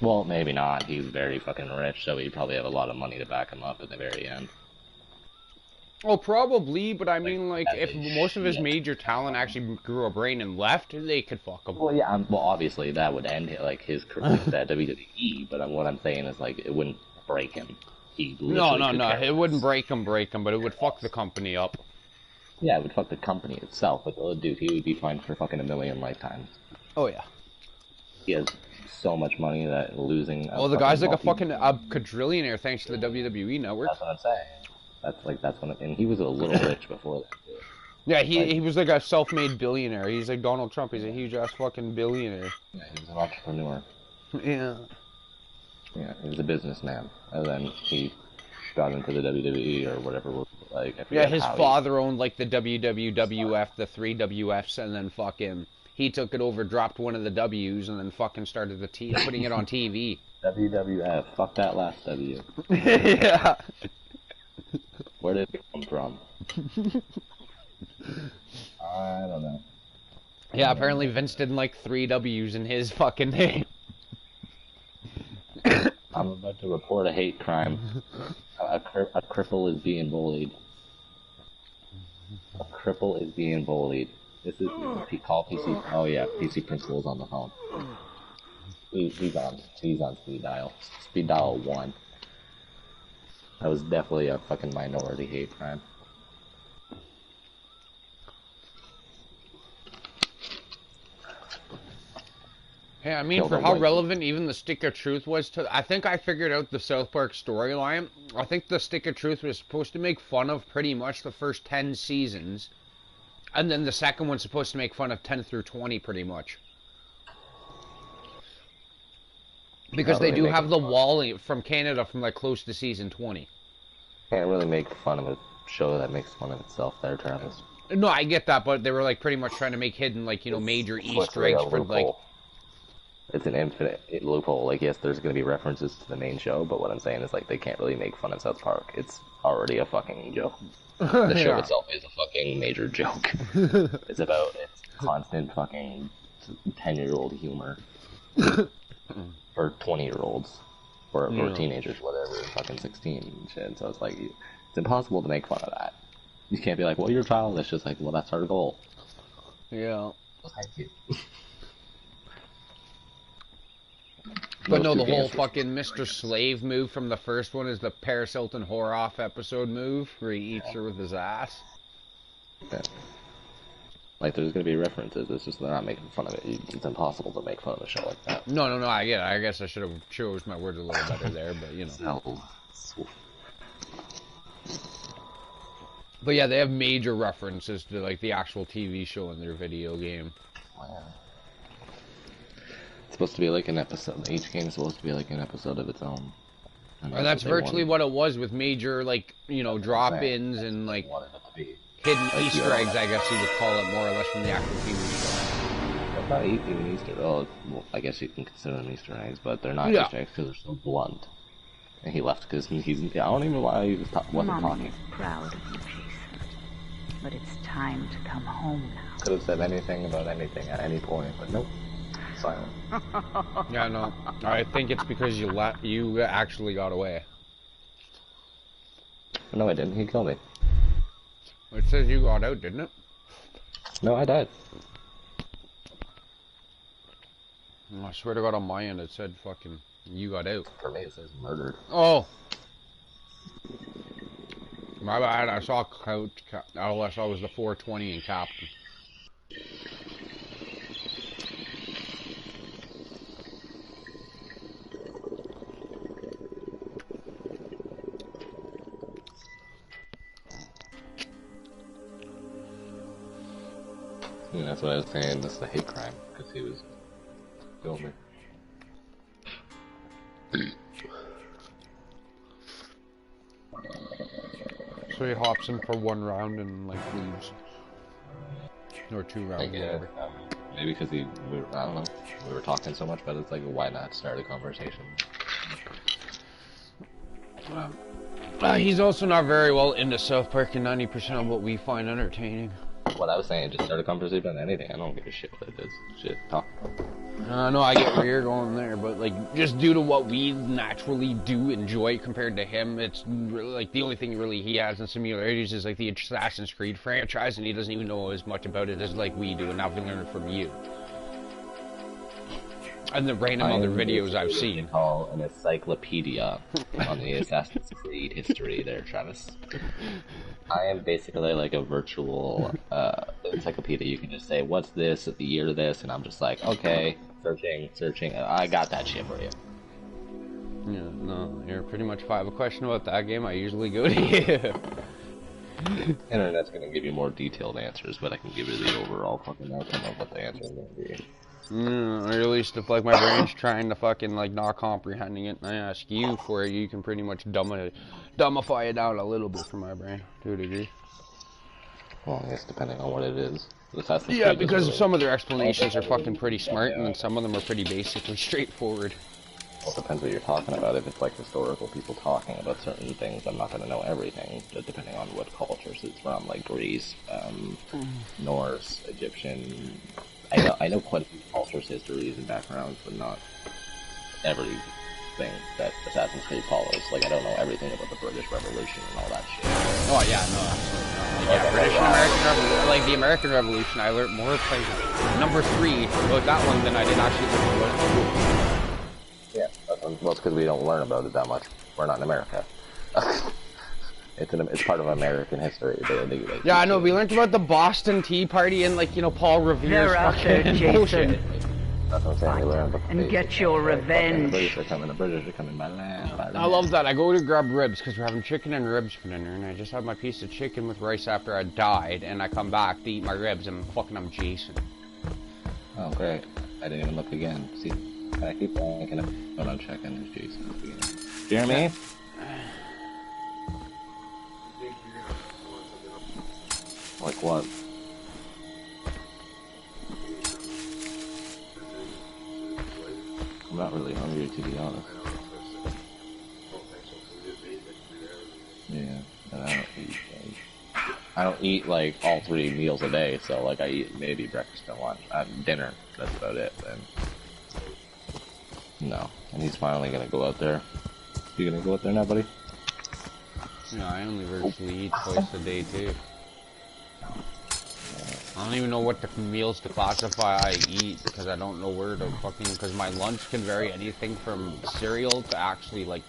Well, maybe not. He's very fucking rich, so he'd probably have a lot of money to back him up at the very end. Oh, probably, but I mean, like, if as most of his shit. major talent actually grew a brain and left, they could fuck him. Well, yeah, well, obviously that would end like his career at WWE, but what I'm saying is, like, it wouldn't break him. He No, literally could care it less. wouldn't break him, but it would fuck the company up. Yeah, it would fuck the company itself, but dude, he would be fined for fucking 1 million lifetimes. Oh, yeah. He has so much money that losing. Well, the guy's like a fucking quadrillionaire thanks to the WWE network. That's what I'm saying. That's when, and he was a little rich before that. Too. Yeah, he was like a self-made billionaire. He's like Donald Trump. He's a huge-ass fucking billionaire. Yeah, he was an entrepreneur. Yeah. Yeah, he was a businessman, and then he got into the WWE or whatever. Like, I Yeah, forget his how father owned like the WWF, the 3 WFs, and then fucking he took it over, dropped one of the W's, and then fucking started putting it on TV. WWF. Fuck that last W. Yeah. Where did it come from? I don't know. Yeah, apparently Vince didn't like 3 W's in his fucking name. I'm about to report a hate crime. A cripple is being bullied. A cripple is being bullied. This is call PC. Oh yeah, PC principal's on the phone. He's on speed dial. Speed dial 1. That was definitely a fucking minority hate crime. Hey, I mean, for how relevant even the Stick of Truth was to... I think I figured out the South Park storyline. I think the Stick of Truth was supposed to make fun of pretty much the first 10 seasons. And then the second one's supposed to make fun of 10 through 20, pretty much. Because they do have the wall from Canada from, like, close to season 20. Can't really make fun of a show that makes fun of itself there, Travis. No, I get that, but they were, like, pretty much trying to make hidden, like, you know, major Easter eggs for, like... It's an infinite loophole. Like, yes, there's going to be references to the main show, but what I'm saying is, like, they can't really make fun of South Park. It's already a fucking joke. The show itself is a fucking major joke. It's constant fucking 10-year-old humor. Or 20-year-olds. Or teenagers, whatever, fucking 16 and shit. So it's like, it's impossible to make fun of that. You can't be like, well, you're childish. It's just like, well, that's our goal. Yeah. Well, thank you. But no, the whole fucking Mr. Slave move from the first one is the Paris Hilton Horror-Off episode move, where he eats her with his ass. Yeah. Like, there's gonna be references, it's just they're not making fun of it. It's impossible to make fun of a show like that. No, I get it. I guess I should have chose my words a little better there, but, you know. But yeah, they have major references to, like, the actual TV show in their video game. Wow. It's supposed to be like an episode. Each game is supposed to be like an episode of its own. And that's virtually what it was, with major, like, you know, drop-ins and, like, hidden Easter eggs, I guess you would call it, more or less, from the actual TV show. It's not even Easter. Well, I guess you can consider them Easter eggs, but they're not Easter eggs because they're so blunt. And he left because he's... I don't even know why he wasn't talking. Is proud of you, Jason. But it's time to come home now. Could have said anything about anything at any point, but nope. Silent. Yeah, no. I think it's because you actually got away. No, I didn't. He killed me. It says you got out, didn't it? No, I died. I swear to God, on my end it said fucking you got out. For me, it says murdered. Oh. My bad. I saw Coach. All I saw was the 420 and Captain. And that's what I was saying, that's the hate crime, because he was filming. So he hops in for 1 round and, like, leaves. Or 2 rounds, whatever. Maybe because I don't know, we were talking so much, but it's like, why not start a conversation? He's also not very well into South Park and 90% of what we find entertaining. What I was saying, just start a conversation about anything. I don't give a shit what it is. Shit, talk. No, I get where you're going there, but, like, just due to what we naturally do enjoy compared to him, it's really, like, the only thing really he has in similarities is, like, the Assassin's Creed franchise, and he doesn't even know as much about it as, like, we do, and I've learned from you. And the random other videos I've seen. Call an encyclopedia on the Assassin's Creed history there, Travis. I am basically like a virtual encyclopedia. You can just say, what's this, at the year of this, and I'm just like, okay, searching, I got that shit for you. Yeah, no, you're pretty much if I have a question about that game, I usually go to you. Internet's gonna give you more detailed answers, but I can give you the overall fucking outcome of what the answer is gonna be. Or at least if, like, my brain's trying to fucking, like, not comprehending it, and I ask you for it, you can pretty much dumbify it down a little bit for my brain, to a degree. Well, I guess depending on what it is. Yeah, because some of their explanations are fucking pretty smart, and then some of them are pretty basically straightforward. Well, it depends what you're talking about. If it's, like, historical people talking about certain things, I'm not gonna know everything, depending on what cultures it's from, like Greece, Norse, Egyptian, I know quite a few cultures, histories, and backgrounds, but not everything that Assassin's Creed follows. Like, I don't know everything about the British Revolution and all that shit. Oh yeah, no, absolutely not. Like, yeah, British and American Revolution, like the American Revolution, I learned more like number 3 about that one than I did actually learn about school. Yeah, well, it's because we don't learn about it that much. We're not in America. It's part of American history. They Yeah, I know. We learned about the Boston Tea Party and, like, you know, Paul Revere's fucking bullshit. That's what I'm saying. We learn about And get your revenge. The British are coming, my land. I love that. I go to grab ribs because we're having chicken and ribs for dinner, and I just had my piece of chicken with rice after I died, and I come back to eat my ribs, and I'm Jason. Oh, great. I didn't even look again. See, I keep thinking of when I'm checking there's Jason at the beginning. Jeremy? Like what? I'm not really hungry, to be honest. Yeah, and I don't eat like all 3 meals a day, so like I eat maybe breakfast and lunch, dinner. That's about it. Then no, and he's finally gonna go out there. You gonna go out there now, buddy? No, I only virtually eat twice a day too. I don't even know what the meals to classify I eat because I don't know where to fucking, because my lunch can vary anything from cereal to actually like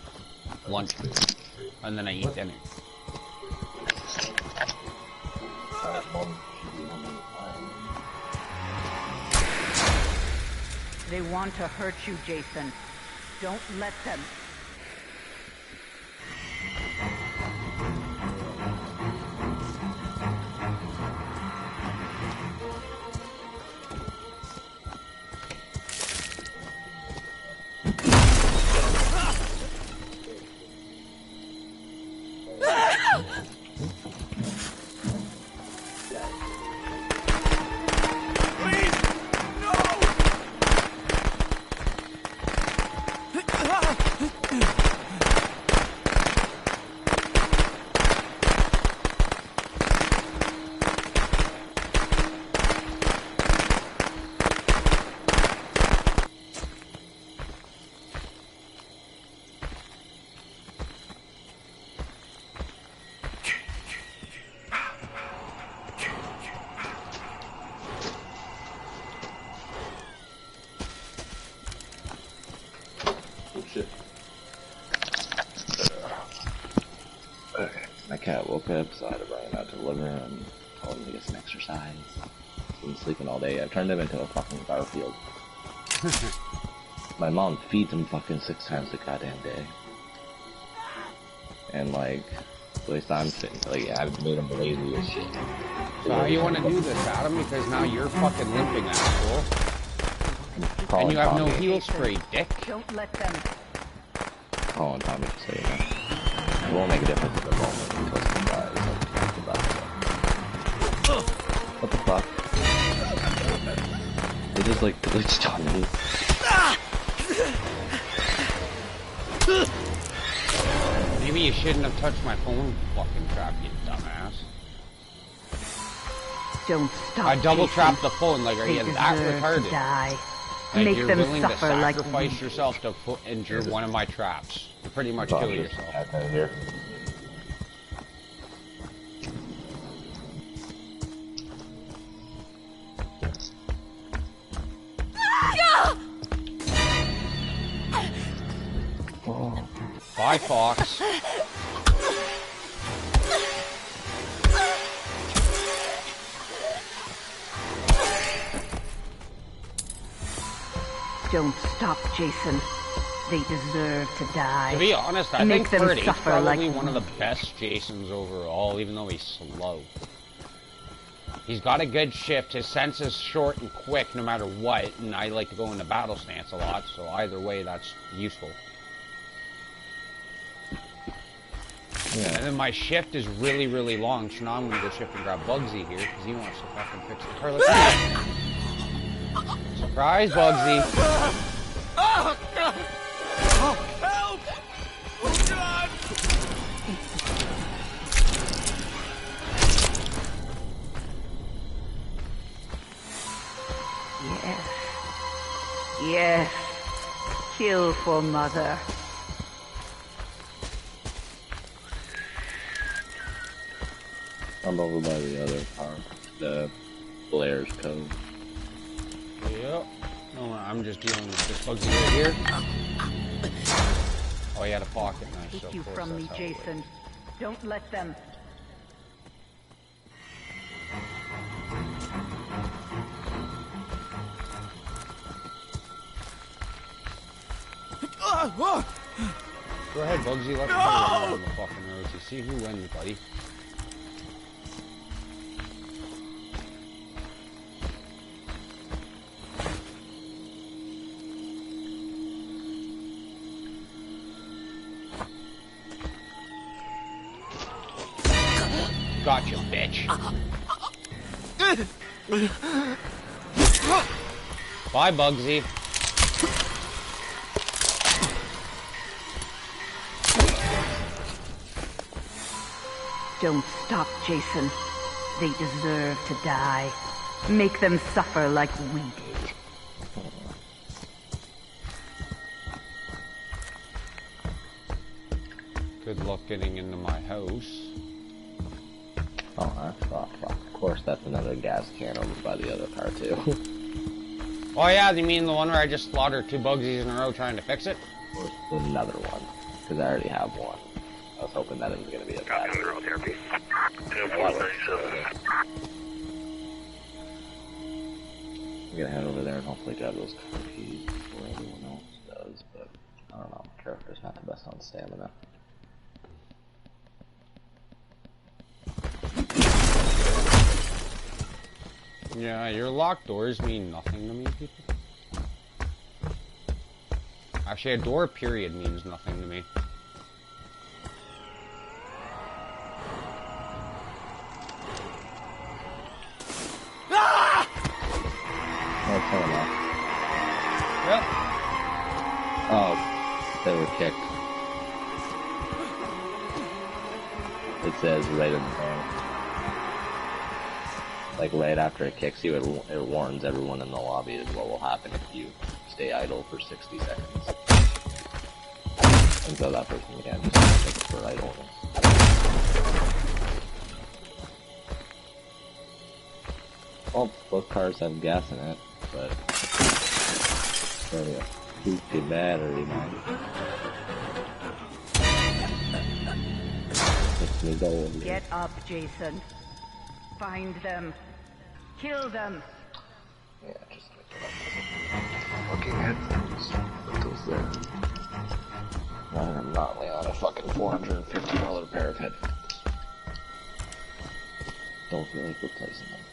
lunch food, and then I eat dinner. They want to hurt you, Jason. Don't let them. My cat woke up, so I had to bring him out to the living room and told him to get some exercise. He's been sleeping all day. I've turned him into a fucking Garfield. My mom feeds him fucking 6 times a goddamn day. And like, at least I'm sitting, like, I've made him lazy as shit. So how you want to do this, Adam? Because now you're fucking limping, asshole. And you have no heel spray, dick. Don't let them. Calling Tommy to say that. It won't make a difference at the moment until he dies. What the fuck? They just like glitched on me. Maybe you shouldn't have touched my phone fucking trap, you dumbass. Don't stop. I double Jason. trapped the phone, like, are They you that deserve retarded? to die. Like, Make you're them willing to suffer like sacrifice we. yourself to injure one of my traps. To pretty much kill yourself. Here. Bye, Fox. Don't stop, Jason. They deserve to die. To be honest, I Make think them Freddy's suffer probably like one of the best Jasons overall, even though he's slow. He's got a good shift, his sense is short and quick no matter what, and I like to go into battle stance a lot, so either way that's useful. Yeah. And then my shift is really, really long, so now I'm gonna go shift and grab Bugsy here, because he wants to fucking fix the toilet. Surprise, Bugsy! Oh, God! Oh, help! Oh, God! Kill for Mother. I'm over by the other car. The Blair's Cove. Yep. No, I'm just dealing with this Bugsy right here. Oh, he had a pocket knife. Take So you of course from me, that's how it Jason. works. Don't let them. Go ahead, Bugsy. Let me on the fucking roads. You see who wins, buddy. Gotcha, bitch. Bye, Bugsy. Don't stop, Jason. They deserve to die. Make them suffer like we did. Good luck getting into my house. Oh, that's fuck. Of course, that's another gas can over by the other car, too. Oh yeah, you mean the one where I just slaughtered 2 Bugsies in a row trying to fix it? Or another one. Because I already have one. I was hoping that it was going to be a Copy, bad I'm in roll therapy. 10-497. I'm going to head over there and hopefully grab those car keys before everyone else does, but I don't know. My character's not the best on stamina. Yeah, your locked doors mean nothing to me, people. Actually, a door period means nothing to me. Oh, fair enough. Yep. Oh, they were kicked. It says right in there. Like right after it kicks you, it warns everyone in the lobby is what will happen if you stay idle for 60 seconds. And so that person can just take it for idleness. Well, both cars have gas in it, but it's only a stupid battery, man. Makes me go over. Get up, Jason. Find them. Kill them. Yeah, just make it up. Fucking headphones. Put those there. I'm not laying on a fucking $450 pair of headphones. Don't feel like replacing them.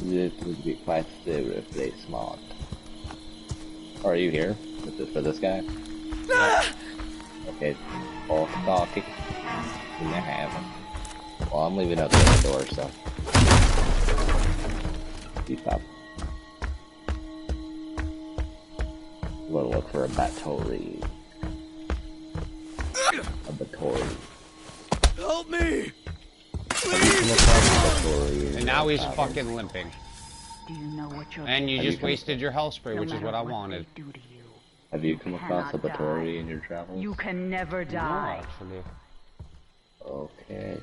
This would be quite the replacement. Are you here? For this guy? Okay. Off talking. You may have it. Well, I'm leaving out the other door, so. Keep up. I'm gonna look for a Battery. A Battery. Help me! And now he's fucking limping. Do you know what you're And you Have just you wasted your health spray, no which is matter what I they wanted. do to you, Have you come across a cannot Battery die. in your travels? You can never No, die. actually. Okay.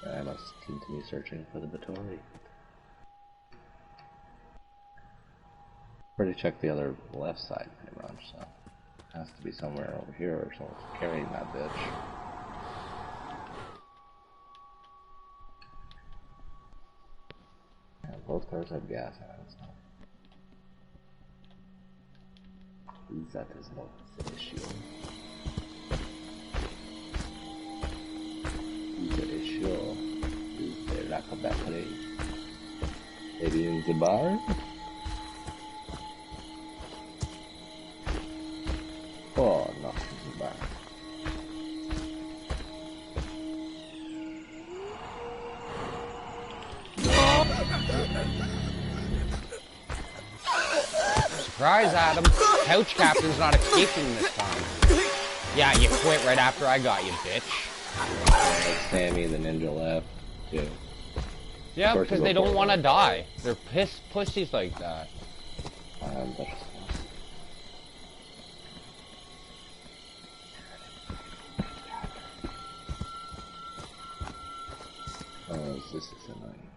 I must continue searching for the Battery. Already checked the other left side pretty much, so it has to be somewhere over here or someone's carrying that bitch. Yeah, both cars have gas in it, so. That is not the issue. The issue is the lack of battery. Maybe in the bar? Oh, not in the bar. Surprise, Adam. Couch Captain's not escaping this time. Yeah, you quit right after I got you, bitch. Like Sammy the Ninja left, too. Yeah, because they don't want to die. They're pussies like that. Oh, this is annoying.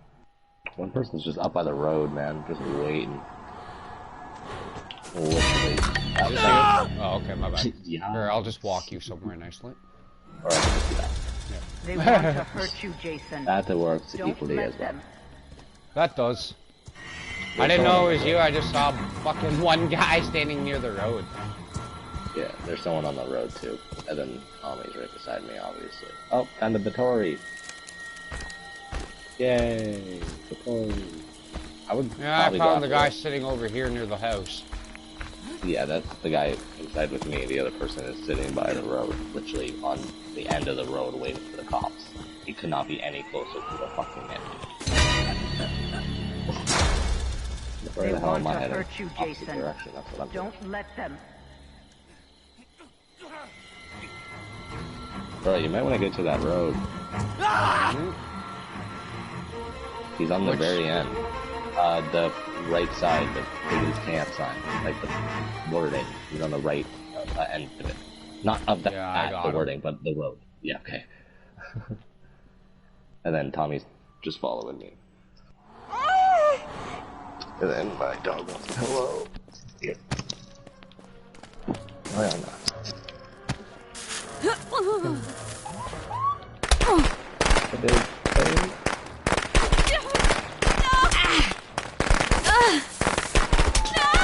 One person's just up by the road, man, just waiting. Literally. Oh, okay, my bad. Yeah. Here, I'll just walk you somewhere nicely. Or I can just do that. They want to hurt you, Jason. That works Don't equally let as well. them. That does. I didn't know it was you, I just saw fucking one guy standing near the road. Yeah, there's someone on the road too. And then Tommy's right beside me, obviously. Oh, and the Vittori. Yay, Vittori. I would Yeah, I probably found the go guy after sitting over here near the house. him. Yeah, that's the guy inside with me. The other person is sitting by the road, literally on the end of the road waiting for the cops. He could not be any closer to the fucking end. Where They the hell want am I to heading? hurt you, Opposite Jason. direction, that's what I'm doing. Don't let them. Bro, you might want to get to that road. He's on the very end. The right side, the biggest camp sign, like the wording. He's on the right end of it. Not of the, Yeah, I got the him. wording, but the road. Yeah, okay. And then Tommy's just following me. And then my dog wants a hello. Here. Why am I?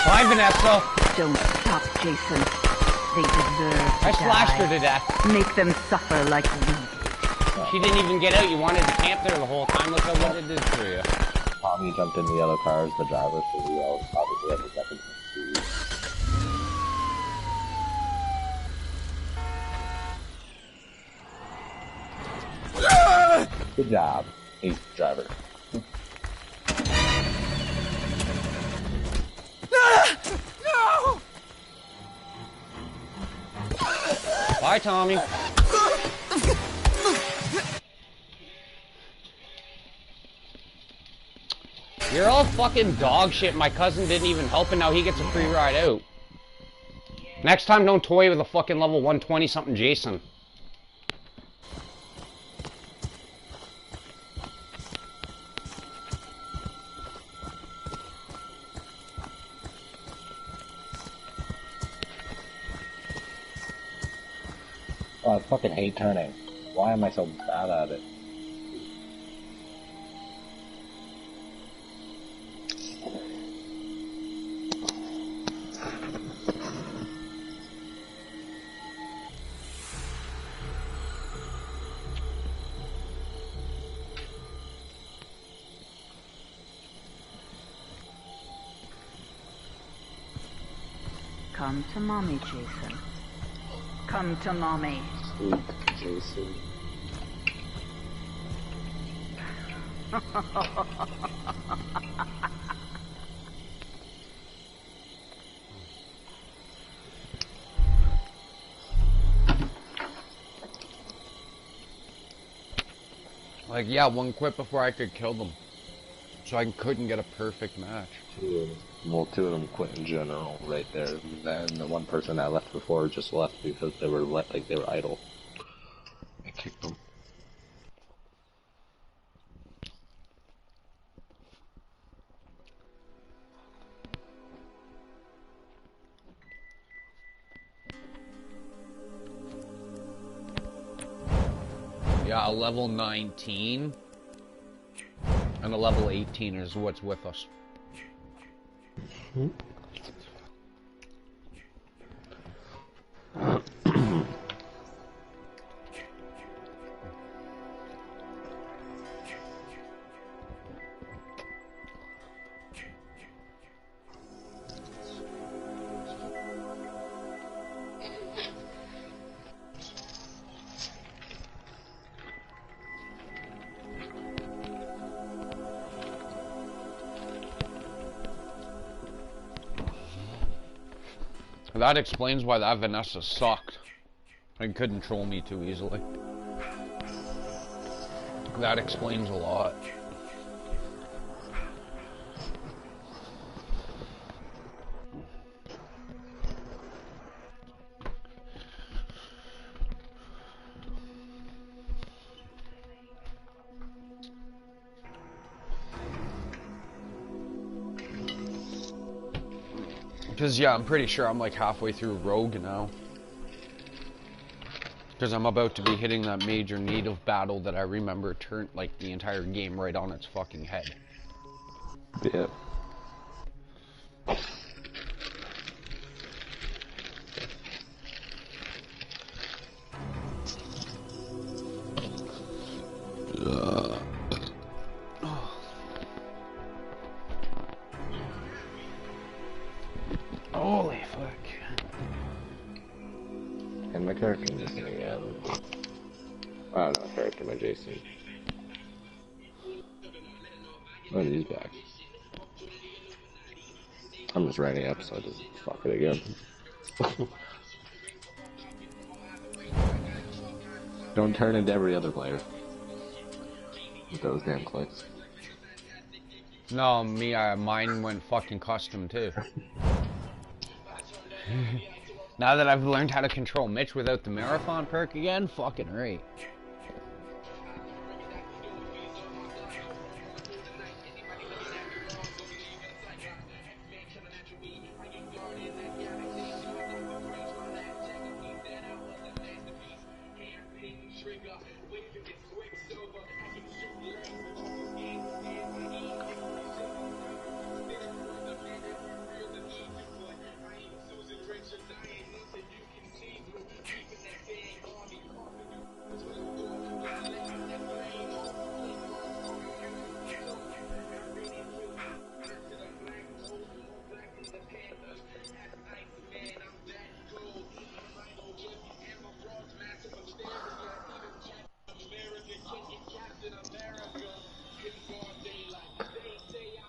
Bye, Vanessa. Don't stop, Jason. They deserve to I slashed die. her to death. Make them suffer like we. She didn't even get out. You wanted to camp there the whole time. Look at what it did for you. Tommy jumped in the other car as the driver, so we all obviously had the second speed. Good job, he's driver. No! Bye, Tommy. You're all fucking dog shit. My cousin didn't even help, and now he gets a free ride out. Next time, don't toy with a fucking level 120 something Jason. Oh, I fucking hate turning. Why am I so bad at it? Come to mommy, Jason. Come to mommy. Sweet Jason. Like, yeah, one quit before I could kill them. So I couldn't get a perfect match. Well, two of them quit in general right there. And the one person that left before just left because they were like they were idle. I kicked them. Yeah, a level 19 and a level 18 is what's with us. That explains why that Vanessa sucked and couldn't troll me too easily. That explains a lot. Because, yeah, I'm pretty sure I'm like halfway through Rogue now. Because I'm about to be hitting that major native battle that I remember turned like the entire game right on its fucking head. Yeah. Holy fuck. And my character missing again. I don't know, character my Jason. Oh, he's back. I'm just writing up so I just fuck it again. Don't turn into every other player. With those damn clicks. No, me, mine went fucking custom too. Now that I've learned how to control Mitch without the marathon perk again, fucking right.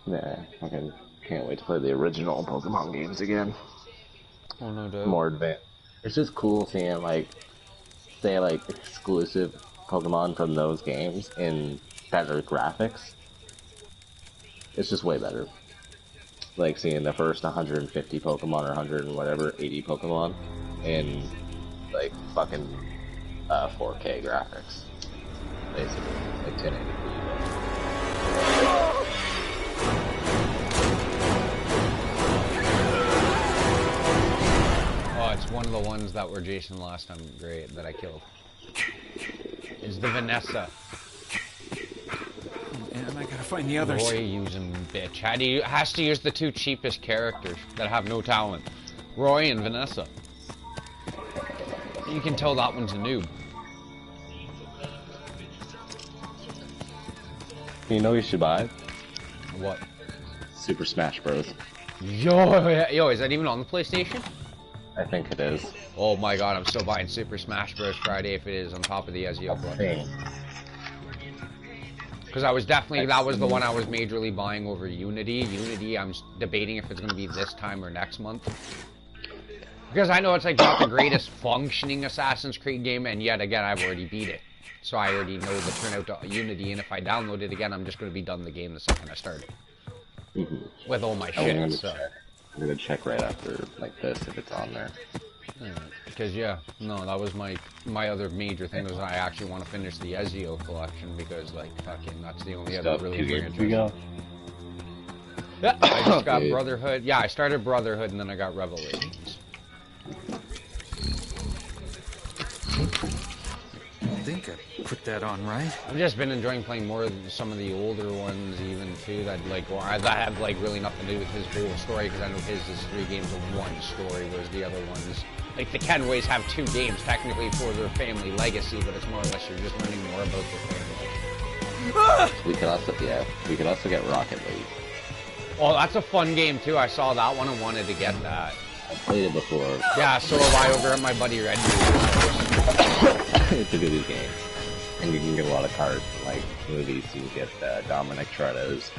Yeah, fucking can't wait to play the original Pokemon games again. Oh, no doubt. More advanced. It's just cool seeing, like, say, like, exclusive Pokemon from those games in better graphics. It's just way better. Like, seeing the first 150 Pokemon or 100 and whatever, 80 Pokemon in, like, fucking 4K graphics. Basically, like 1080p. It's one of the ones that were Jason last time, great, that I killed. It's the Vanessa. And I gotta find the others. Roy using bitch. Has to use the two cheapest characters that have no talent. Roy and Vanessa. You can tell that one's a noob. You know you should buy? What? Super Smash Bros. Yo, is that even on the PlayStation? I think it is. Oh my god, I'm still buying Super Smash Bros. Friday if it is on top of the Ezio collection. Because I was definitely, that was the one I was majorly buying over Unity. Unity, I'm debating if it's going to be this time or next month. Because I know it's like not the greatest functioning Assassin's Creed game, and yet again, I've already beat it. So I already know the turnout to Unity, and if I download it again, I'm just going to be done the game the second I start it. With all my shit, so. I'm gonna check right after, like, this, if it's on there. Because, yeah, no, that was my other major thing, was I actually want to finish the Ezio collection, because, like, fucking, that's the only other really games we got. Yeah, I just got Brotherhood. Yeah, I started Brotherhood, and then I got Revelations. I think I put that on right. I've just been enjoying playing more of some of the older ones, even too, that have like really nothing to do with his whole story, because I know his is 3 games of one story, whereas the other ones, like the Kenways, have 2 games technically for their family legacy, but it's more or less you're just learning more about their family. We could also get Rocket League. Oh, that's a fun game too. I saw that one and wanted to get that. I played it before. Yeah, so have I over at my buddy Red. It's a good game. And you can get a lot of cars from, like, movies. You can get Dominic Toretto's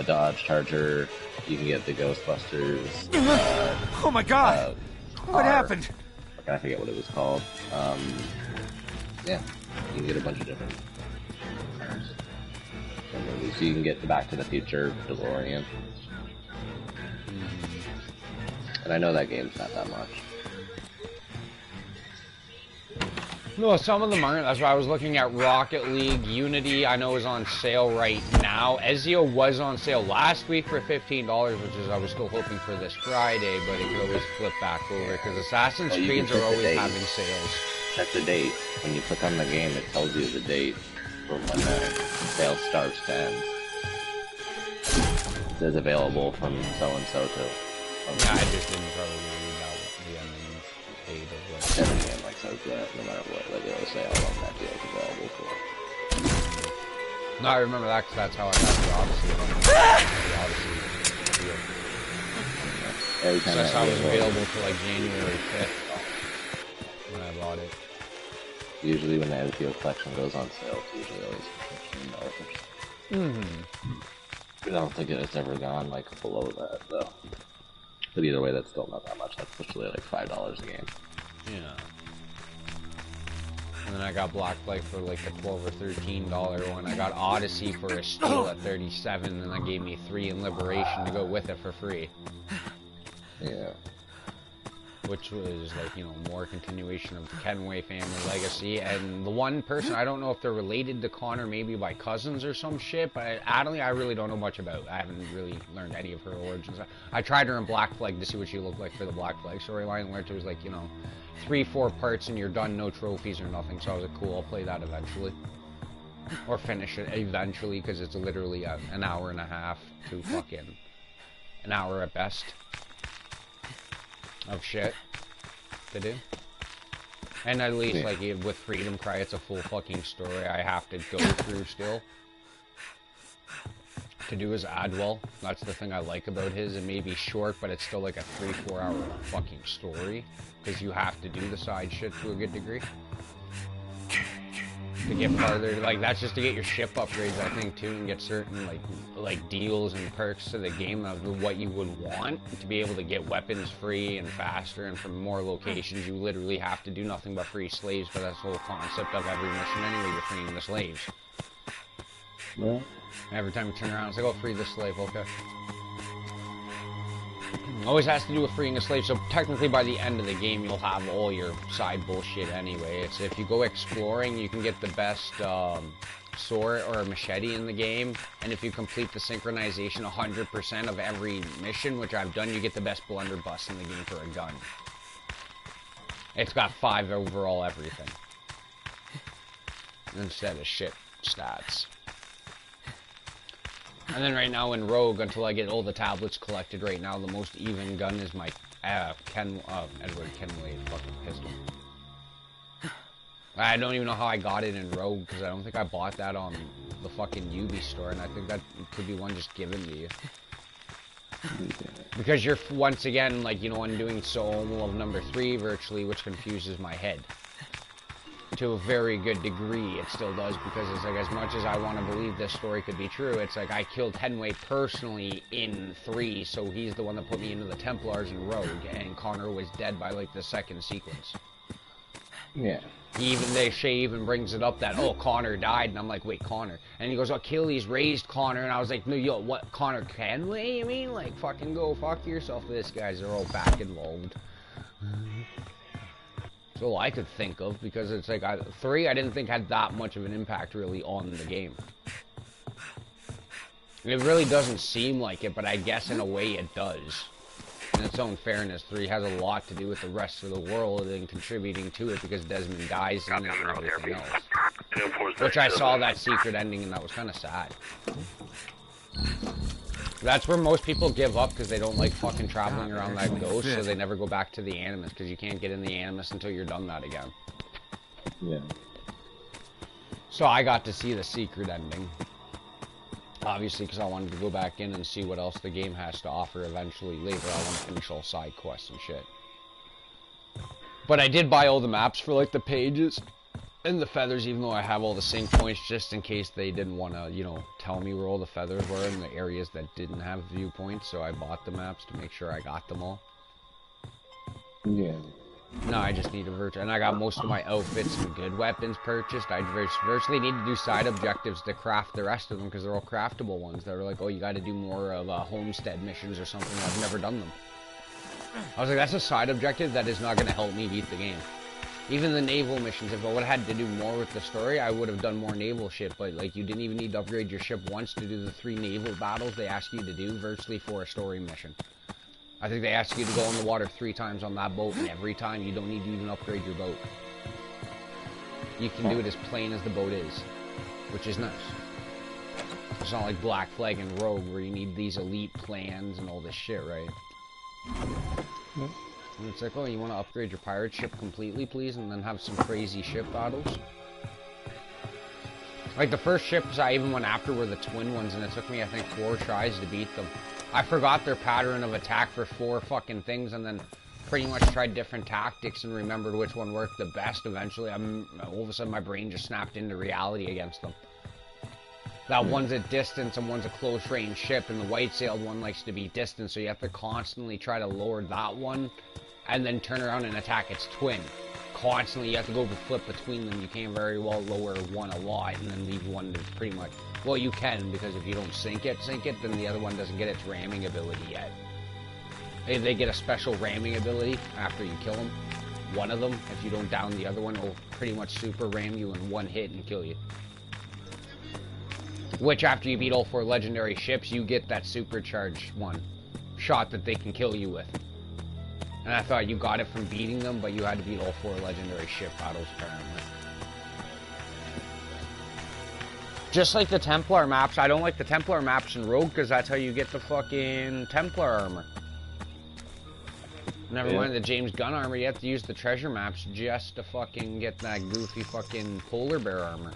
Dodge Charger. You can get the Ghostbusters. Oh my god! What happened? I forget what it was called. Yeah, you can get a bunch of different cars from movies. So you can get the Back to the Future DeLorean. And I know that game's not that much. No, some of them aren't. That's why I was looking at Rocket League. Unity, I know, is on sale right now. Ezio was on sale last week for $15, which is I was still hoping for this Friday, but it could always flip back over because Assassin's Creeds are always having sales. Check the date. When you click on the game, it tells you the date from when the sale starts to end. It says available from so-and-so to... Yeah, I just didn't probably read out the ending date of what... Every game like says that, no matter what, like it'll say how long that deal's available for. No, I remember that because that's how I got the Odyssey. The Odyssey deal. Every time So that's how it was available. available for like January 5th when I bought it. Usually when the Ezio collection goes on sale, it's usually always $15. I don't think it's ever gone like below that though. But either way, that's still not that much. That's usually like $5 a game. Yeah. And then I got Black Flag for like the $12 or $13 one. I got Odyssey for a steal at $37, and they gave me 3 in Liberation to go with it for free. Yeah. Which was like, you know, more continuation of the Kenway family legacy. And the one person, I don't know if they're related to Connor, maybe by cousins or some shit, but Adelie, I really don't know much about. I haven't really learned any of her origins. I tried her in Black Flag to see what she looked like for the Black Flag storyline, where it was like, you know, 3-4 parts and you're done, no trophies or nothing. So I was like, cool, I'll play that eventually. Or finish it eventually, because it's literally an hour and a half to fucking an hour at best of shit to do. And at least, like, with Freedom Cry, it's a full fucking story I have to go through still. To do his Adwell. That's the thing I like about his. It may be short, but it's still like a 3-4 hour fucking story. Because you have to do the side shit to a good degree. To get farther, like, that's just to get your ship upgrades, I think, too, and get certain, like deals and perks to the game of what you would want to be able to get weapons free and faster, and from more locations. You literally have to do nothing but free slaves, but that's the whole concept of every mission anyway, you're freeing the slaves. Well, Every time you turn around, it's like, oh, free the slave, okay. Always has to do with freeing a slave, so technically by the end of the game you'll have all your side bullshit anyway. It's if you go exploring, you can get the best sword or machete in the game, and if you complete the synchronization 100% of every mission, which I've done, you get the best blunderbuss in the game for a gun. It's got 5 overall everything. Instead of shit stats. And then right now in Rogue, until I get all the tablets collected right now, the most even gun is my Edward Kenway fucking pistol. I don't even know how I got it in Rogue, because I don't think I bought that on the fucking Ubi store, and I think that could be one just given to you. Because you're, once again, like, you know, undoing Soul of number 3 virtually, which confuses my head. To a very good degree, it still does, because it's like, as much as I want to believe this story could be true, it's like I killed Henway personally in 3, so he's the one that put me into the Templars in Rogue, and Connor was dead by like the 2nd sequence. yeah. Shay even brings it up that, oh, Connor died, and I'm like, wait, Connor? And he goes, Achilles raised Connor, and I was like, no, yo, what, Connor Kenway, you mean? Like, fucking go fuck yourself. This guys are all back involved. That's all I could think of, because it's like, 3 I didn't think had that much of an impact really on the game. It really doesn't seem like it, but I guess in a way it does. In its own fairness, 3 has a lot to do with the rest of the world and contributing to it, because Desmond dies in it and everything else. Which I saw that secret ending, and that was kind of sad. That's where most people give up, because they don't like fucking traveling around that ghost, so they never go back to the Animus, because you can't get in the Animus until you're done that again. Yeah. So I got to see the secret ending. Obviously, because I wanted to go back in and see what else the game has to offer eventually later. I want to finish all side quests and shit. But I did buy all the maps for, like, the pages and the feathers, even though I have all the sync points, just in case they didn't want to, you know, tell me where all the feathers were in the areas that didn't have viewpoints, so I bought the maps to make sure I got them all. Yeah. No, I just need a virtual, and I got most of my outfits and good weapons purchased. I virtually need to do side objectives to craft the rest of them, because they're all craftable ones that are like, oh, you got to do more of homestead missions or something. I've never done them. I was like, that's a side objective that is not going to help me beat the game. Even the naval missions, if I would have had to do more with the story, I would have done more naval shit, but like you didn't even need to upgrade your ship once to do the 3 naval battles they ask you to do virtually for a story mission. I think they ask you to go in the water 3 times on that boat, and every time you don't need to even upgrade your boat. You can do it as plain as the boat is, which is nice. It's not like Black Flag and Rogue where you need these elite plans and all this shit, right? Yep. And it's like, oh, you want to upgrade your pirate ship completely, please, and then have some crazy ship battles? Like, the first ships I even went after were the twin ones, and it took me, I think, 4 tries to beat them. I forgot their pattern of attack for 4 fucking things, and then pretty much tried different tactics and remembered which one worked the best eventually. All of a sudden, my brain just snapped into reality against them. That one's at distance and one's a close-range ship, and the white-sailed one likes to be distant, so you have to constantly try to lower that one, and then turn around and attack its twin. Constantly, you have to go flip between them. You can't very well lower one a lot, and then leave one to pretty much... Well, you can, because if you don't sink it, then the other one doesn't get its ramming ability yet. They get a special ramming ability after you kill them. One of them, if you don't down the other one, will pretty much super ram you in one hit and kill you. Which, after you beat all 4 legendary ships, you get that supercharged one shot that they can kill you with. And I thought you got it from beating them, but you had to beat all 4 legendary ship battles, apparently. Just like the Templar maps, I don't like the Templar maps in Rogue, because that's how you get the fucking Templar armor. Never mind the James Gunn armor, you have to use the treasure maps just to fucking get that goofy fucking polar bear armor.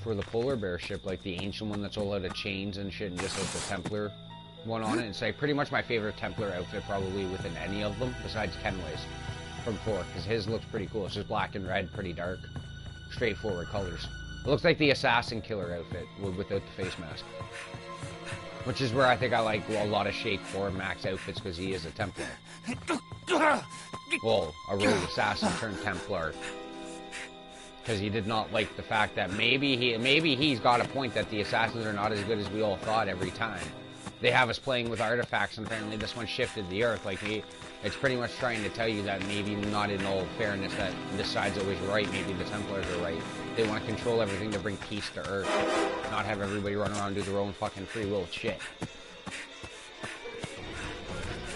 For the polar bear ship, like the ancient one that's all out of chains and shit, and just like the Templar one on it. It's like pretty much my favorite Templar outfit probably within any of them, besides Kenway's from 4, because his looks pretty cool. It's just black and red, pretty dark, straightforward colors. It looks like the Assassin Killer outfit without the face mask. Which is where I think I like a lot of Shake 4 Max outfits, because he is a Templar. Well, a rogue assassin turned Templar. Because he did not like the fact that maybe he's got a point that the assassins are not as good as we all thought every time. They have us playing with artifacts, and apparently this one shifted the earth. Like, it's pretty much trying to tell you that maybe not in all fairness that this side's always right, maybe the Templars are right. They want to control everything to bring peace to Earth, not have everybody run around and do their own fucking free will shit.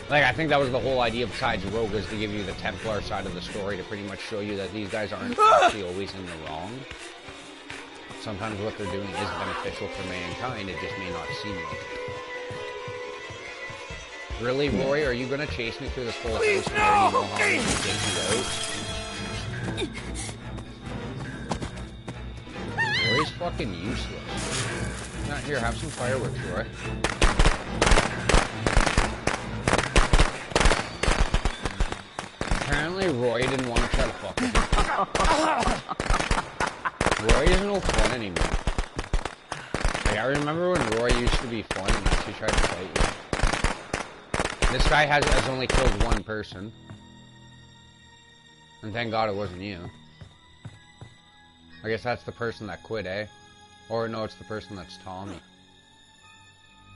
Like, I think that was the whole idea besides Rogue, is to give you the Templar side of the story, to pretty much show you that these guys aren't actually always in the wrong. Sometimes what they're doing is beneficial for mankind, it just may not seem like it. Really, Roy? Are you gonna chase me through this whole house and already know how I'm gonna take you out? Roy's fucking useless. Not here, have some fireworks, Roy. Apparently Roy didn't want to try to fuck with me. Roy isn't no fun anymore. Like, I remember when Roy used to be fun and actually tried to fight me. This guy has only killed 1 person. And thank God it wasn't you. I guess that's the person that quit, eh? Or no, it's the person that's Tommy.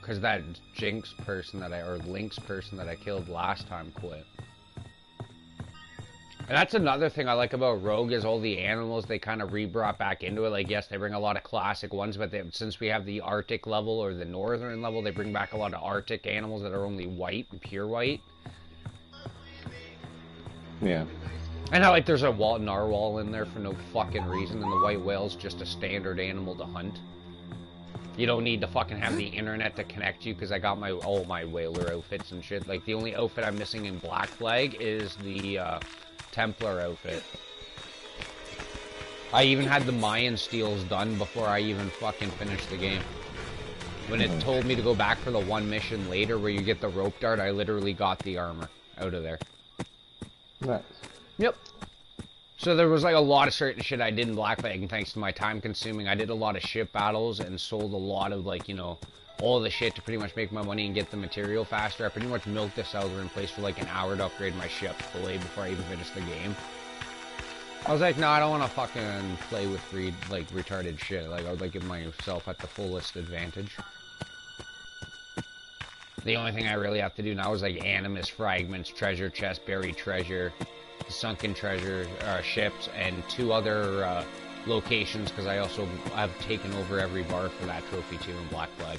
Because that Jinx person or Lynx person that I killed last time quit. And that's another thing I like about Rogue, is all the animals they kind of re-brought back into it. Like, yes, they bring a lot of classic ones, but since we have the Arctic level or the Northern level, they bring back a lot of Arctic animals that are only white and pure white. Yeah. And I like there's a narwhal in there for no fucking reason, and the white whale's just a standard animal to hunt. You don't need to fucking have the internet to connect you, because I got all my whaler outfits and shit. Like, the only outfit I'm missing in Black Flag is the, Templar outfit. I even had the Mayan steals done before I even fucking finished the game. When it told me to go back for the one mission later where you get the rope dart, I literally got the armor out of there. Nice. Yep. So there was like a lot of certain shit I did in Black Flag, and thanks to my time consuming, I did a lot of ship battles and sold a lot of, like, you know, all the shit to pretty much make my money and get the material faster. I pretty much milked the seller in place for like an hour to upgrade my ship fully before I even finished the game. I was like, no, I don't want to fucking play with retarded shit. Like, I would like give myself at the fullest advantage. The only thing I really have to do now is like animus fragments, treasure chest, buried treasure, sunken treasure ships, and 2 other locations because I've taken over every bar for that trophy too in Black Flag.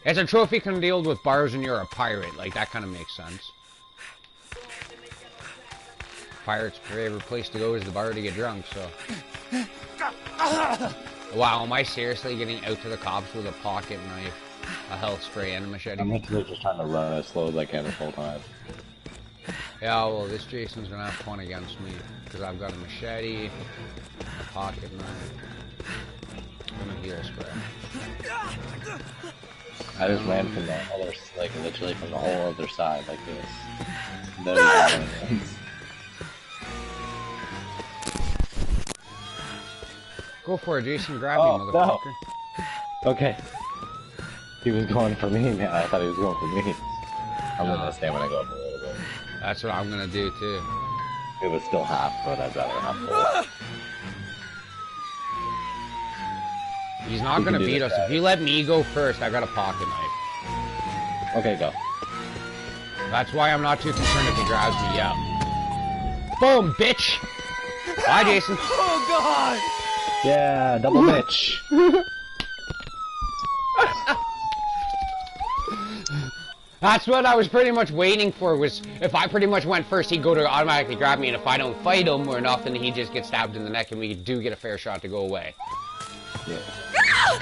It's a trophy can deal with bars when you're a pirate, like that kind of makes sense. Pirate's favorite place to go is the bar to get drunk, so. Wow, am I seriously getting out to the cops with a pocket knife, a health spray, and a machete? I'm literally just trying to run as slow as I can this whole time. Yeah, well, this Jason's gonna have fun against me, because I've got a machete, a pocket knife, and a heal spray. I just ran from the other, like, literally from the whole other side, like this. Go for it, Jason. Grab me, motherfucker. No. Okay. He was going for me, man. I thought he was going for me. I'm gonna stay when I go up a little bit. That's what I'm gonna do, too. It was still half, but I'd rather have full. He's not gonna beat us. If you let me go first, I got a pocket knife. Okay, go. That's why I'm not too concerned if he grabs me, yeah. Boom, bitch! Bye, Jason. Oh, God! Yeah, double bitch. That's what I was pretty much waiting for, was if I pretty much went first, he'd go to automatically grab me, and if I don't fight him or nothing, he just gets stabbed in the neck, and we do get a fair shot to go away. Yeah.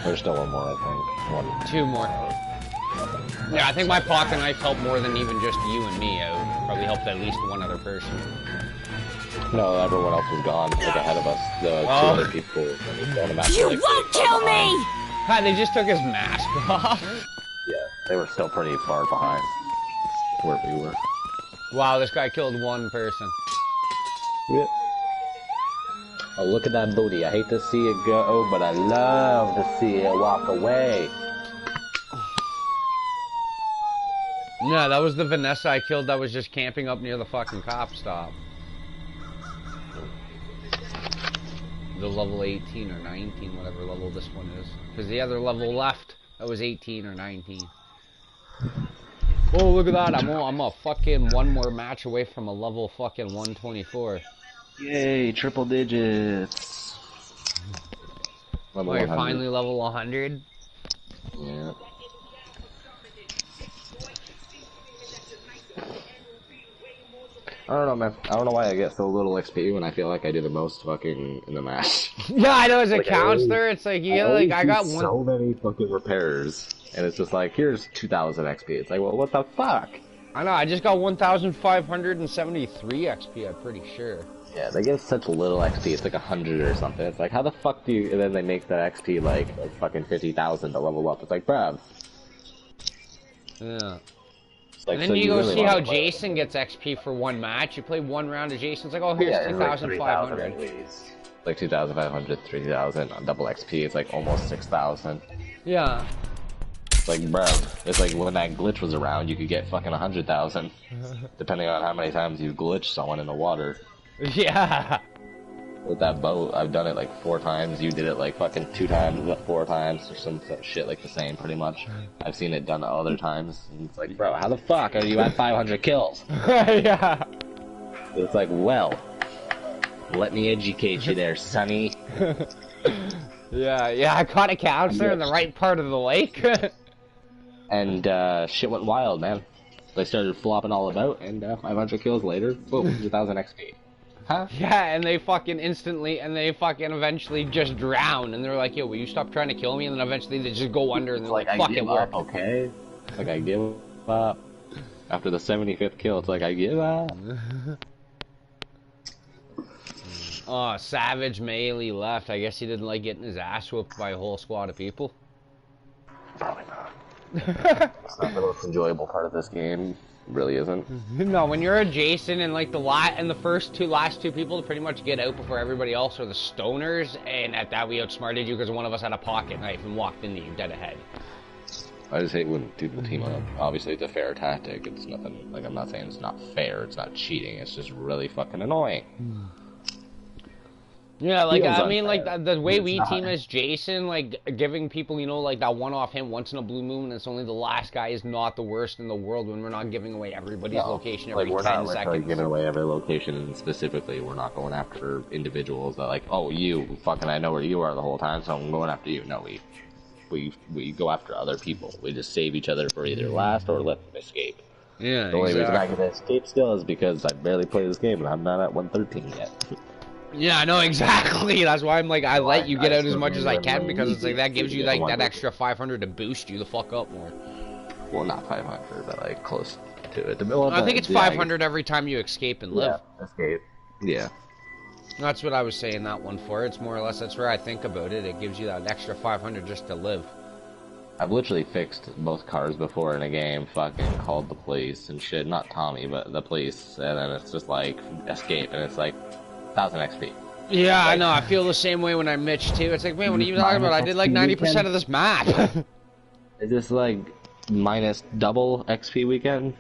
There's still one more, I think. 2 more. Yeah, I think my pocket knife helped more than even just you and me out. Probably helped at least 1 other person. No, everyone else was gone, like ahead of us. The 2 other people. You won't kill me! Hi, they just took his mask off. Yeah, they were still pretty far behind where we were. Wow, this guy killed 1 person. Yep. Oh, look at that booty. I hate to see it go, but I love to see it walk away. No, that was the Vanessa I killed that was just camping up near the fucking cop stop. The level 18 or 19, whatever level this one is. Because the other level left, that was 18 or 19. Oh, look at that. I'm a fucking 1 more match away from a level fucking 124. Yay, triple digits. Level Oh, you're 100. finally level 100? Yeah. I don't know, man. I don't know why I get so little XP when I feel like I do the most fucking in the match. Yeah, I know, as a Like, counselor, it's like, yeah, like, I got one. So many fucking repairs. And it's just like, here's 2,000 XP. It's like, well, what the fuck? I know, I just got 1,573 XP, I'm pretty sure. Yeah, they give such little XP. It's like 100 or something. It's like, how the fuck do you... And then they make that XP like fucking 50,000 to level up. It's like, bruv. Yeah. Like, And then so you go really see want how to play Jason gets XP for 1 match. You play 1 round of Jason, it's like, oh, here's yeah, it's like 2,500. 3,000 at least. Like 2,500, 3,000 on double XP. It's like almost 6,000. Yeah. It's like, bro, it's like when that glitch was around, you could get fucking 100,000. Depending on how many times you glitch someone in the water. Yeah. With that boat, I've done it like 4 times. You did it like fucking 2 times, 4 times, or some shit like the same, pretty much. I've seen it done other times. And it's like, bro, how the fuck are you at 500 kills? Yeah. It's like, well, let me educate you there, sonny. Yeah, I caught a counselor in the right part of the lake. And shit went wild, man. They started flopping all about, and 500 kills later, boom, 1,000 XP. Huh? Yeah, and they fucking eventually just drown, and they're like, yo, will you stop trying to kill me? And then eventually they just go under, and they're like, fuck, it worked. Okay? It's like, I give up. After the 75th kill, it's like, I give up. Oh, Savage Melee left. I guess he didn't like getting his ass whooped by a whole squad of people. Probably not. It's not the most enjoyable part of this game. It really isn't. No, when you're a Jason and like the last two people to pretty much get out before everybody else are the stoners, and at that we outsmarted you because one of us had a pocket knife and walked into you dead ahead. I just hate when people team up. Obviously, it's a fair tactic. It's nothing, like, I'm not saying it's not fair, it's not cheating, it's just really fucking annoying. Yeah, like, Feels I mean, like, unfair, the way but it's we team not. as Jason, like, giving people, you know, like, that one-off hit once in a blue moon, and it's only the last guy is not the worst in the world when we're not giving away everybody's No, location like every we're 10 not literally seconds. giving away every location specifically. We're not going after individuals that like, oh, you fucking, I know where you are the whole time, so I'm going after you. No, we go after other people. We just save each other for either last or let them escape. Yeah, The only reason I exactly. can escape still is because I barely play this game and I'm not at 113 yet. Yeah, I know, exactly. That's why I'm like, I So let you get I out as still much as I can, genuinely because need it's like, the that XP gives to you, get to like, that 113. extra 500 to boost you the fuck up more. Well, not 500, but like close to it. Well, I think it's yeah, 500 every time you escape and live. Yeah, escape. Yeah. That's what I was saying that one for. It's more or less, that's where I think about it. It gives you that extra 500 just to live. I've literally fixed both cars before in a game, fucking called the police and shit. Not Tommy, but the police. And then it's just like, escape. And it's like, 1,000 XP. Yeah, Like, I know. I feel the same way when I Mitch, too. It's like, man, what are you talking about? I did like minus 90% XP of this map. Is this like, minus double XP weekend?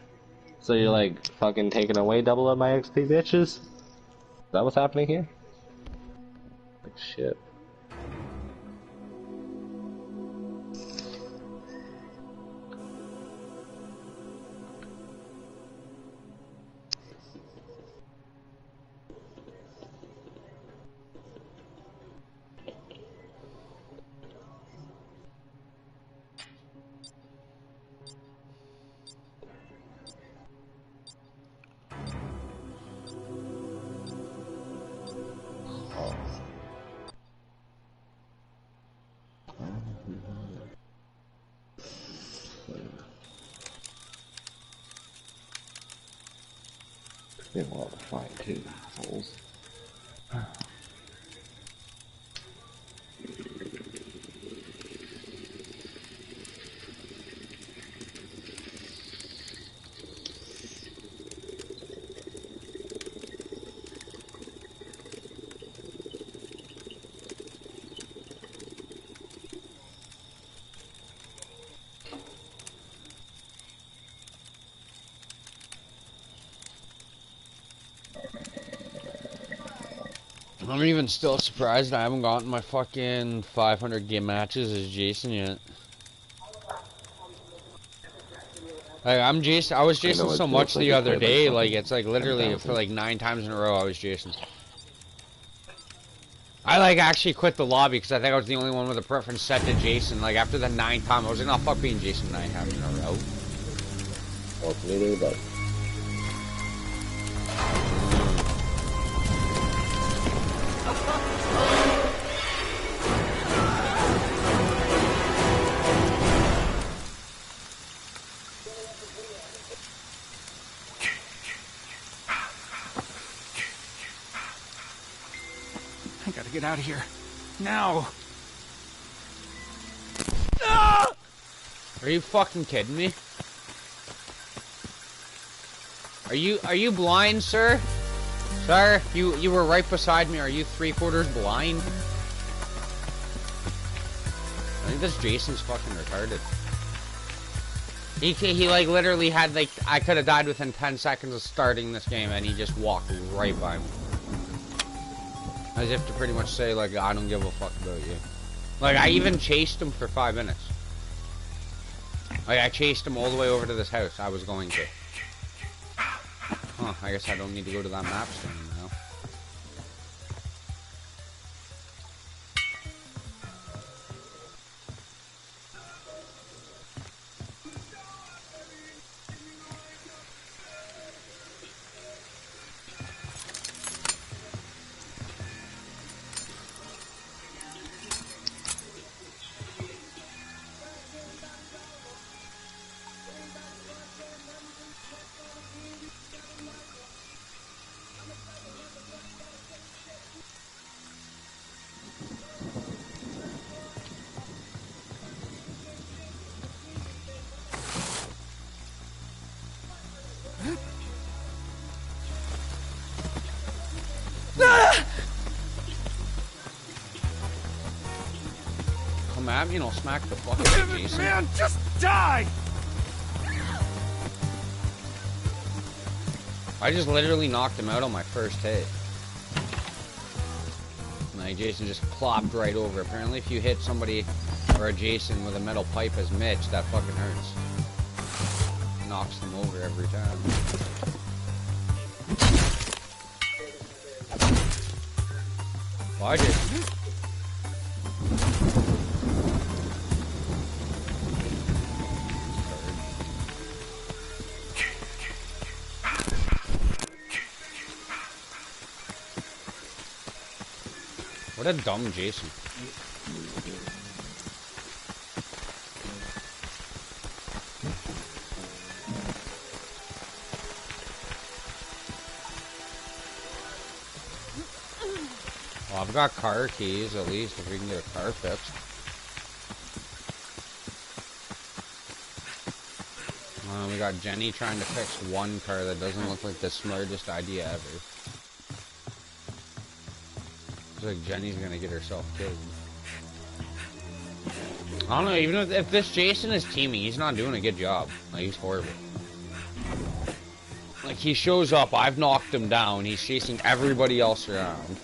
So you're like, fucking taking away double of my XP, bitches? Is that what's happening here? Like, shit. They want to find two assholes. I'm even still surprised I haven't gotten my fucking 500 game matches as Jason yet. Like, I'm Jason. I was Jason so much the other day. Like, it's like literally for like 9 times in a row I was Jason. I like actually quit the lobby because I think I was the only one with a preference set to Jason. Like, after the 9th time, I was like, no, fuck being Jason 9 times in a row. Well, it's neither, but... I gotta get out of here. Now! Are you fucking kidding me? Are you blind, sir? Sir, you were right beside me. Are you 3/4 blind? I think this Jason's fucking retarded. He like literally had like, I could have died within 10 seconds of starting this game and he just walked right by me. As if to pretty much say like, I don't give a fuck about you. Like, I even chased him for 5 minutes. Like, I chased him all the way over to this house I was going to. Huh, I guess I don't need to go to that map soon now. Come at me and I'll smack the fuck out of Jason. Man, just die! I just literally knocked him out on my first hit. Like, Jason just plopped right over. Apparently, if you hit somebody or a Jason with a metal pipe as Mitch, that fucking hurts. Knocks them over every time. Bye, Jason. What a dumb Jason. Well, I've got car keys, at least, if we can get a car fixed. We got Jenny trying to fix one car that doesn't look like the smartest idea ever. It's like Jenny's gonna get herself killed. I don't know, even if this Jason is teaming, he's not doing a good job. Like, he's horrible. Like, he shows up, I've knocked him down, he's chasing everybody else around.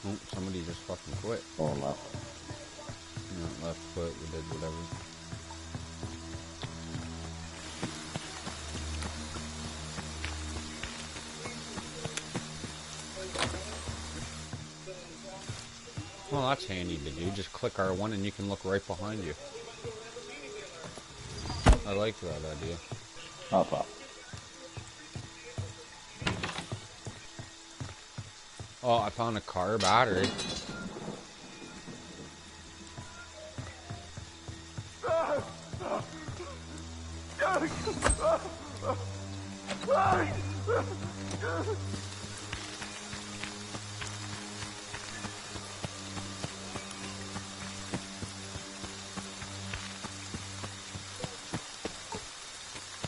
Oh, somebody just fucking quit. Oh, left. No, left foot, we did whatever. Well, that's handy to do. Just click R1 and you can look right behind you. I like that idea. Oh, fuck. Oh, I found a car battery.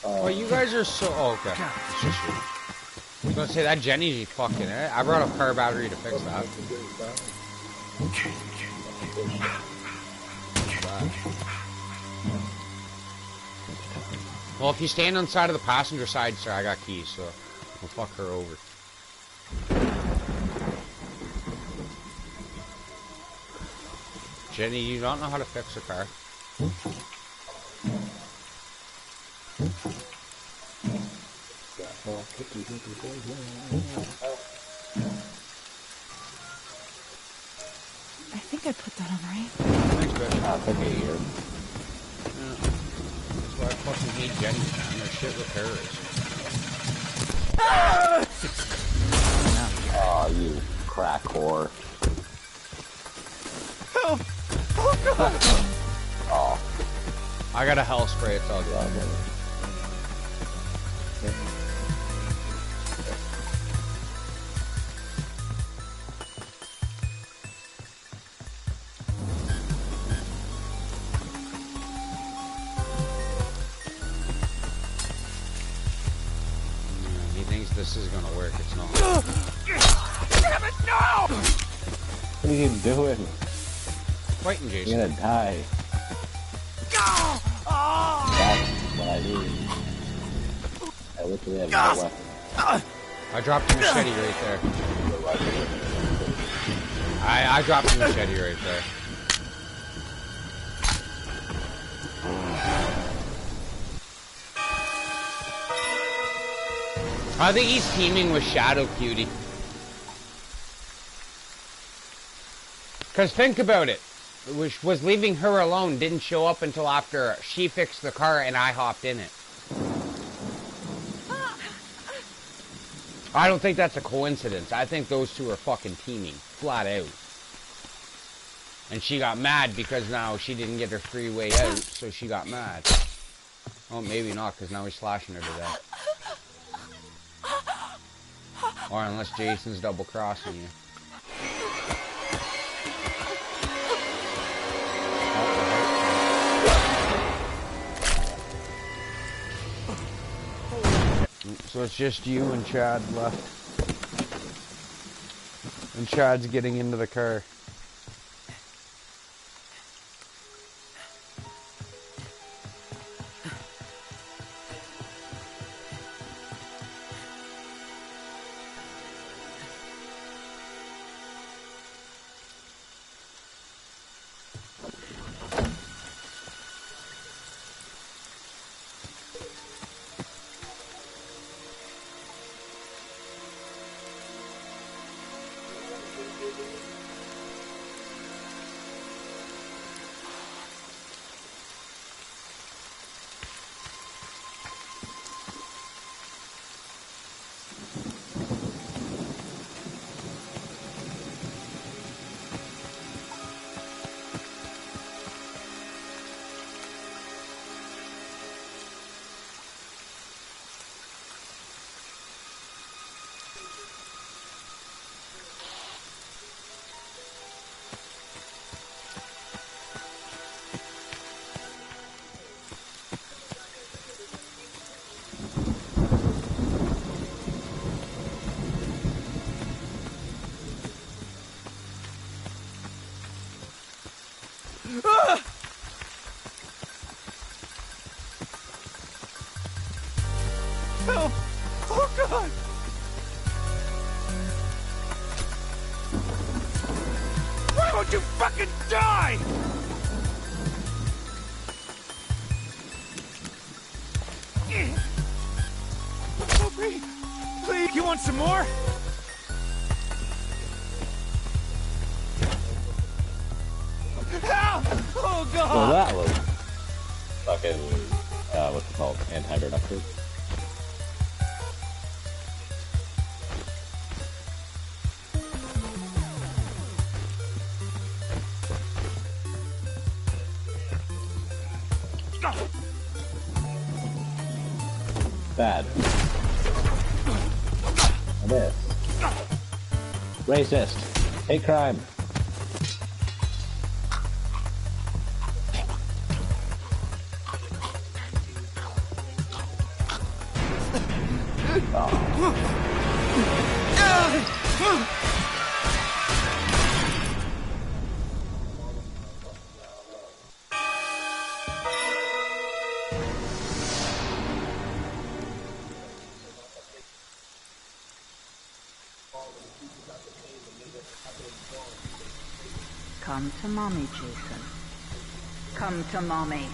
Oh, you guys are so... Oh, okay. It's just you. I was gonna say, that Jenny's fucking... I brought a car battery to fix that. Well, if you stand on the side of the passenger side, sir, I got keys, so we'll fuck her over. Jenny, you don't know how to fix a car. I think I put that on right. Thanks, bitch. I'll take a year. Yeah. That's why I fucking hate Jenny, man. They're shit repairers. Oh, you crack whore. Help! Oh, God! Oh. I got a hell spray, it's all good. He thinks this is gonna work, it's not. Damn it, no! What are you doing? Fighting Jason. You're gonna die. That's what I mean. I literally have no weapon. I dropped a machete right there. I dropped a machete right there. I think he's teaming with Shadow Cutie. Because think about it. Which was leaving her alone, didn't show up until after she fixed the car and I hopped in it. I don't think that's a coincidence. I think those two are fucking teaming. Flat out. And she got mad because now she didn't get her free way out, so she got mad. Oh, maybe not, because now he's slashing her to death. Or unless Jason's double-crossing you. So it's just you and Chad left. And Chad's getting into the car. Help! Oh God! Why won't you fucking die? Help me! Please! You want some more? Help! Oh Well, God! that was fucking, what's it called? Anti-reductive. Bad. This. Racist. Hate crime. Come to mommy, Jason. Come to mommy.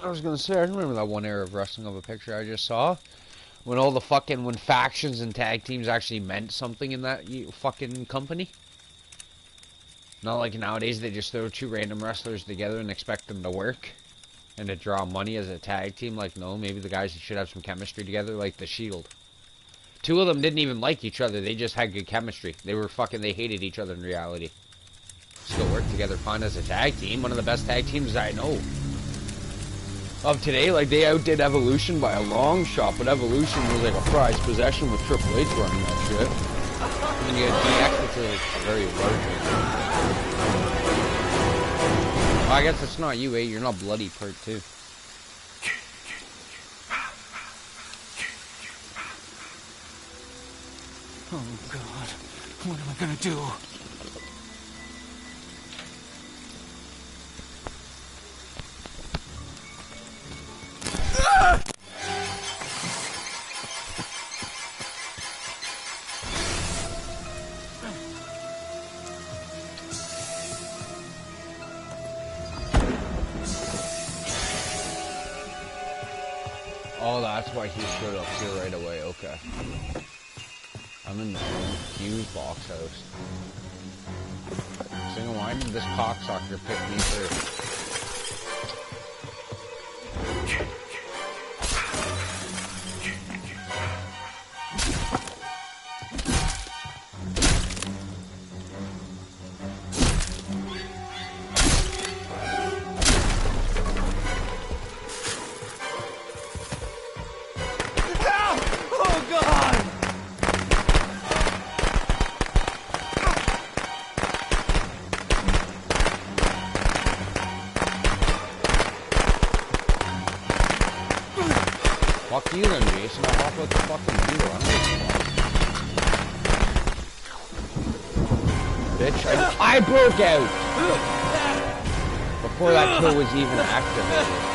I was gonna say, I remember that one era of wrestling of a picture I just saw. When all the fucking, when factions and tag teams actually meant something in that fucking company. Not like nowadays, they just throw two random wrestlers together and expect them to work. And to draw money as a tag team. Like, no, maybe the guys should have some chemistry together, like the Shield. Two of them didn't even like each other, they just had good chemistry. They were fucking, they hated each other in reality. Still work together fine as a tag team, one of the best tag teams I know. Of today, like, they outdid Evolution by a long shot, but Evolution was like a prized possession with Triple H running that shit. And then you had DX, which was like very large. Well, I guess it's not you, eh? You're not Bloody Part 2. Oh, God. What am I gonna do? Oh, that's why he showed up here right away, okay. I'm in the Hughes box house. So why did this cocksucker pick me first? Fuck you then, Jason. I'll hop out the fucking dealer. I don't give a fuck. Bitch, I broke out! Before that kill was even activated.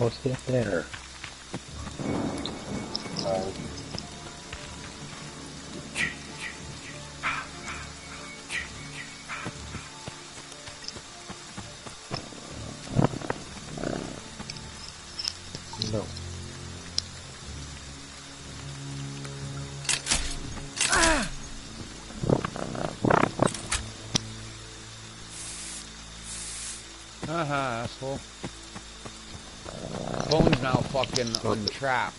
Oh, stay up there. Phone's now fucking untrapped.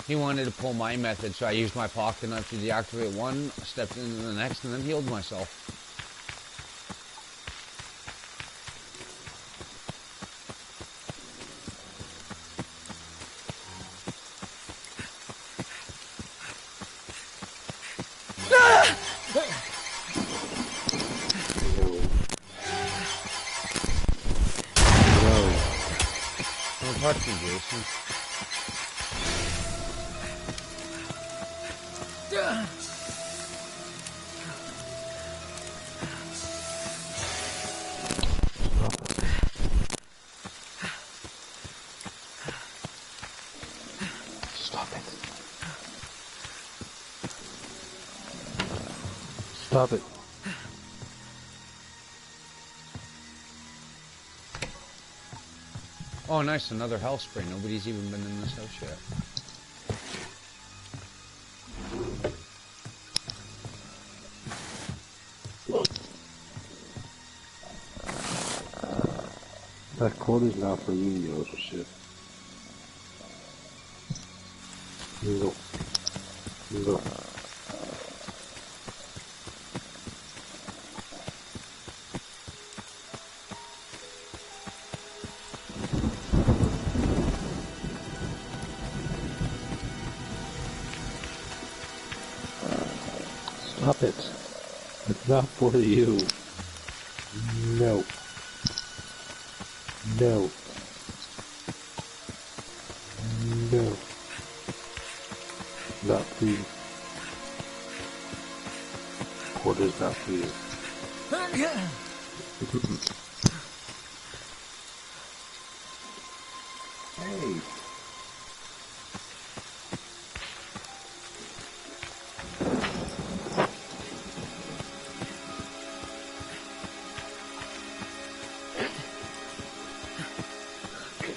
He wanted to pull my method, so I used my pocket knife to deactivate one, stepped into the next, and then healed myself. Don't touch me, Jason. Stop it. Stop it. Oh, nice, another health spray. Nobody's even been in this house yet. That quarter's not for you, yo, so shit. Here you go. Here you go. Stop it. It's not for you. No. No. No. Not for you. Quarter's not for you. Hey.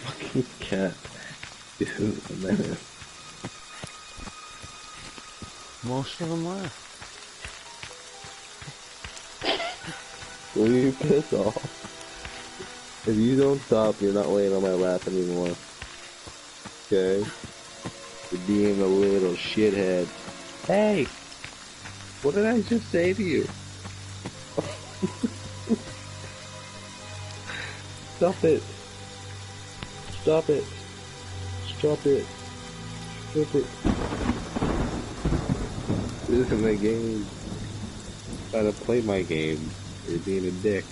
Fucking cat. Dude, man. Most of them are. Will you piss off? If you don't stop, you're not laying on my lap anymore. Okay? You're being a little shithead. Hey! What did I just say to you? Stop it. Stop it. Stop it. Stop it. This isn't my game. Try to play my game. You're being a dick.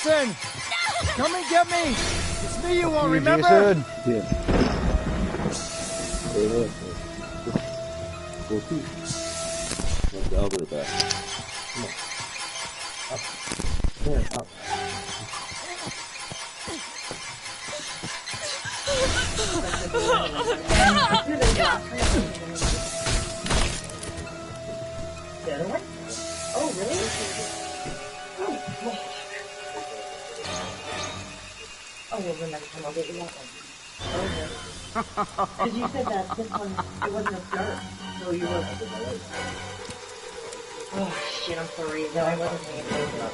Jason! Come and get me! It's me you want, You, remember? Jason. Yeah. Go see. Let the elder back. Come on. Up. There, up. The other one? Oh, really? Oh, well, then next time I'll get you that one. Okay. Because you said that this one, it wasn't a start. So you were... Oh, shit, I'm sorry. No, I wasn't paying attention.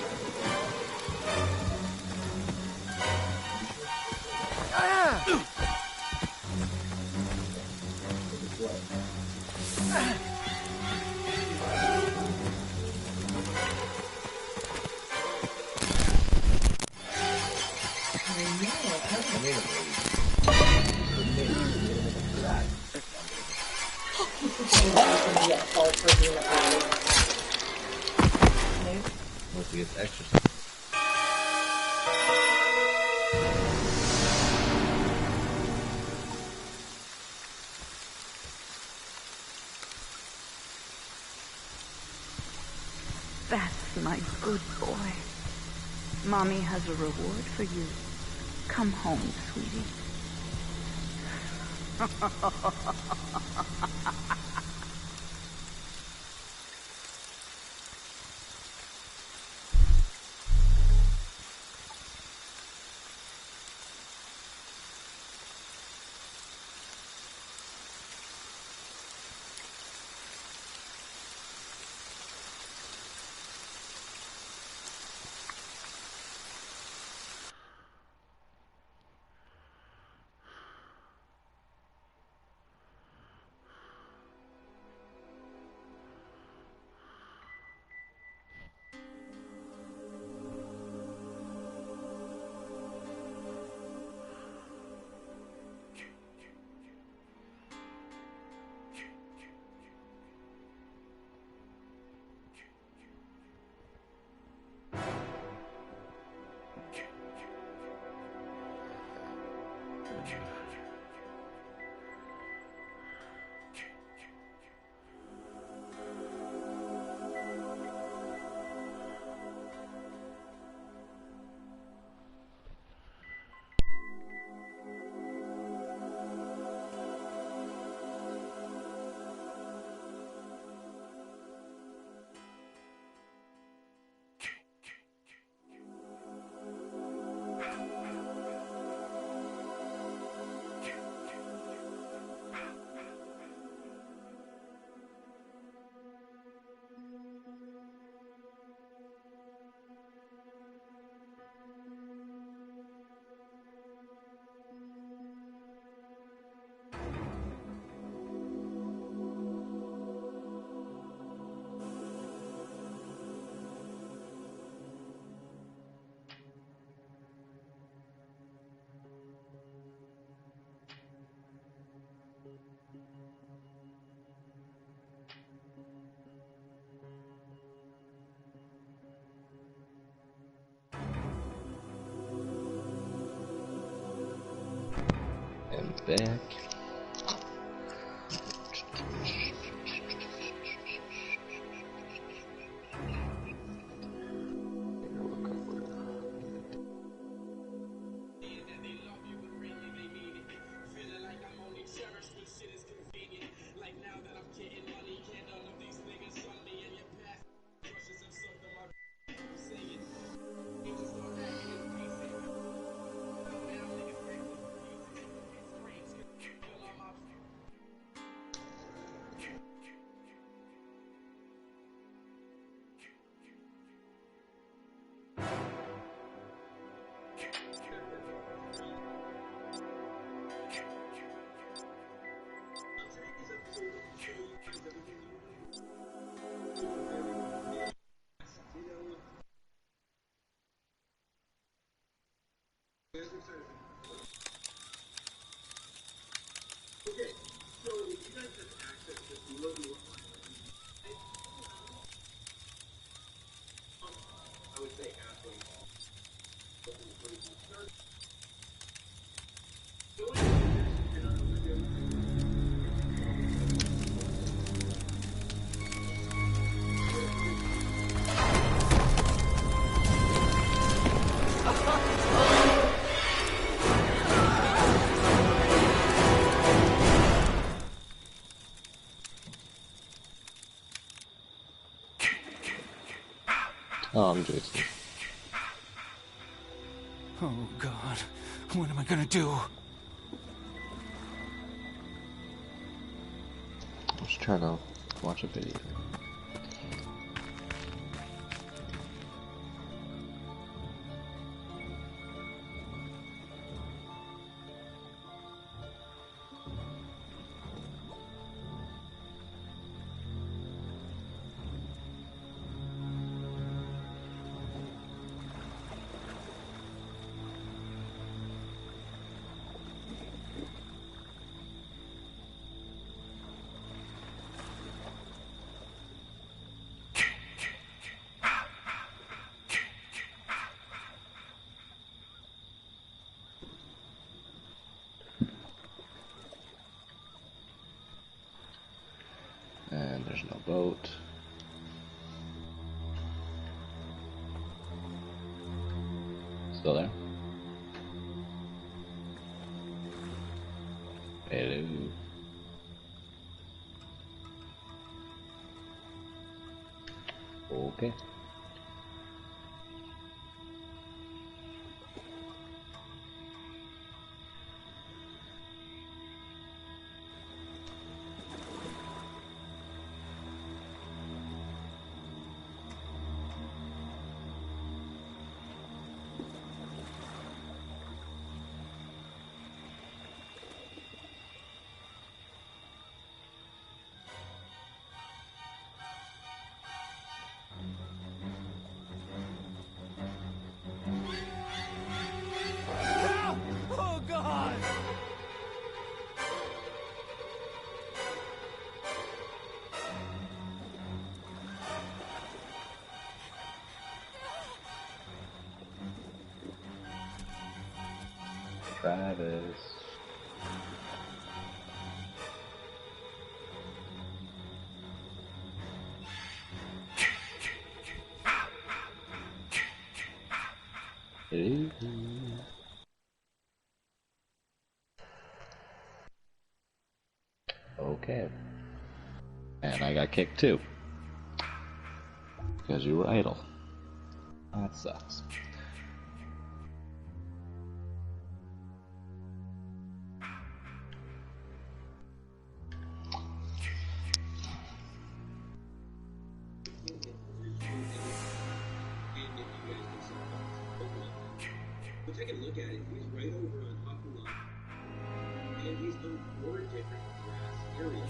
Once he gets exercise. That's my good boy. Mommy has a reward for you. Come home, sweetie. And back. Oh, I'm Jason. Oh, God. What am I gonna do? I'm just trying to watch a video. And there's no boat. Still there? Hello. Okay. Oh, God! Travis. Hello. Okay. And I got kicked too. Because you were idle. That sucks. But take a look at it. He's right over on Hopalong. And he's on 4 different grass areas.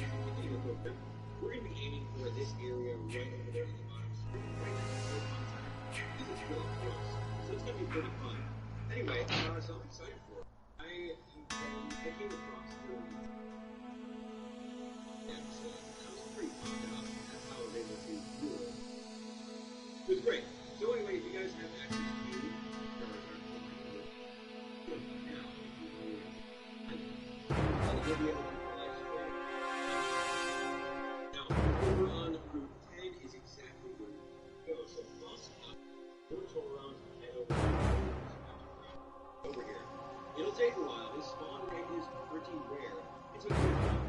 We're going to be aiming for this area right over there on the bottom screen. Right next to the contact. Because it's really close. So it's going to be pretty fun. Anyway, so I'm excited for it. I came across the episode. I was pretty pumped up. That's how I was able to do it. It was great. So anyway, if you guys have access to now, over on Route 10 is exactly where you go. So bus up, go to around and head over here. It'll take a while. This spawn rate is pretty rare. It takes a while.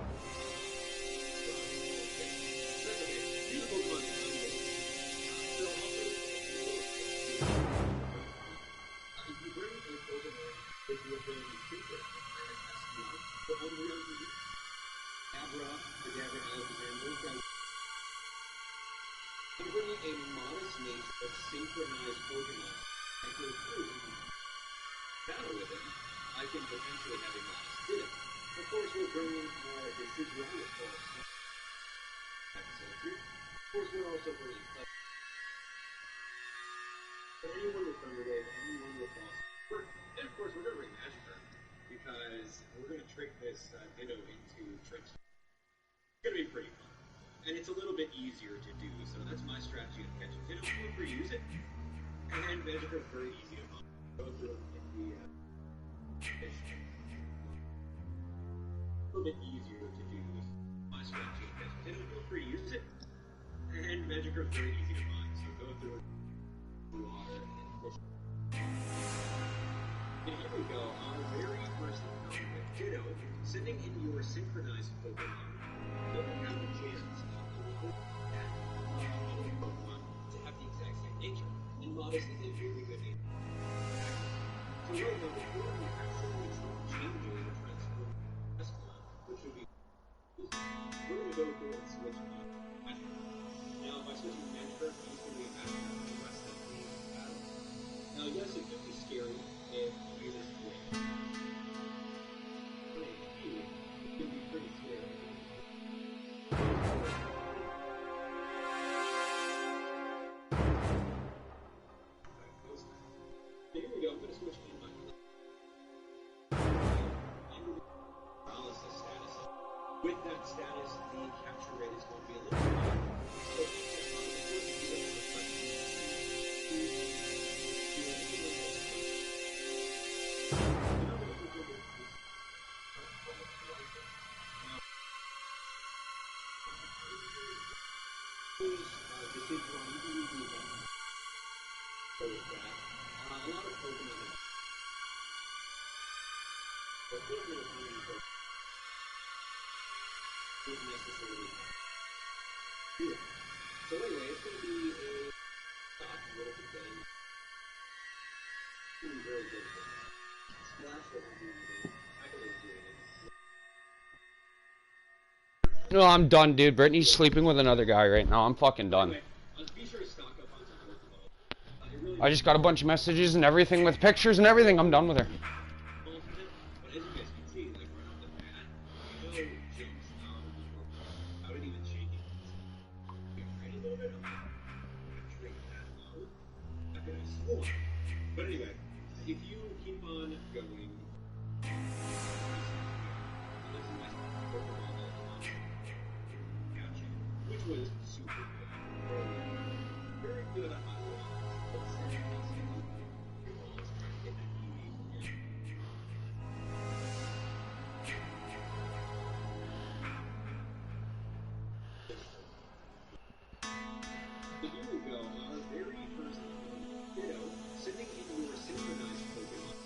That's okay. Use the Pokemon to find it. So also, if you bring a Pokemon with your ability to treat it, for Unreal Engine, Abra, the Gavin Alexander, those guys. I'm bringing a modest niche of synchronized Pokemon. I go through battle with him. I can potentially have a modest Ditto. Of course, we're bringing the Sidrolus Pokemon. Episode 2. Of course, we're also bringing anyone with Thunderwave, anyone with Awesome. And of course, we're going to bring Magikarp. Because we're going to trick this Ditto into tricks. It's going to be pretty fun. And it's a little bit easier to do, so that's my strategy of catching Ditto. Feel free to use it. And Magikarp is very easy to go through in the fish. A little bit easier to do my strategy of catching Ditto. Feel free to use it. And Magikarp is very easy to find, so go through water and fish. And here we go, our very first encounter with Ditto, sending in your synchronized Pokemon. Don't have a chance of other Pokemon to have the exact same nature. honestly, they really good game. So right now, before we actually start changing the transform basketball, which would be we're going to go through and switch on magic. Now, by switching magic, I'm just going to be a magic for the rest of the battle. Now, yes, it could be scary if you use this flame. But if you, it could be pretty scary. Here we go, I'm going to switch on my paralysis status. With that status, the capture rate is going to be a little bit higher. So a lot of Pokemon have but we don't really find any Pokemon don't necessarily do that. So anyway, it's going to be a stock roll for getting very good for that. Splash what I'm doing, I can do it. No, I'm done, dude. Brittany's sleeping with another guy right now. I'm fucking done. Anyway, be sure to stock up on some Pokeballs. I just got a bunch of messages and everything with pictures and everything. I'm done with her. But as you guys can see, like right off the bat, you know James without it even shaking. Right a little bit. Drink that low. Not gonna slow. But anyway, if you keep on going, this is my Pokeball catching, which was super good. Very good on my wall. So here we go, our very first Ditto, sitting in your synchronized Pokemon,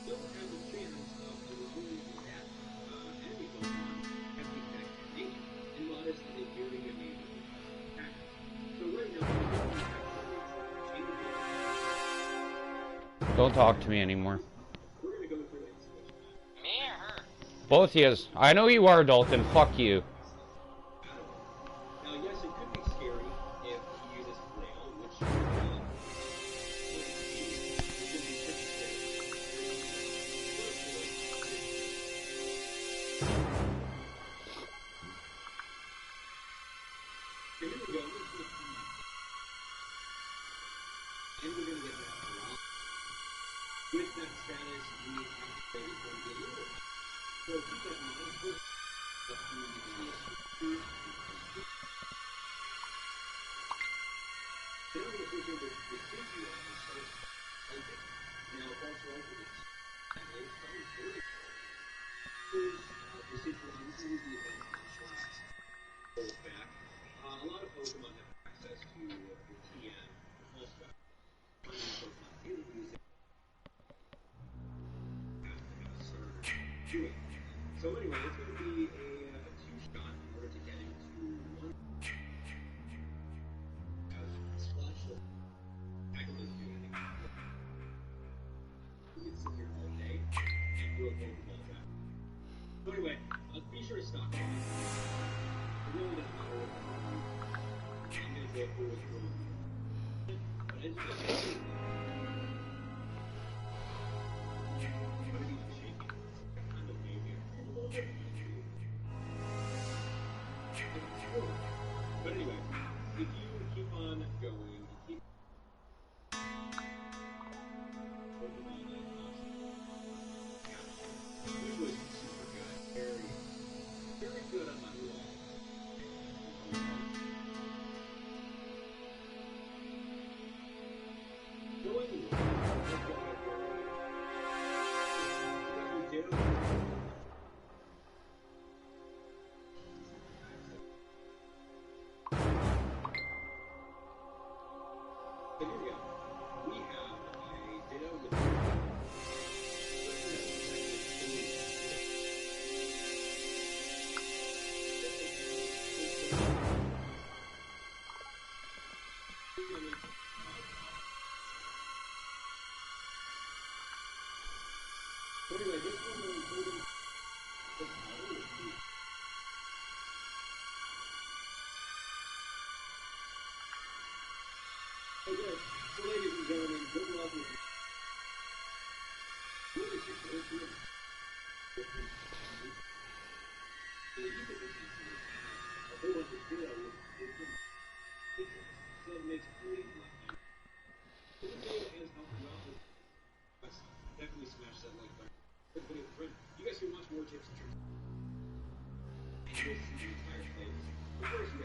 you'll have the chance of removing that enemy Pokemon at the exact name, and modest is a very amazing attack. So right now, Don't talk to me anymore. we're going to go through and switch back. Me or her? Both yous. I know you are, Dalton. Fuck you. Now, yes, it could be scary if he uses flail, which could be pretty scary. Here we go. And we're going to get that paralysis. With that status, the attack rate is going to be a little bit high. So keep that in mind. First, up to the then we're going to switch over to the safety line and start hunting. Now, false righteousness. That is something very cool. The safety line, this is the event slash goes back. A lot of Pokemon have access to the TM, the pulse back. Pokemon really use it. Have to have a starter do it. So anyway, it's going to be a two-shot in order to get into one. Splash will tackle this dude, I think. We can sit here all day and do a Pokeball trap. So anyway, be sure to stock up. It really doesn't matter what you do. I'm going to go through with the but as you guys can see, what are you shaking? Kind of maybe a little bit. But anyway, if you keep on going, you keep which was super good, very good on my wall. So Okay, so ladies and gentlemen, good luck with definitely smash that like button. You guys can watch more tips and tricks. This entire place. Of course, you